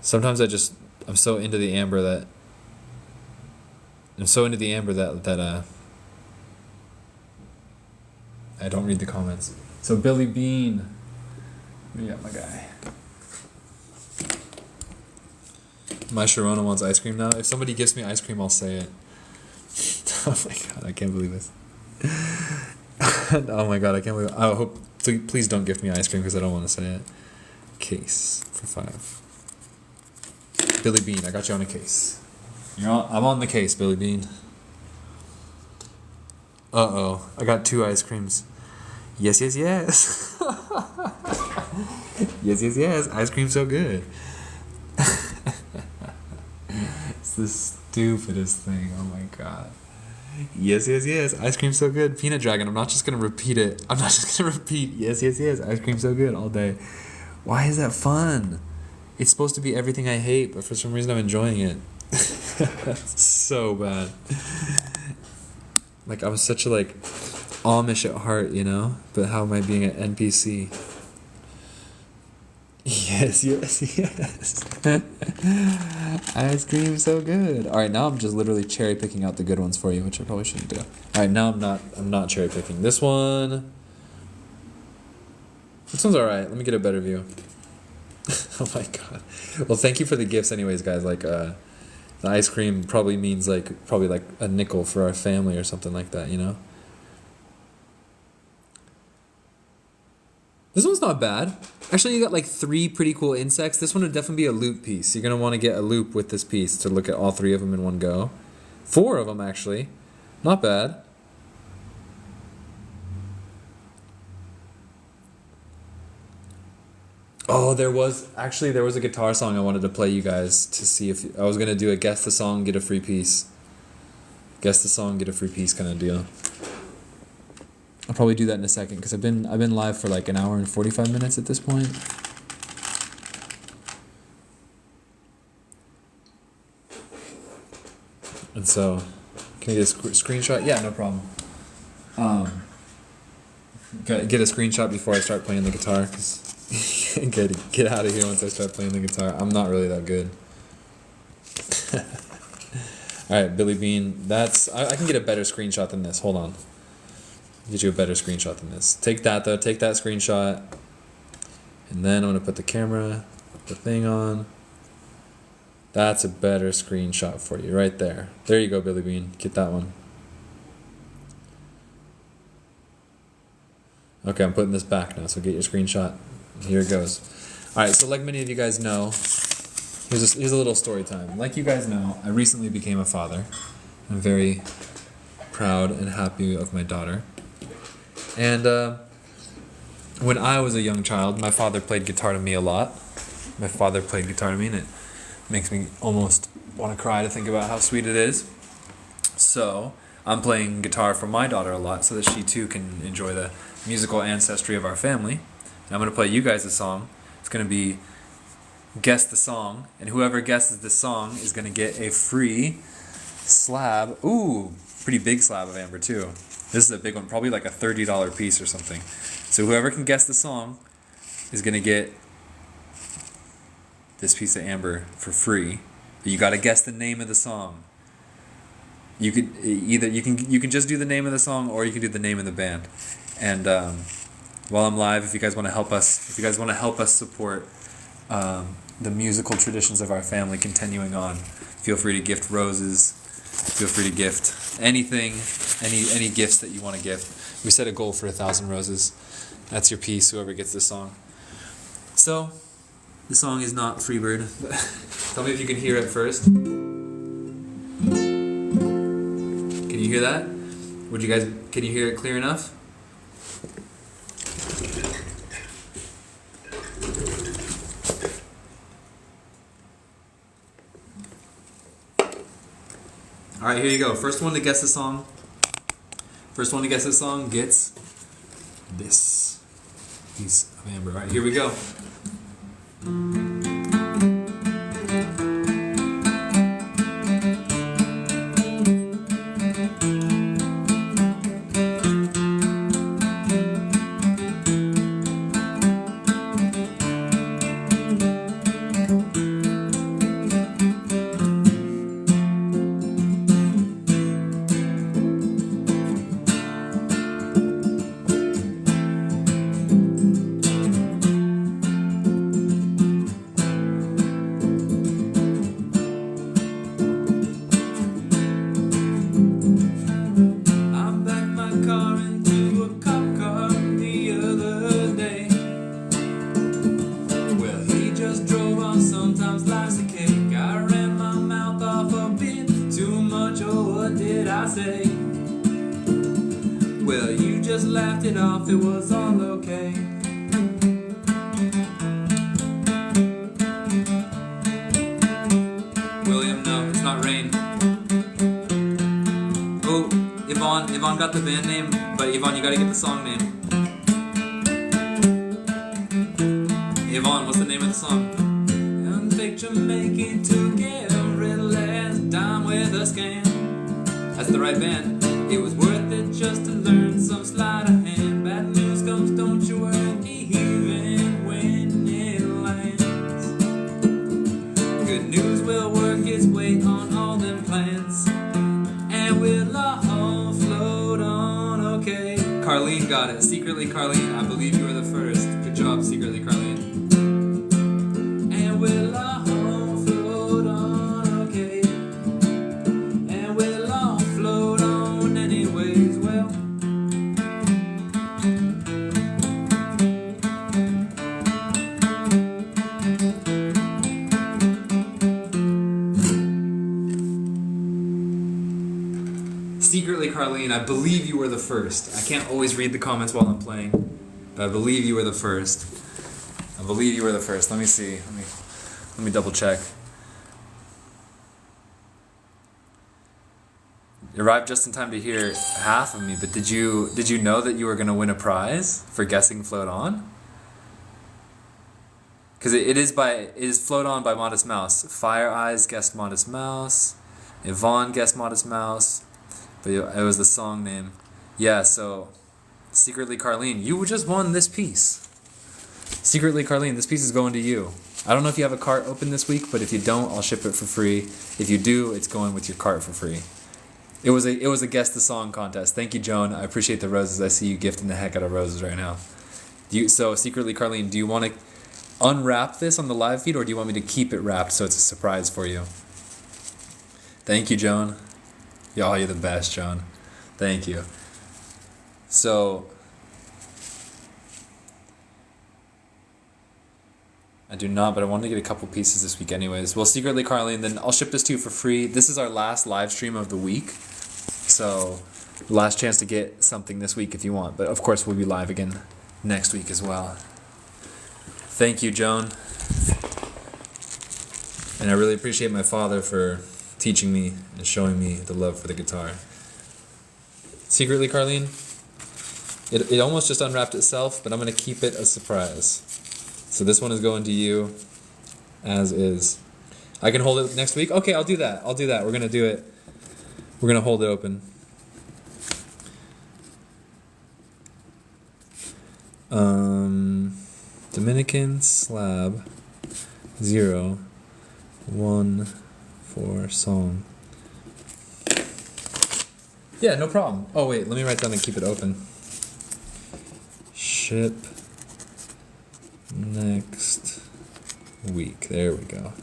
Sometimes I'm so into the amber that I don't read the comments. So Billy Bean. Yeah, my guy. My Sharona wants ice cream now. If somebody gives me ice cream, I'll say it. Oh my god, I can't believe this. Oh my god, I can't believe it. I hope. Please don't gift me ice cream because I don't want to say it. Case for 5. Billy Bean, I got you on a case. I'm on the case, Billy Bean. Uh-oh, I got 2 ice creams. Yes, yes, yes. Yes, yes, yes. Ice cream's so good. It's the stupidest thing. Oh my god. Yes, yes, yes. Ice cream's so good. Peanut Dragon. I'm not just gonna repeat it. I'm not just gonna repeat yes, yes, yes. Ice cream's so good all day. Why is that fun? It's supposed to be everything I hate, but for some reason I'm enjoying it. So bad. Like, I'm such a Amish at heart, you know? But how am I being an NPC? Yes, yes, yes. Ice cream so good. All right, now I'm just literally cherry picking out the good ones for you, which I probably shouldn't do. All right, now I'm not cherry picking. This one's all right. Let me get a better view. Oh my god. Well, thank you for the gifts anyways, guys. The ice cream probably means probably a nickel for our family or something like that, you know? This one's not bad. Actually, you got 3 pretty cool insects. This one would definitely be a loop piece. You're going to want to get a loop with this piece to look at all 3 of them in one go. 4 of them, actually. Not bad. Oh, there was a guitar song I wanted to play you guys to see if I was going to do a guess the song, get a free piece. Guess the song, get a free piece kind of deal. I'll probably do that in a second because I've been live for an hour and 45 minutes at this point. And so, can I get a screenshot? Yeah, no problem. Get a screenshot before I start playing the guitar because get out of here once I start playing the guitar. I'm not really that good. All right, Billy Bean. I can get a better screenshot than this. Hold on. Get you a better screenshot than this. Take that though. Take that screenshot. And then I'm gonna put the thing on. That's a better screenshot for you right there. There you go, Billy Bean. Get that one. Okay, I'm putting this back now, so get your screenshot. Here it goes. All right, so like many of you guys know, here's a little story time. Like you guys know, I recently became a father. I'm very proud and happy of my daughter. And when I was a young child, my father played guitar to me a lot. My father played guitar to me, and it makes me almost want to cry to think about how sweet it is. So I'm playing guitar for my daughter a lot so that she too can enjoy the musical ancestry of our family. And I'm going to play you guys a song. It's going to be Guess the Song, and whoever guesses the song is going to get a free slab. Ooh, pretty big slab of amber too. This is a big one, probably a $30 piece or something. So whoever can guess the song is going to get this piece of amber for free. But you got to guess the name of the song. You could you can just do the name of the song, or you can do the name of the band. And while I'm live, if you guys want to help us support the musical traditions of our family continuing on, feel free to gift roses. Feel free to gift anything, any gifts that you want to gift. We set a goal for 1,000 roses. That's your piece, whoever gets this song. So, the song is not Freebird. Tell me if you can hear it first. Can you hear that? Can you hear it clear enough? Alright, here you go. First one to guess the song gets this piece of amber. Alright, here we go. Well, you just laughed it off, it was all okay. William, no, it's not Rain. Oh, Yvonne got the band name, but Yvonne, you gotta get the song name. Yvonne, what's the name of the song? And picture making to get every last dime with a scan. That's the right band. It was worth it just to learn some sleight of hand. Bad news comes, don't you worry, even when it lands. Good news will work its way on all them plans, and we'll all float on, okay. Carlene got it. Secretly, Carlene, I believe you were the first. Good job, Secretly, Carlene. And we'll all float on, okay. And we'll all float on anyways, well. Secretly, Carlene, I believe you were the first. I can't always read the comments while I'm playing, but I believe you were the first. I believe you were the first. Let me see. Let me double check. You arrived just in time to hear half of me, but did you know that you were going to win a prize for guessing Float On? Because it is Float On by Modest Mouse. Fire Eyes guessed Modest Mouse. Yvonne guessed Modest Mouse. But it was the song name. Yeah, so Secretly, Carlene, you just won this piece. Secretly, Carlene, this piece is going to you. I don't know if you have a cart open this week, but if you don't, I'll ship it for free. If you do, it's going with your cart for free. It was a guess the song contest. Thank you, Joan. I appreciate the roses. I see you gifting the heck out of roses right now. So Secretly, Carlene, do you want to unwrap this on the live feed, or do you want me to keep it wrapped so it's a surprise for you? Thank you, Joan. Y'all, you're the best, John. Thank you. So, I do not, but I wanted to get a couple pieces this week anyways. Well, Secretly, Carlene, then I'll ship this to you for free. This is our last live stream of the week. So, last chance to get something this week if you want. But, of course, we'll be live again next week as well. Thank you, Joan. And I really appreciate my father for teaching me and showing me the love for the guitar. Secretly, Carlene, it almost just unwrapped itself, but I'm going to keep it a surprise. So this one is going to you, as is. I can hold it next week? Okay, I'll do that. We're going to do it. We're going to hold it open. Dominican Slab 014 song. Yeah, no problem. Oh wait, let me write down and keep it open. Ship next week. There we go.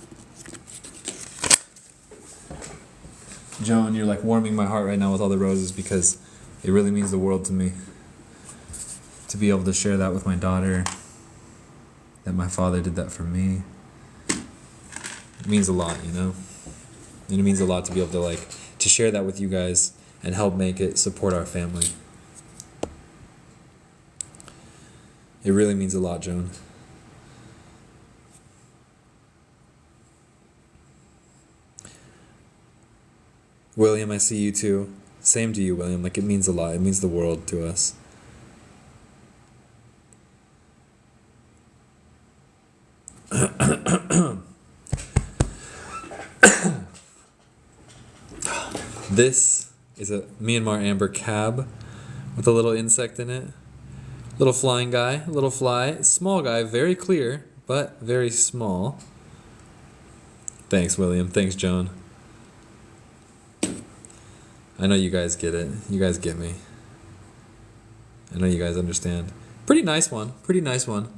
Joan, you're like warming my heart right now with all the roses because it really means the world to me. to be able to share that with my daughter, that my father did that for me. It means a lot, you know? And it means a lot to be able to to share that with you guys and help make it support our family. It really means a lot, Joan. William, I see you too. Same to you, William. It means a lot. It means the world to us. This is a Myanmar amber cab with a little insect in it. Little flying guy, little fly. Small guy, very clear, but very small. Thanks, William. Thanks, Joan. I know you guys get it. You guys get me. I know you guys understand. Pretty nice one. Pretty nice one.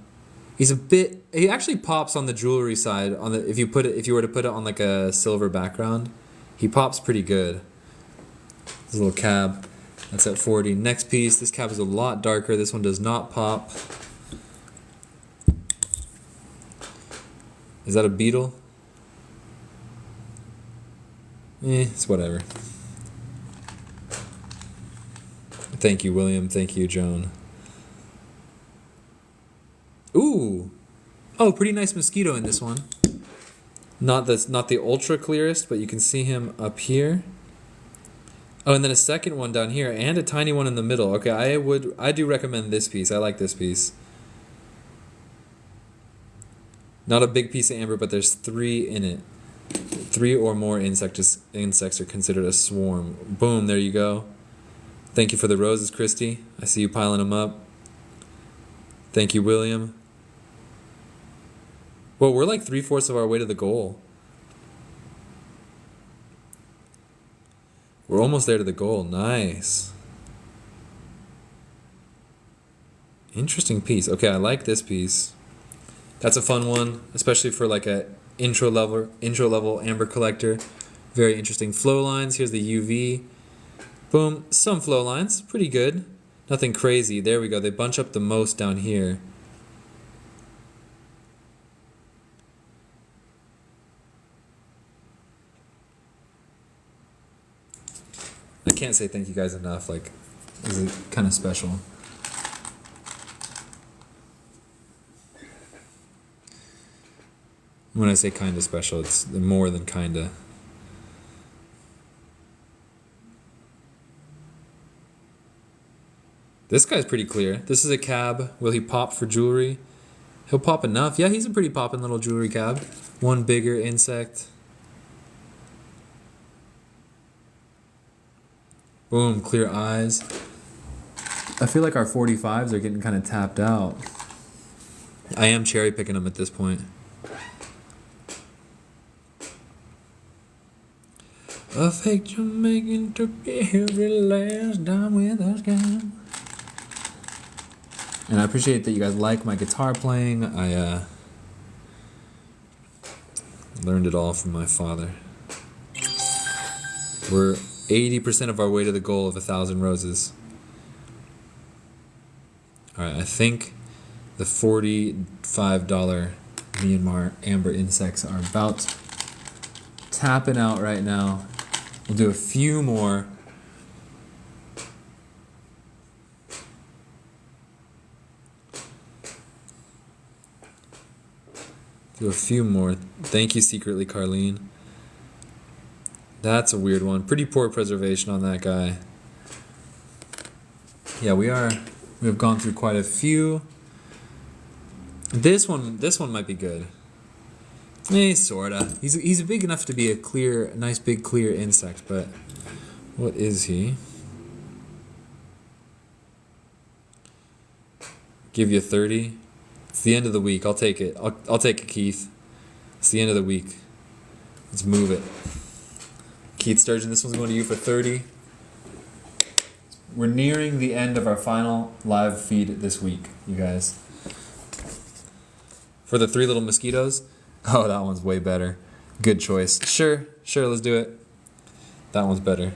He actually pops on the jewelry side if you were to put it on a silver background. He pops pretty good. This little cab. That's at 40. Next piece. This cab is a lot darker. This one does not pop. Is that a beetle? It's whatever. Thank you, William. Thank you, Joan. Ooh! Oh, pretty nice mosquito in this one. Not the ultra clearest, but you can see him up here. Oh, and then a second one down here, and a tiny one in the middle. Okay, I do recommend this piece. I like this piece. Not a big piece of amber, but there's 3 in it. 3 or more insects are considered a swarm. Boom, there you go. Thank you for the roses, Christy. I see you piling them up. Thank you, William. Well, we're 3/4 of our way to the goal. We're almost there to the goal. Nice. Interesting piece. Okay, I like this piece. That's a fun one, especially for a intro level amber collector. Very interesting flow lines. Here's the UV. Boom. Some flow lines. Pretty good. Nothing crazy. There we go. They bunch up the most down here. I can't say thank you guys enough. This is kind of special. When I say kinda special, it's more than kinda. This guy's pretty clear. This is a cab. Will he pop for jewelry? He'll pop enough. Yeah, he's a pretty poppin' little jewelry cab. One bigger insect. Boom, clear eyes. I feel like our 45s are getting kind of tapped out. I am cherry picking them at this point. A fake Jamaican took every last dime with us game. And I appreciate that you guys like my guitar playing. I learned it all from my father. We're 80% of our way to the goal of 1,000 roses. Alright, I think the $45 Myanmar amber insects are about tapping out right now. We'll do a few more. Thank you secretly, Carlene. That's a weird one. Pretty poor preservation on that guy. Yeah, we have gone through quite a few. This one might be good. Sorta. He's big enough to be a nice big clear insect, but what is he? Give you 30. It's the end of the week. I'll take it. I'll take it, Keith. It's the end of the week. Let's move it. Keith Sturgeon, this one's going to you for 30. We're nearing the end of our final live feed this week, you guys. For the 3 little mosquitoes, oh, that one's way better. Good choice. Sure, let's do it. That one's better.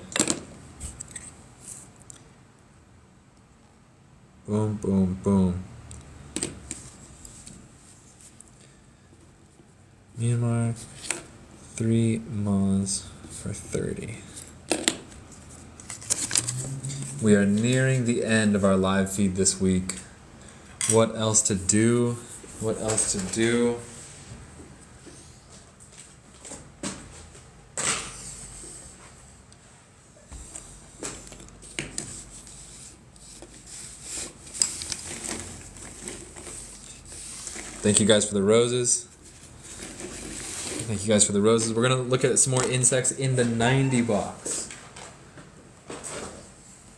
Boom, boom, boom. Myanmar, 3 moths for 30. We are nearing the end of our live feed this week. What else to do? What else to do? Thank you guys for the roses. Thank you guys for the roses. We're going to look at some more insects in the 90 box.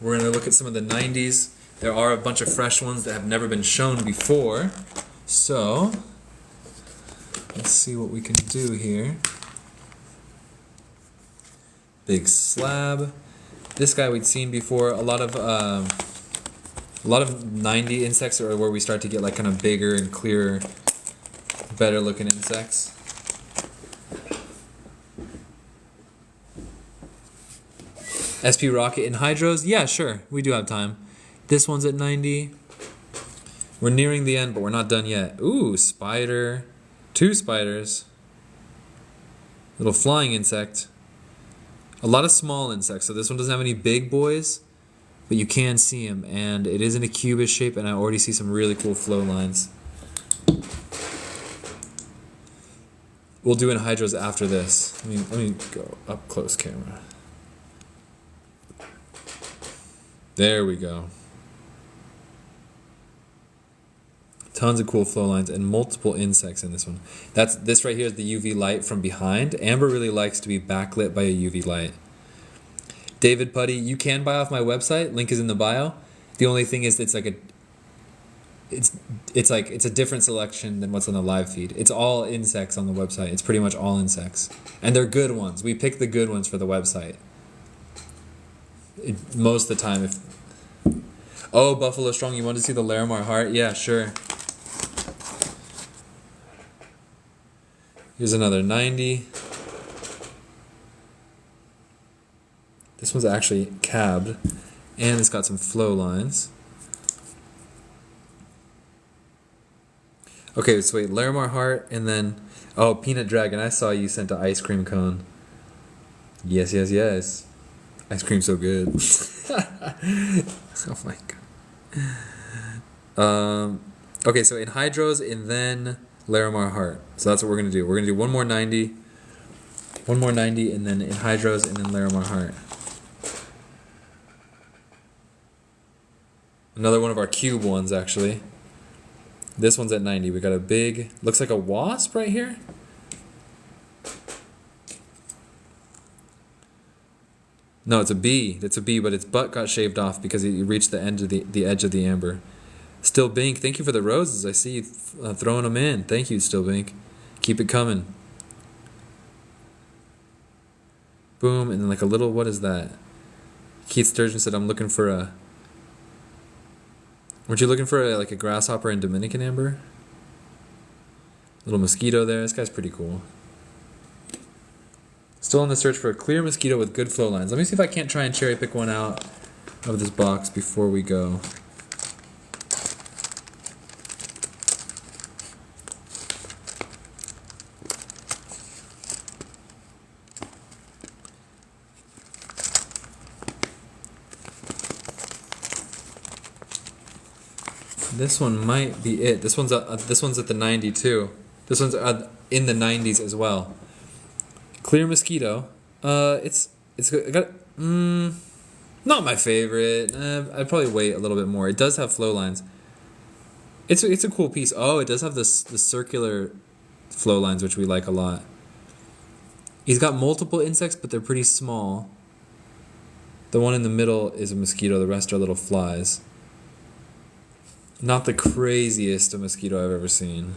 We're going to look at some of the 90s. There are a bunch of fresh ones that have never been shown before. So, let's see what we can do here. Big slab. This guy we'd seen before. A lot of 90 insects are where we start to get like kind of bigger and clearer, better looking insects. SP Rocket and Hydros? Yeah, sure. We do have time. This one's at 90. We're nearing the end, but we're not done yet. Ooh, spider. 2 spiders. Little flying insect. A lot of small insects. So this one doesn't have any big boys, but you can see them. And it is in a cubist shape, and I already see some really cool flow lines. We'll do in Hydros after this. Let me go up close camera. There we go. Tons of cool flow lines and multiple insects in this one. This right here is the UV light from behind. Amber really likes to be backlit by a UV light. David Putty, you can buy off my website. Link is in the bio. The only thing is it's a different selection than what's on the live feed. It's all insects on the website. It's pretty much all insects. And they're good ones. We pick the good ones for the website. Most of the time. Oh, Buffalo Strong, you want to see the Larimar heart? Yeah, sure. Here's another 90. This one's actually cabbed, and it's got some flow lines. Okay, so wait, Larimar heart, and then, oh, Peanut Dragon, I saw you sent an ice cream cone. Yes, yes, yes. Ice cream's so good. Oh my god. Okay, so in Hydros and then Larimar heart. So that's what we're gonna do. We're gonna do one more 90, and then in Hydros and then Larimar heart. Another one of our cube ones, actually. This one's at 90. We got a big, looks like a wasp right here. No, it's a bee. It's a bee, but its butt got shaved off because it reached the end of the edge of the amber. Still Bink, thank you for the roses. I see you throwing them in. Thank you, Still Bink. Keep it coming. Boom, and then like a little, what is that? Keith Sturgeon said, I'm looking for a... Weren't you looking for like a grasshopper in Dominican amber? Little mosquito there. This guy's pretty cool. Still on the search for a clear mosquito with good flow lines. Let me see if I can't try and cherry pick one out of this box before we go. This one might be it. This one's at the 90 too. This one's in the 90s as well. Clear mosquito. It's got not my favorite. I'd probably wait a little bit more. It does have flow lines. It's a cool piece. Oh, it does have the circular flow lines, which we like a lot. He's got multiple insects, but they're pretty small. The one in the middle is a mosquito. The rest are little flies. Not the craziest mosquito I've ever seen.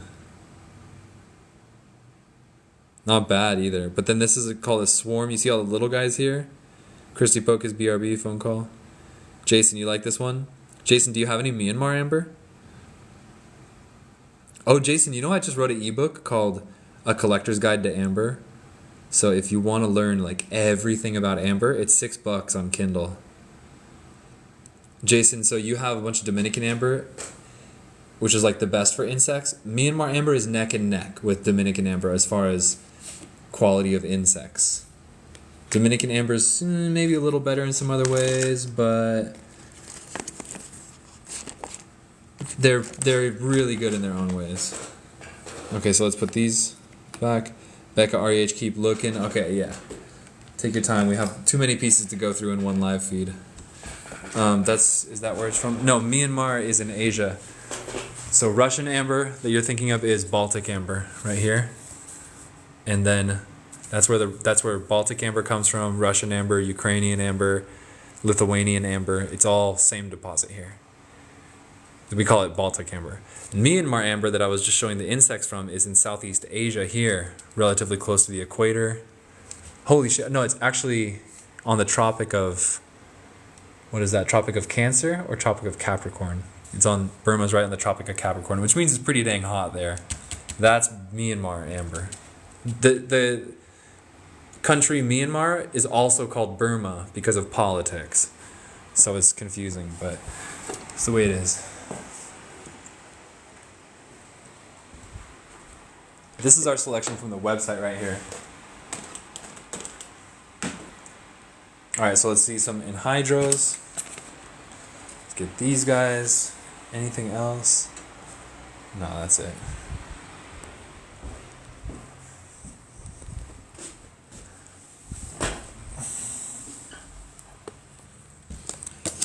Not bad either. But then this is called a swarm. You see all the little guys here? Christy Pokus BRB phone call. Jason, you like this one? Jason, do you have any Myanmar amber? Oh, Jason, you know I just wrote an ebook called A Collector's Guide to Amber. So if you want to learn like everything about amber, it's $6 on Kindle. Jason, so you have a bunch of Dominican amber, which is like the best for insects. Myanmar amber is neck and neck with Dominican amber as far as quality of insects. Dominican amber is maybe a little better in some other ways, but they're really good in their own ways. Okay, so let's put these back. Becca REH, keep looking. Okay, yeah. Take your time. We have too many pieces to go through in one live feed. Is that where it's from? No, Myanmar is in Asia. So Russian amber that you're thinking of is Baltic amber right here. And then that's where Baltic amber comes from, Russian amber, Ukrainian amber, Lithuanian amber. It's all same deposit here. We call it Baltic amber. Myanmar amber that I was just showing the insects from is in Southeast Asia here, relatively close to the equator. Holy shit, no, it's actually on the Tropic of, what is that, Tropic of Cancer or Tropic of Capricorn? It's on, Burma's right on the Tropic of Capricorn, which means it's pretty dang hot there. That's Myanmar amber. The country Myanmar is also called Burma because of politics. So it's confusing, but it's the way it is. This is our selection from the website right here. Alright, so let's see some anhydrous. Let's get these guys. Anything else? No, that's it.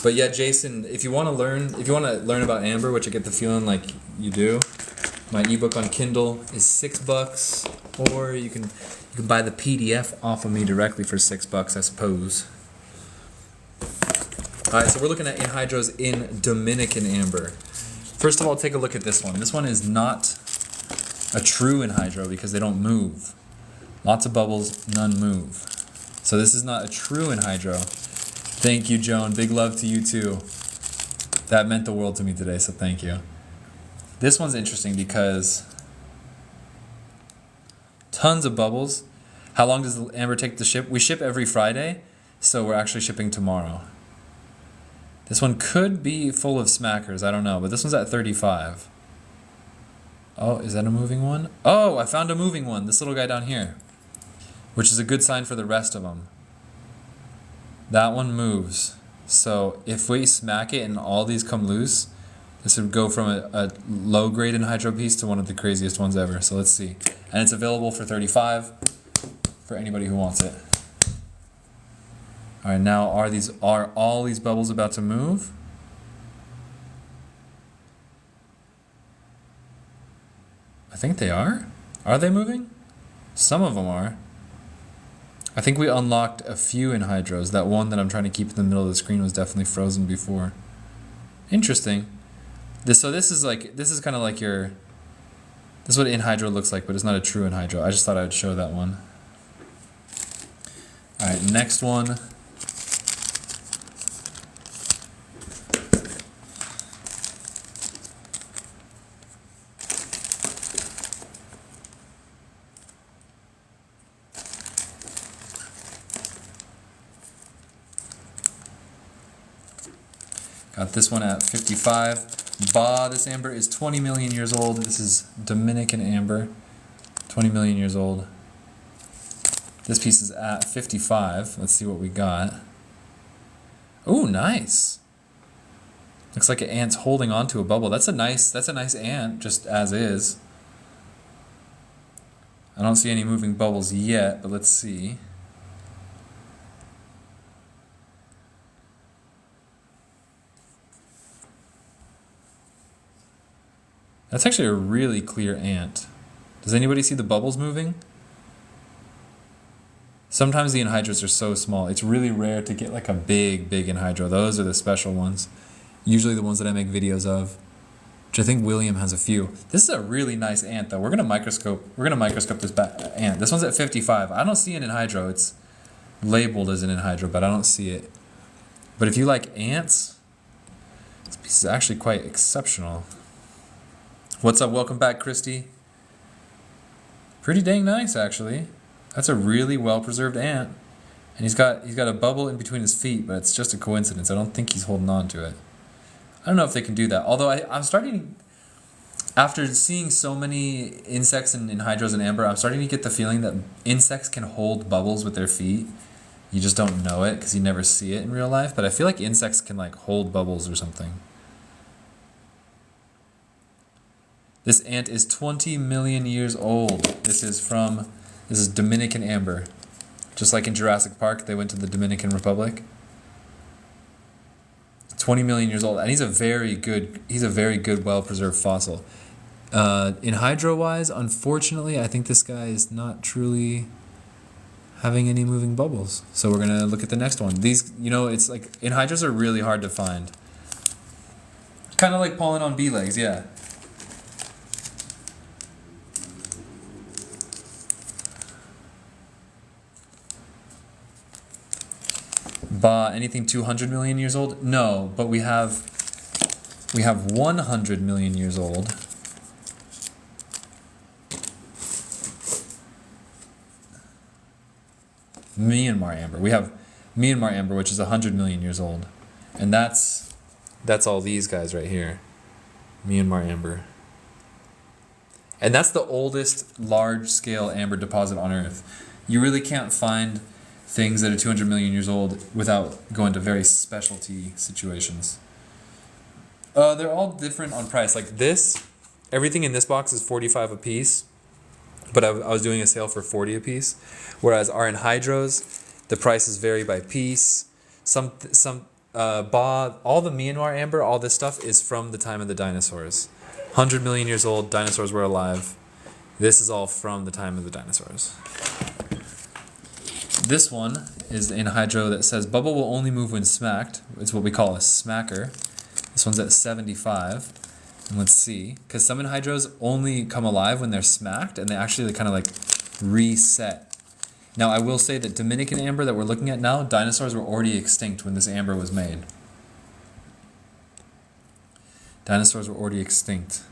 But yeah, Jason, if you want to learn about amber, which I get the feeling like you do, my ebook on Kindle is $6, or you can buy the PDF off of me directly for $6, I suppose. All right, so we're looking at anhydrous in Dominican amber. First of all, take a look at this one. This one is not a true anhydrous because they don't move. Lots of bubbles, none move. So this is not a true anhydrous. Thank you, Joan. Big love to you too. That meant the world to me today, so thank you. This one's interesting because tons of bubbles. How long does the amber take to ship? We ship every Friday, so we're actually shipping tomorrow. This one could be full of smackers, I don't know, but this one's at 35. Oh, is that a moving one? Oh, I found a moving one, this little guy down here, which is a good sign for the rest of them. That one moves. So if we smack it and all these come loose, this would go from a low-grade anhydrous piece to one of the craziest ones ever. So let's see. And it's available for $35 for anybody who wants it. All right, now are all these bubbles about to move? I think they are. Are they moving? Some of them are. I think we unlocked a few anhydrous. That one that I'm trying to keep in the middle of the screen was definitely frozen before. Interesting. So this is kind of like this is what anhydrous looks like, but it's not a true anhydrous. I just thought I would show that one. All right, next one. Got this one at 55. This amber is 20 million years old. This is Dominican amber, 20 million years old. This piece is at 55. Let's see what we got. Oh, nice. Looks like an ant's holding onto a bubble. That's a nice ant, just as is. I don't see any moving bubbles yet, but let's see. That's actually a really clear ant. Does anybody see the bubbles moving? Sometimes the anhydrous are so small. It's really rare to get like a big anhydrous. Those are the special ones. Usually the ones that I make videos of, which I think William has a few. This is a really nice ant though. We're gonna microscope this ant. This one's at 55. I don't see an anhydrous. It's labeled as an anhydrous, but I don't see it. But if you like ants, this piece is actually quite exceptional. What's up? Welcome back, Christy. Pretty dang nice, actually. That's a really well-preserved ant. And he's got a bubble in between his feet, but it's just a coincidence. I don't think he's holding on to it. I don't know if they can do that. Although I'm starting, after seeing so many insects in hydros and amber, I'm starting to get the feeling that insects can hold bubbles with their feet. You just don't know it because you never see it in real life. But I feel like insects can like hold bubbles or something. This ant is 20 million years old. This is Dominican amber. Just like in Jurassic Park, they went to the Dominican Republic. 20 million years old, and he's a very good, well-preserved fossil. In hydro-wise, unfortunately, I think this guy is not truly having any moving bubbles. So we're gonna look at the next one. These, it's like, in hydros are really hard to find. Kind of like pollen on bee legs, yeah. Anything 200 million years old? No, but we have 100 million years old. Myanmar amber. We have Myanmar amber, which is 100 million years old. And that's all these guys right here. Myanmar amber. And that's the oldest large-scale amber deposit on Earth. You really can't find things that are 200 million years old without going to very specialty situations. They're all different on price. Like this, everything in this box is 45 a piece, but I was doing a sale for 40 a piece. Whereas our anhydros, the prices vary by piece. All the Myanmar amber, all this stuff is from the time of the dinosaurs. 100 million years old, dinosaurs were alive. This is all from the time of the dinosaurs. This one is the anhydro that says bubble will only move when smacked. It's what we call a smacker. This one's at 75. And let's see, because some anhydros only come alive when they're smacked, and they actually kind of like reset. Now I will say that Dominican amber that we're looking at now, dinosaurs were already extinct when this amber was made. Dinosaurs were already extinct.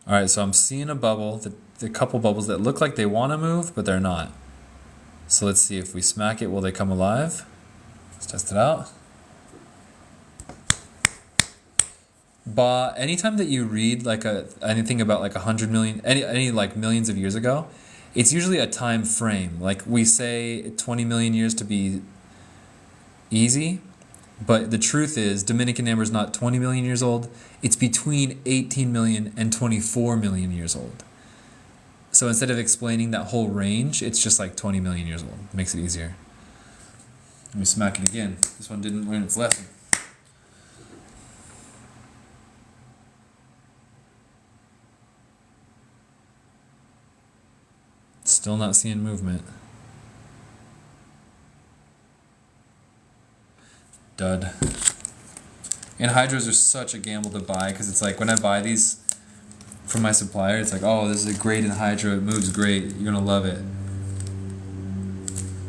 Alright, so I'm seeing a bubble, the couple bubbles that look like they want to move, but they're not. So let's see, if we smack it, will they come alive? Let's test it out. But anytime that you read like anything about like 100 million, any like millions of years ago, it's usually a time frame. Like we say 20 million years to be easy, but the truth is Dominican amber is not 20 million years old. It's between 18 million and 24 million years old. So instead of explaining that whole range, it's just like 20 million years old. Makes it easier. Let me smack it again. This one didn't learn its lesson. Still not seeing movement. Dud. Anhydros are such a gamble to buy because it's like when I buy these from my supplier, it's like, oh, this is a great anhydro, it moves great, you're gonna love it.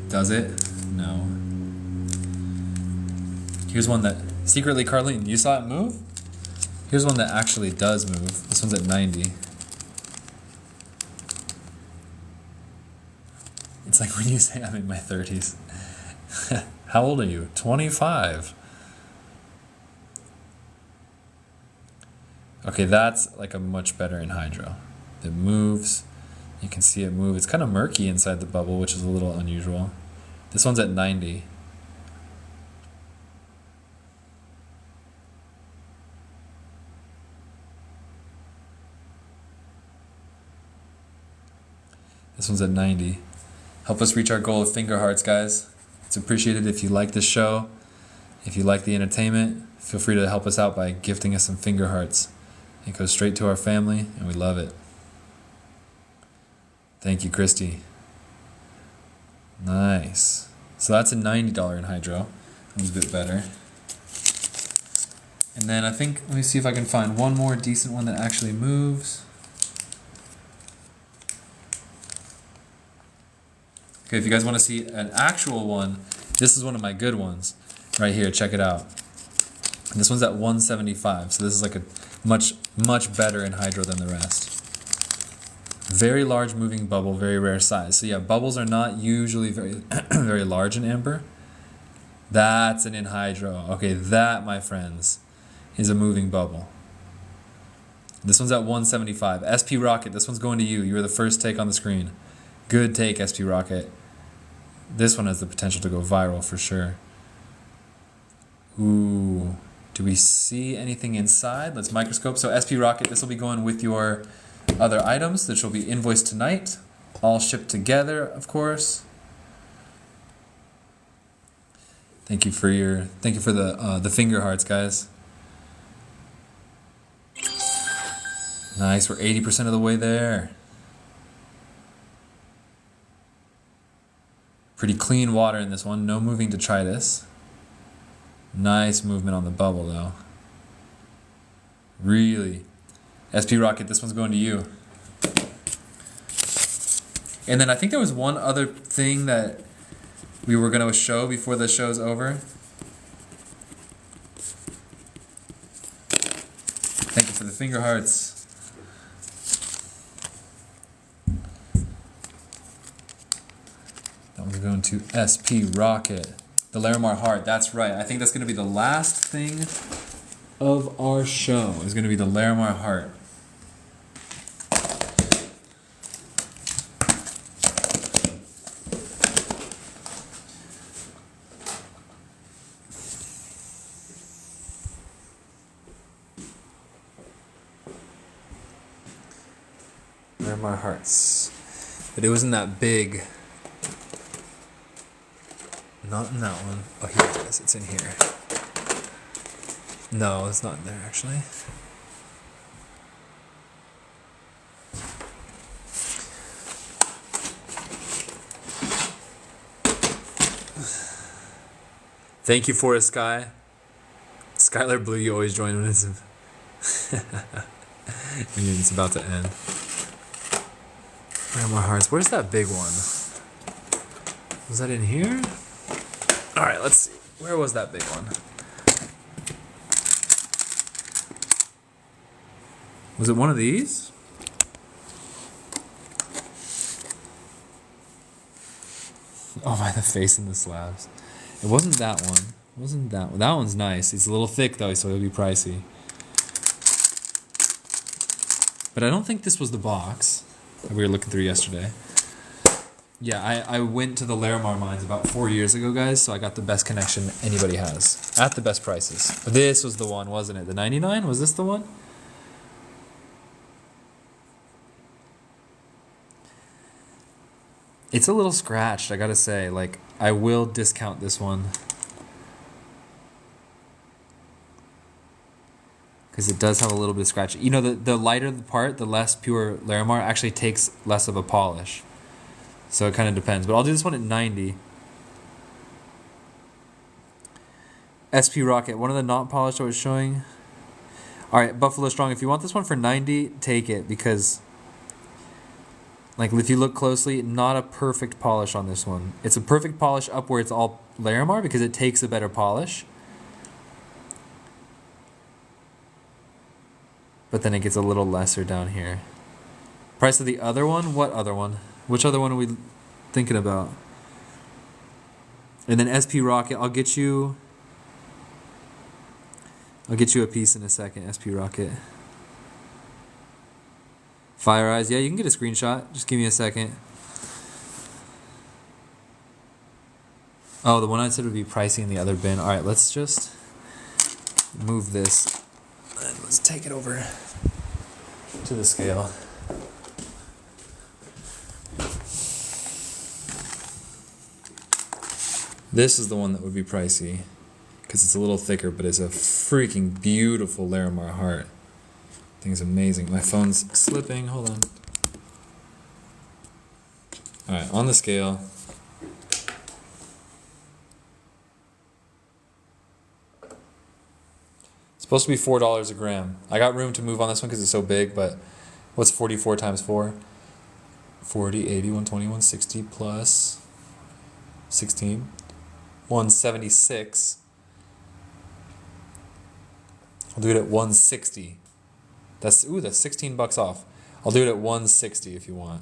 Does it? No. Here's one that, secretly Carlene, you saw it move? Here's one that actually does move. This one's at 90. It's like when you say I'm in my 30s. How old are you? 25. Okay, that's like a much better anhydro. It moves. You can see it move. It's kind of murky inside the bubble, which is a little unusual. This one's at 90. This one's at 90. Help us reach our goal of finger hearts, guys. It's appreciated if you like this show. If you like the entertainment, feel free to help us out by gifting us some finger hearts. It goes straight to our family, and we love it. Thank you, Christy. Nice. So that's a $90 anhydro. That was a bit better. And then I think, let me see if I can find one more decent one that actually moves. Okay, if you guys want to see an actual one, this is one of my good ones right here. Check it out. And this one's at 175, so this is like a much better anhydro than the rest. Very large moving bubble, very rare size. So yeah, bubbles are not usually very very large in amber. That's an anhydro. Okay, that, my friends, is a moving bubble. This one's at 175. SP Rocket, this one's going to you. You were the first take on the screen. Good take, SP Rocket. This one has the potential to go viral for sure. Ooh. Do we see anything inside? Let's microscope. So SP Rocket, this will be going with your other items that will be invoiced tonight. All shipped together, of course. Thank you for the finger hearts, guys. Nice, we're 80% of the way there. Pretty clean water in this one, no moving detritus. Nice movement on the bubble though. Really. SP Rocket, this one's going to you. And then I think there was one other thing that we were going to show before the show's over. Thank you for the finger hearts. That one's going to SP Rocket. The Larimar heart, that's right. I think that's going to be the last thing of our show. Is going to be the Larimar heart. Larimar hearts. But it wasn't that big. Not in that one. Oh, here it is. It's in here. No, it's not in there, actually. Thank you, Forest Sky. Skylar Blue, you always join when it's when it's about to end. Where are my hearts? Where's that big one? Was that in here? All right, let's see. Where was that big one? Was it one of these? Oh my, the face in the slabs. It wasn't that one. It wasn't that one. That one's nice. It's a little thick though, so it'll be pricey. But I don't think this was the box that we were looking through yesterday. Yeah, I went to the Larimar mines about 4 years ago, guys, so I got the best connection anybody has. At the best prices. This was the one, wasn't it? The 99? Was this the one? It's a little scratched, I gotta say. Like, I will discount this one. Because it does have a little bit of scratch. You know, the lighter the part, the less pure Larimar actually takes less of a polish. So it kind of depends. But I'll do this one at 90. SP Rocket, one of the not polished I was showing. Alright, Buffalo Strong, if you want this one for 90, take it. Because, like, if you look closely, not a perfect polish on this one. It's a perfect polish up where it's all Larimar because it takes a better polish. But then it gets a little lesser down here. Price of the other one? What other one? Which other one are we thinking about? And then SP Rocket, I'll get you a piece in a second, SP Rocket. Fire Eyes, yeah, you can get a screenshot. Just give me a second. Oh, the one I said would be pricey in the other bin. Alright, let's just move this and let's take it over to the scale. This is the one that would be pricey because it's a little thicker, but it's a freaking beautiful Larimar heart. Thing's amazing. My phone's slipping. Hold on. Alright, on the scale. It's supposed to be $4 a gram. I got room to move on this one because it's so big, but what's 44 times 4? 40, 80, 120, 160 plus 16. 176. I'll do it at 160. That's $16 off. I'll do it at 160 if you want.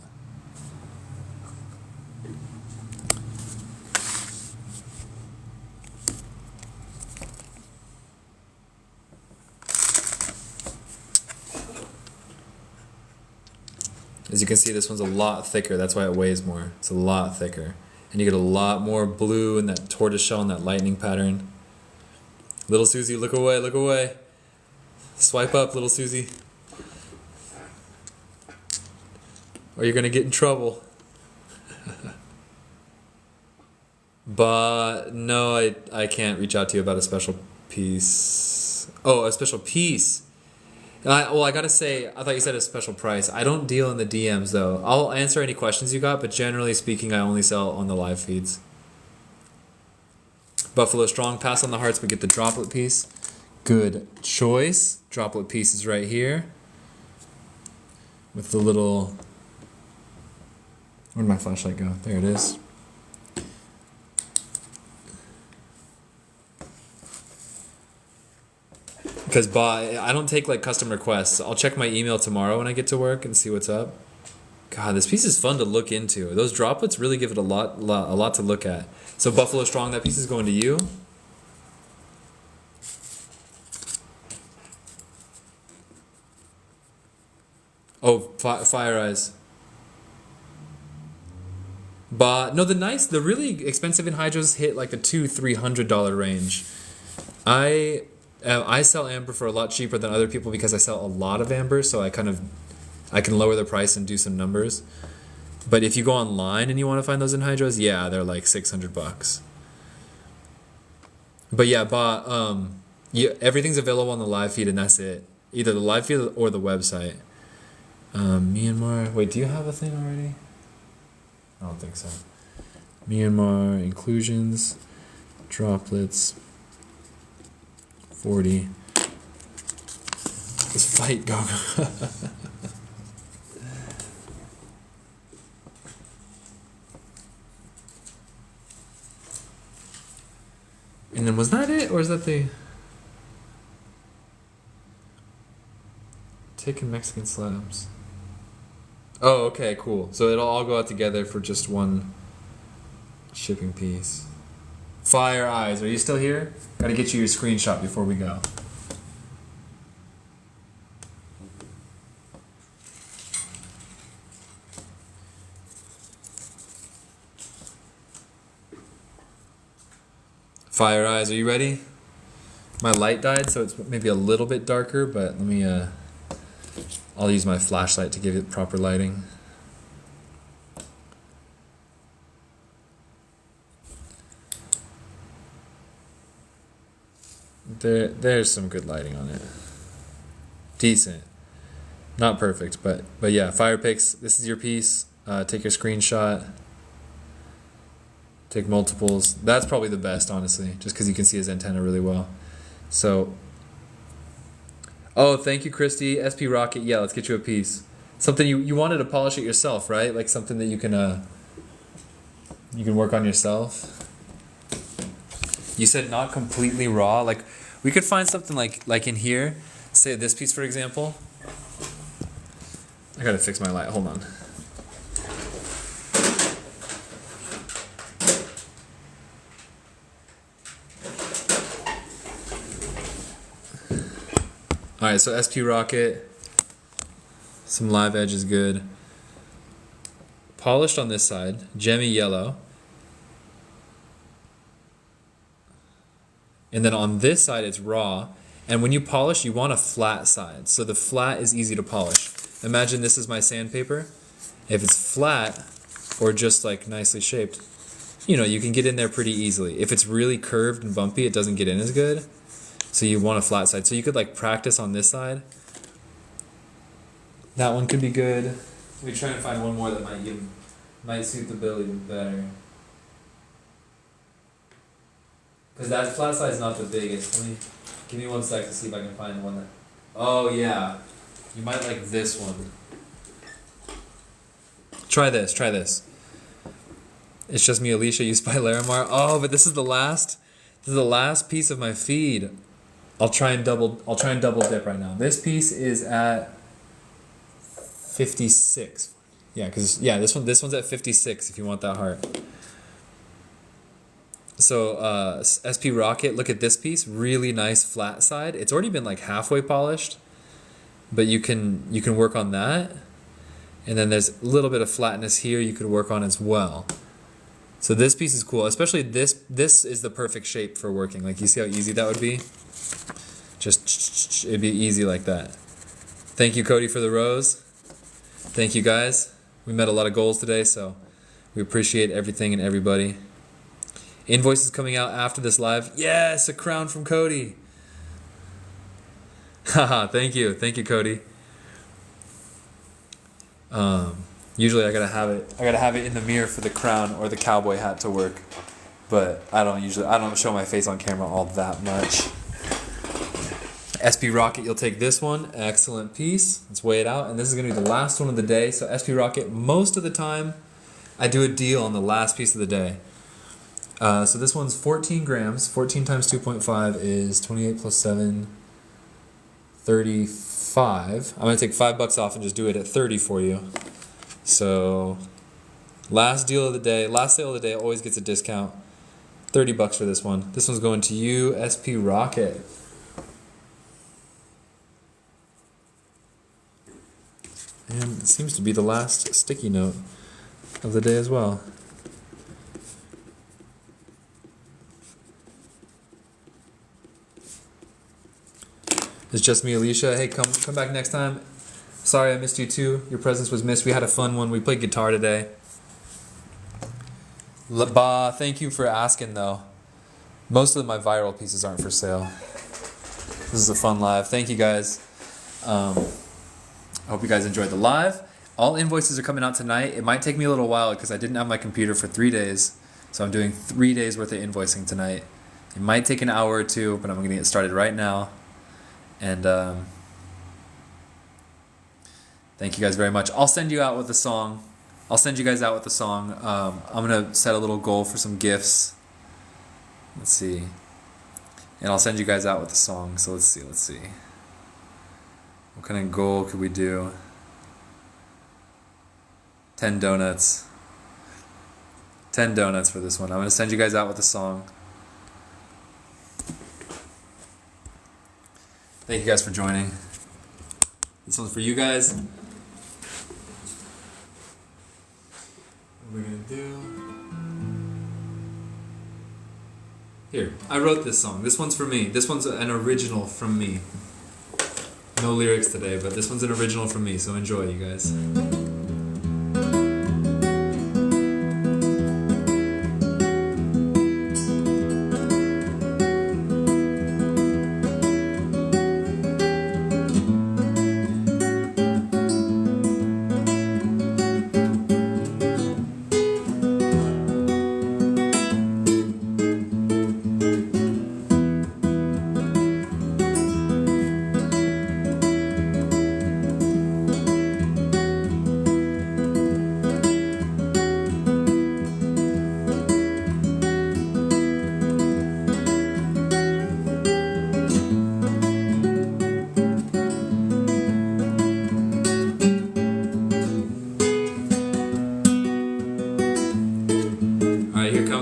As you can see, this one's a lot thicker. That's why it weighs more. It's a lot thicker. And you get a lot more blue in that tortoiseshell and that lightning pattern. Little Susie, look away, look away. Swipe up, little Susie. Or you're gonna get in trouble. But no, I can't reach out to you about a special piece. Oh, a special piece. Well, I gotta say, I thought you said a special price. I don't deal in the DMs though. I'll answer any questions you got, but generally speaking, I only sell on the live feeds. Buffalo Strong, pass on the hearts, but get the droplet piece. Good choice. Droplet piece is right here. With the little... Where'd my flashlight go? There it is. Because I don't take like custom requests. I'll check my email tomorrow when I get to work and see what's up. God, this piece is fun to look into. Those droplets really give it a lot to look at. So Buffalo Strong, that piece is going to you. Oh, Fire Eyes. But no, the really expensive anhydrous hit like the $200-300 range. I sell amber for a lot cheaper than other people because I sell a lot of amber, so I can lower the price and do some numbers. But if you go online and you want to find those anhydrous, yeah, they're like $600. But yeah, everything's available on the live feed, and that's it. Either the live feed or the website. Myanmar. Wait, do you have a thing already? I don't think so. Myanmar inclusions, droplets. 40. This fight going. And then was that it, or is that the taking Mexican slabs? Oh, okay, cool. So it'll all go out together for just one shipping piece. Fire Eyes, are you still here? Gotta get you your screenshot before we go. Fire Eyes, are you ready? My light died, so it's maybe a little bit darker, but let me, I'll use my flashlight to give it proper lighting. There's some good lighting on it. Decent. Not perfect, but yeah, Fire Picks, this is your piece. Take your screenshot. Take multiples. That's probably the best, honestly, just because you can see his antenna really well. So, oh, thank you, Christy. SP Rocket, yeah, let's get you a piece. Something you wanted to polish it yourself, right? Like something that you can work on yourself. You said not completely raw. Like we could find something like in here. Say this piece, for example. I gotta fix my light. Hold on. All right, so SP Rocket. Some live edge is good. Polished on this side. Gemmy yellow. And then on this side, it's raw. And when you polish, you want a flat side. So the flat is easy to polish. Imagine this is my sandpaper. If it's flat or just like nicely shaped, you can get in there pretty easily. If it's really curved and bumpy, it doesn't get in as good. So you want a flat side. So you could like practice on this side. That one could be good. Let me try and find one more that might suit the bill even better. Because that flat side is not the biggest. Give me 1 sec to see if I can find one that... Oh yeah, you might like this one. Try this. It's Just Me, Alicia, used by Larimar. Oh, but this is the last piece of my feed. I'll try and double dip right now. This piece is at 56. Yeah, because yeah, this one's at 56 if you want that heart. So SP Rocket, look at this piece, really nice flat side. It's already been like halfway polished, but you can work on that. And then there's a little bit of flatness here you could work on as well. So this piece is cool, especially this is the perfect shape for working. Like you see how easy that would be? Just it'd be easy like that. Thank you, Cody, for the rose. Thank you, guys. We met a lot of goals today, so we appreciate everything and everybody. Invoices coming out after this live. Yes, a crown from Cody. Haha, thank you, Cody. Usually I gotta have it in the mirror for the crown or the cowboy hat to work, but I don't show my face on camera all that much. SP Rocket, you'll take this one. Excellent piece. Let's weigh it out, and this is gonna be the last one of the day. So SP Rocket, most of the time, I do a deal on the last piece of the day. So this one's 14 grams. 14 times 2.5 is 28 plus 7, 35. I'm gonna take $5 off and just do it at 30 for you. So last sale of the day always gets a discount. $30 for this one. This one's going to you, SP Rocket. And it seems to be the last sticky note of the day as well. It's just me, Alicia. Hey, come back next time. Sorry I missed you too. Your presence was missed. We had a fun one. We played guitar today. Thank you for asking though. Most of my viral pieces aren't for sale. This is a fun live. Thank you guys. I hope you guys enjoyed the live. All invoices are coming out tonight. It might take me a little while because I didn't have my computer for 3 days. So I'm doing 3 days worth of invoicing tonight. It might take an hour or two, but I'm going to get started right now. And thank you guys very much. I'll send you out with a song. I'm going to set a little goal for some gifts. Let's see. And I'll send you guys out with a song. So let's see. What kind of goal could we do? 10 donuts. 10 donuts for this one. I'm going to send you guys out with a song. Thank you guys for joining. This one's for you guys. What are we going to do? Here, I wrote this song. This one's for me. This one's an original from me. No lyrics today, but this one's an original from me, so enjoy, you guys.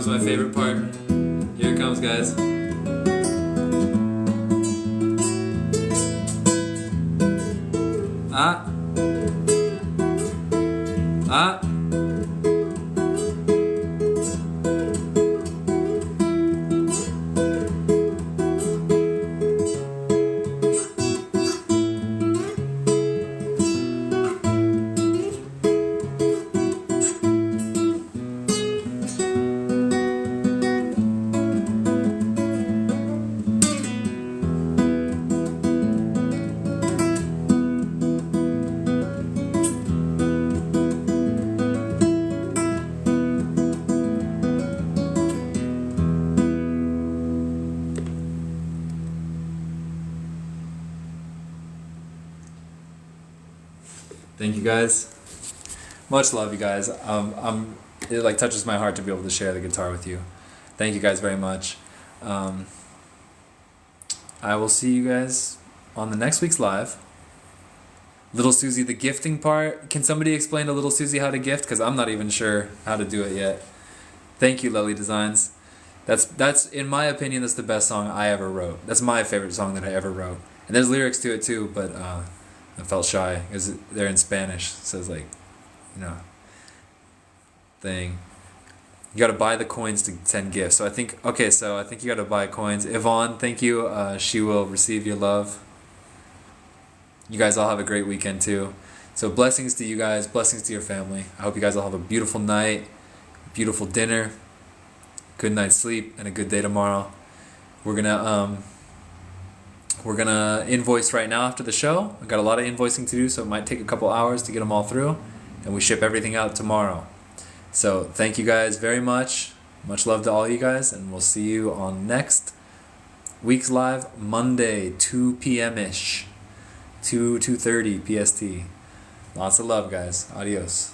My favorite part. Here it comes, guys. Ah. Thank you guys. Much love, you guys. It like touches my heart to be able to share the guitar with you. Thank you guys very much. I will see you guys on the next week's live. Little Susie, the gifting part. Can somebody explain to Little Susie how to gift? Because I'm not even sure how to do it yet. Thank you, Lely Designs. That's in my opinion, that's the best song I ever wrote. That's my favorite song that I ever wrote. And there's lyrics to it too, but I felt shy because they're in Spanish. It says like, you know, thing. You gotta buy the coins to send gifts. So I think you gotta buy coins. Yvonne, thank you. She will receive your love. You guys all have a great weekend too. So blessings to you guys, blessings to your family. I hope you guys all have a beautiful night, beautiful dinner, good night's sleep, and a good day tomorrow. We're gonna invoice right now after the show. I've got a lot of invoicing to do, so it might take a couple hours to get them all through, and we ship everything out tomorrow. So thank you guys very much. Much love to all you guys, and we'll see you on next week's live Monday, 2 p.m. ish, 2:30 PST. Lots of love, guys. Adios.